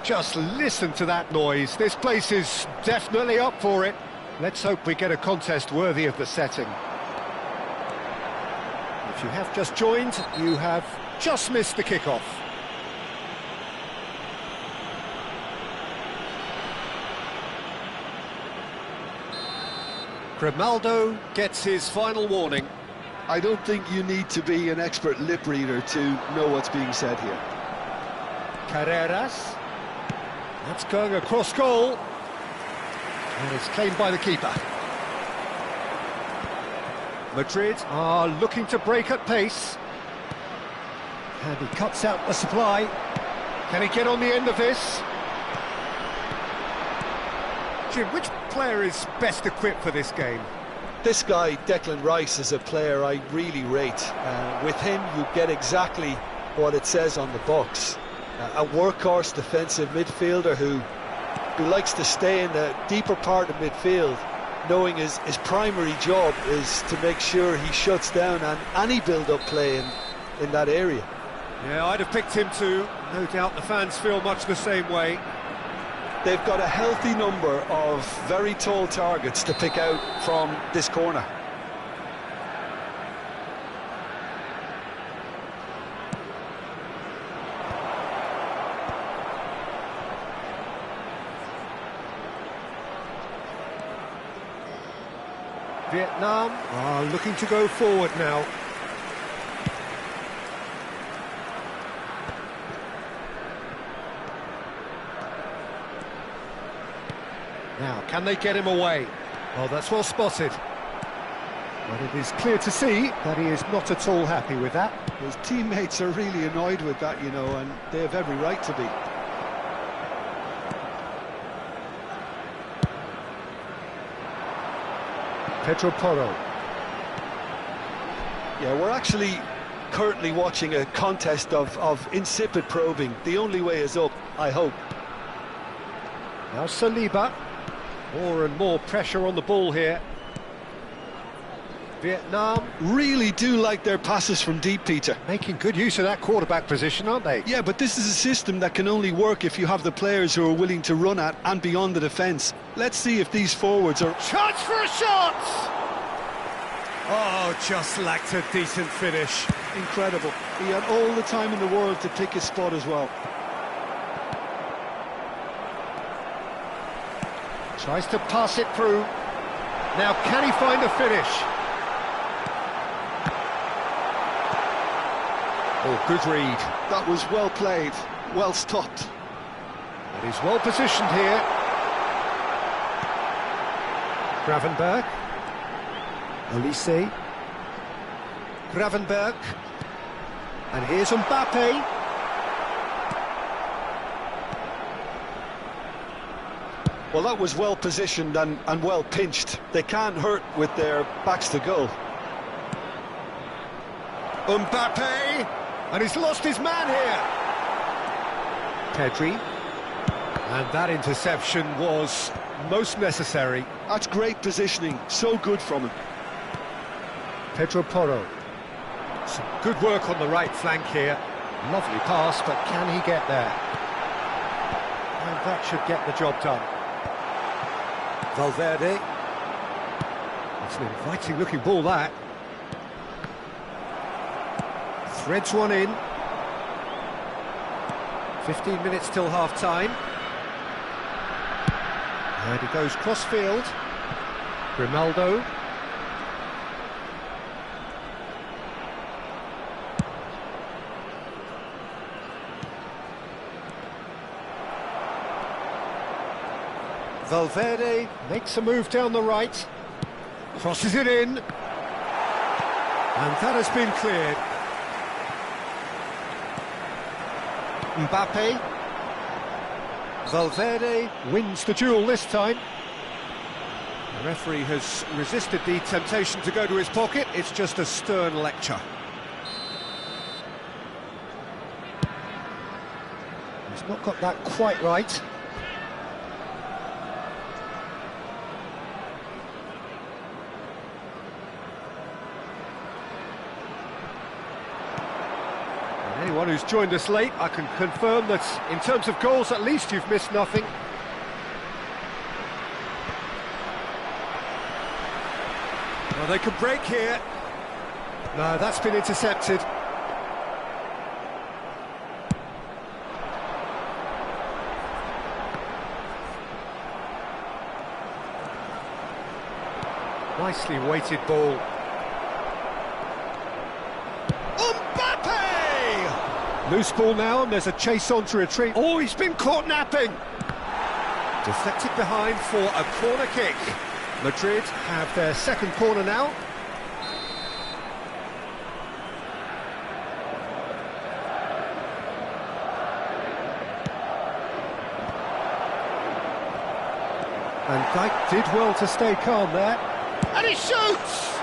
Just listen to that noise. This place is definitely up for it. Let's hope we get a contest worthy of the setting. If you have just joined, you have just missed the kickoff. Grimaldo gets his final warning. I don't think you need to be an expert lip reader to know what's being said here. Carreras. That's going across goal. And it's claimed by the keeper. Madrid are looking to break at pace. And he cuts out the supply. Can he get on the end of this? Jim, which player is best equipped for this game? This guy, Declan Rice, is a player I really rate. With him, you get exactly what it says on the box. A workhorse defensive midfielder who likes to stay in the deeper part of midfield, knowing his primary job is to make sure he shuts down any build-up play in that area. Yeah, I'd have picked him too. No doubt the fans feel much the same way. They've got a healthy number of very tall targets to pick out from this corner. Vietnam are looking to go forward now. Now, can they get him away? Well, that's well spotted. But it is clear to see that he is not at all happy with that. His teammates are really annoyed with that, you know, and they have every right to be. Pedro Porro. Yeah, we're actually currently watching a contest of insipid probing. The only way is up, I hope. Now Saliba. More and more pressure on the ball here. Vietnam Really do like their passes from deep, Peter. making good use of that quarterback position, aren't they? Yeah, but this is a system that can only work if you have the players who are willing to run at and beyond the defence. Let's see if these forwards are... Chance for a shot! Oh, just lacked a decent finish. Incredible. He had all the time in the world to pick his spot as well. Tries to pass it through. Now, can he find a finish? Oh, good read. That was well played, well stopped. But he's well positioned here. Gravenberg. Olise. Gravenberg. And here's Mbappe. Well, that was well positioned and well pinched. They can't hurt with their backs to goal. Mbappe. And he's lost his man here. Pedri. And that interception was most necessary. That's great positioning, so good from him. Pedro Porro. Some good work on the right flank here. Lovely pass, but can he get there? And that should get the job done. Valverde. It's an inviting looking ball, that. Threads one in. 15 minutes till half-time. And he goes cross-field. Grimaldo. Valverde makes a move down the right. Crosses it in. And that has been cleared. Mbappe. Valverde wins the duel this time. The referee has resisted the temptation to go to his pocket. It's just a stern lecture. He's not got that quite right. Anyone who's joined us late, I can confirm that in terms of goals, at least you've missed nothing. Well, they can break here. No, that's been intercepted. Nicely weighted ball. Loose ball now, and there's a chase on to retrieve. Oh, he's been caught napping! Deflected behind for a corner kick. Madrid have their second corner now. And Dijk did well to stay calm there. And he shoots!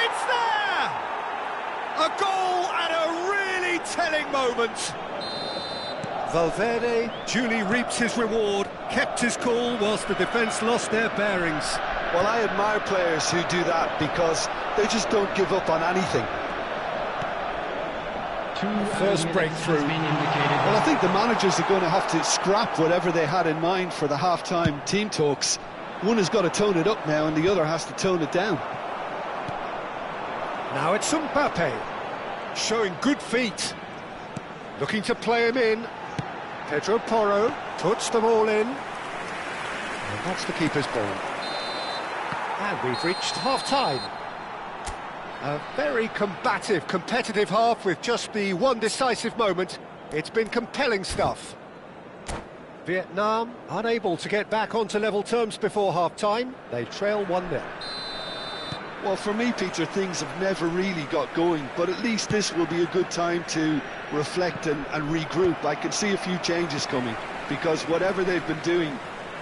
It's there! A goal at a really telling moment. Valverde duly reaps his reward, kept his cool whilst the defence lost their bearings. Well, I admire players who do that because they just don't give up on anything. First breakthrough. Well, I think the managers are going to have to scrap whatever they had in mind for the half-time team talks. One has got to tone it up now and the other has to tone it down. Now it's Mbappe, showing good feet. Looking to play him in. Pedro Porro puts the ball in. And that's the keeper's ball. And we've reached half-time. A very combative, competitive half with just the one decisive moment. It's been compelling stuff. Vietnam unable to get back onto level terms before half-time. They trail 1-0. Well, for me, Peter, things have never really got going, but at least this will be a good time to reflect and regroup. I can see a few changes coming, because whatever they've been doing,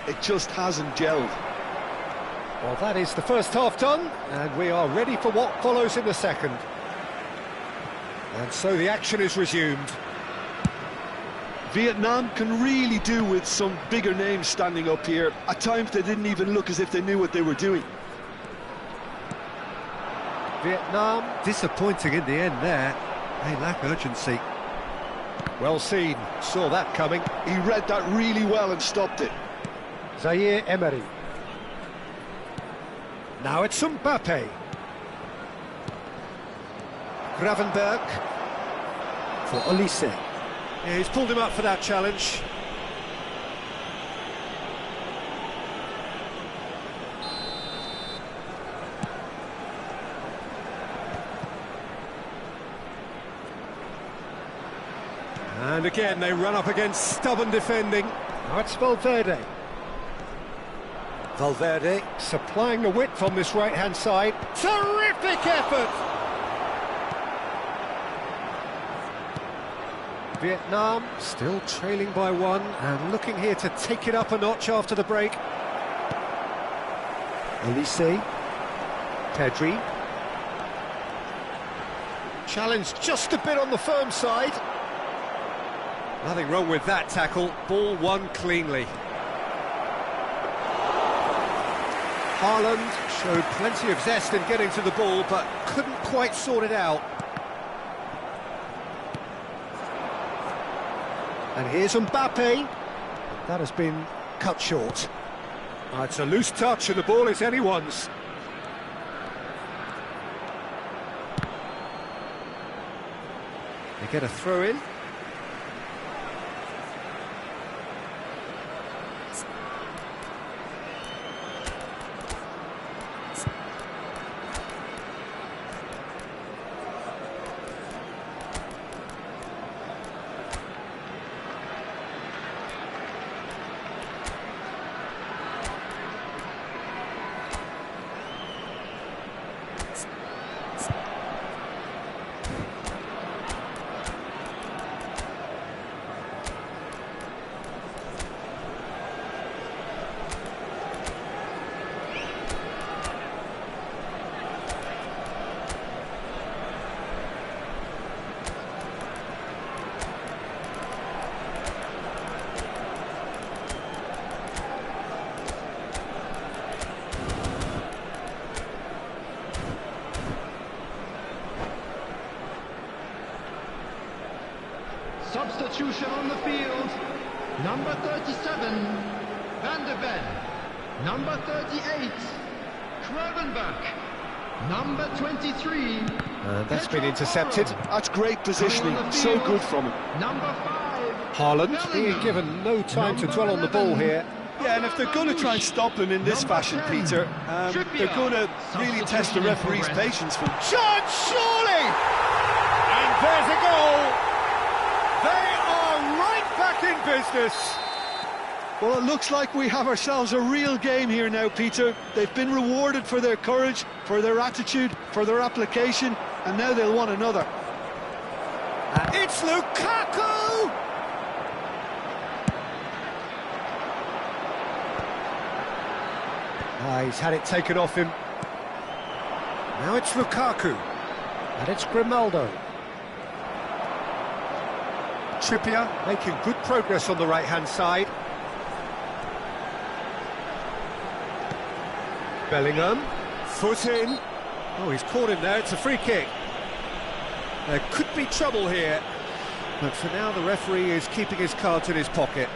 it just hasn't gelled. Well, that is the first half done, and we are ready for what follows in the second. And so the action is resumed. Vietnam can really do with some bigger names standing up here. At times they didn't even look as if they knew what they were doing. Vietnam disappointing in the end there. They lack urgency. Well seen, saw that coming. He read that really well and stopped it. Zaire Emery. Now it's Mbappe. Gravenberg for Olise. Yeah, he's pulled him up for that challenge. And again they run up against stubborn defending. Now it's Valverde. Valverde supplying the width on this right-hand side. Terrific effort! Vietnam still trailing by 1 and looking here to take it up a notch after the break. Olise. Pedri. Challenged just a bit on the firm side. Nothing wrong with that tackle. Ball won cleanly. Haaland showed plenty of zest in getting to the ball, but couldn't quite sort it out. And here's Mbappe. That has been cut short. It's a loose touch and the ball is anyone's. They get a throw in. Substitution on the field. Number 37, Van der Ven. Number 38, Gravenberg. Number 23. And that's been intercepted. That's great positioning, so good from him. Number 5, Haaland being given no time to dwell on the ball here. Yeah, and if they're going to try and stop him in this fashion, Peter, they're going to really test the referee's patience for him. Chance, surely! And there's a goal! They are right back in business. Well, it looks like we have ourselves a real game here now, Peter. They've been rewarded for their courage, for their attitude, for their application, and now they'll want another. It's Lukaku! He's had it taken off him. Now it's Lukaku. And it's Grimaldo. Trippier making good progress on the right-hand side. Bellingham, foot in. Oh, he's caught him there, it's a free kick. There could be trouble here, but for now the referee is keeping his cards in his pocket.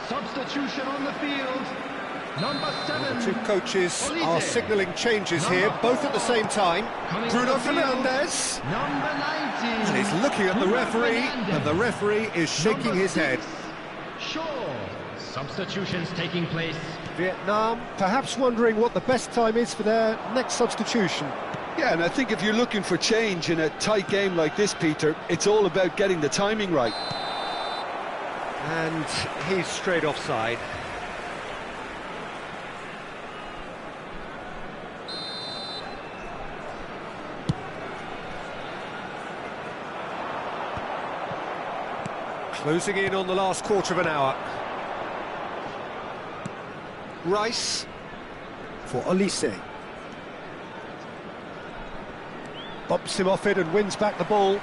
Substitution on the field. Number 7. The two coaches are signalling changes Number here, 4. both at the same time. Coming Bruno on the field. Fernandes. Number 19. And he's looking at the Bruno referee, Fernandes. and the referee is shaking Number his head. 6. Shaw. Substitutions taking place. Vietnam perhaps wondering what the best time is for their next substitution. Yeah, and I think if you're looking for change in a tight game like this, Peter, it's all about getting the timing right. And he's straight offside. Closing in on the last quarter of an hour. Rice for Olise. Bumps him off it and wins back the ball.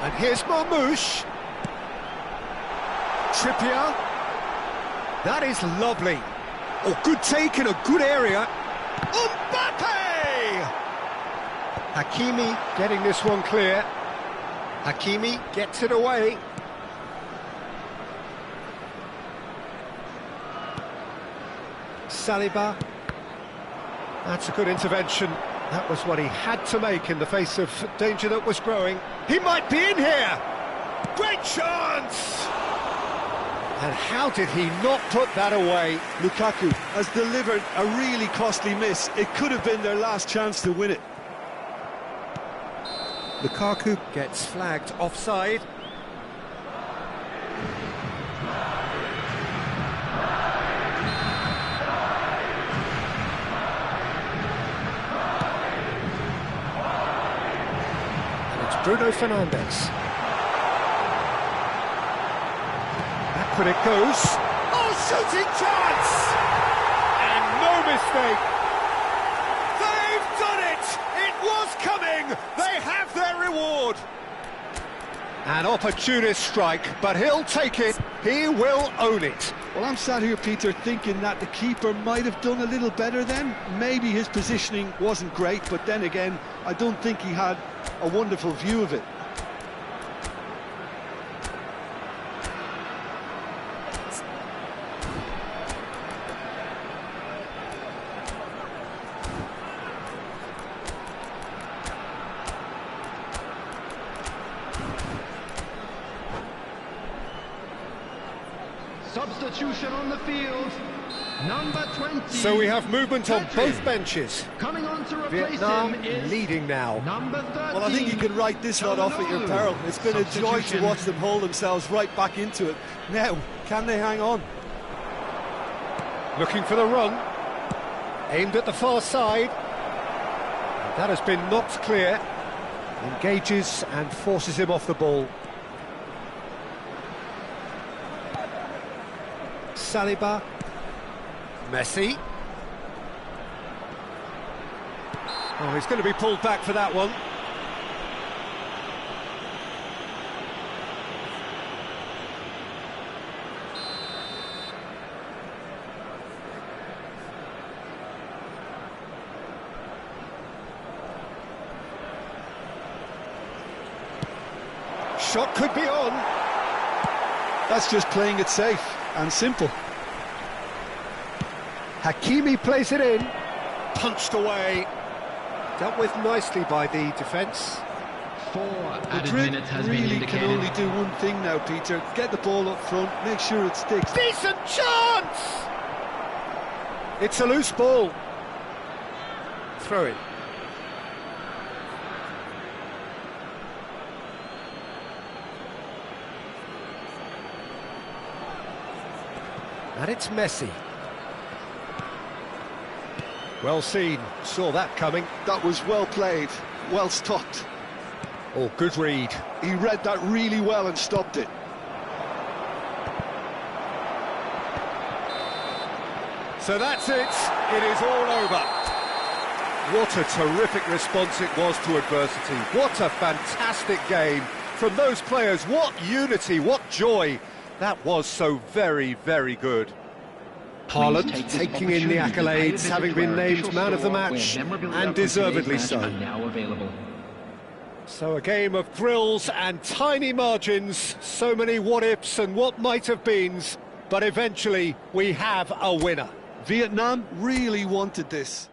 And here's Marmoush. Trippier. That is lovely. Oh, good take in a good area. Mbappe! Hakimi getting this one clear. Hakimi gets it away. Saliba. That's a good intervention. That was what he had to make in the face of danger that was growing. He might be in here! Great chance! And how did he not put that away? Lukaku has delivered a really costly miss. It could have been their last chance to win it. Lukaku gets flagged offside. And it's Bruno Fernandes. Backward it goes. Oh, shooting chance! And no mistake. They've done it! It was coming! They have their reward! An opportunist strike, but he'll take it. He will own it. Well, I'm sat here, Peter, thinking that the keeper might have done a little better then. Maybe his positioning wasn't great, but then again, I don't think he had a wonderful view of it. Substitution on the field. Number 20. So we have movement on Pedri. both benches. Coming on to replace Vietnam him is leading now. number 13. Well, I think you can write this lot off at your peril. It's been a joy to Substitution. watch them hold themselves right back into it. Now, can they hang on? Looking for the run. Aimed at the far side. And that has been knocked clear. Engages and forces him off the ball. Saliba. Messi. Oh, he's going to be pulled back for that one. Shot could be on. That's just playing it safe and simple. Hakimi plays it in. Punched away. Dealt with nicely by the defence. 4 added Madrid minutes has been really indicated. can only do one thing now, Peter. Get the ball up front, make sure it sticks. Decent chance! It's a loose ball. Throw it. And it's Messi. Well seen, saw that coming. That was well played, well stopped. Oh, good read. He read that really well and stopped it. So that's it, it is all over. What a terrific response it was to adversity. What a fantastic game from those players. What unity, what joy. That was so very, very good. Haaland taking in the accolades, having been named man of the match, and deservedly so. So a game of thrills and tiny margins, so many what-ifs and what might-have-beens, but eventually we have a winner. Vietnam really wanted this.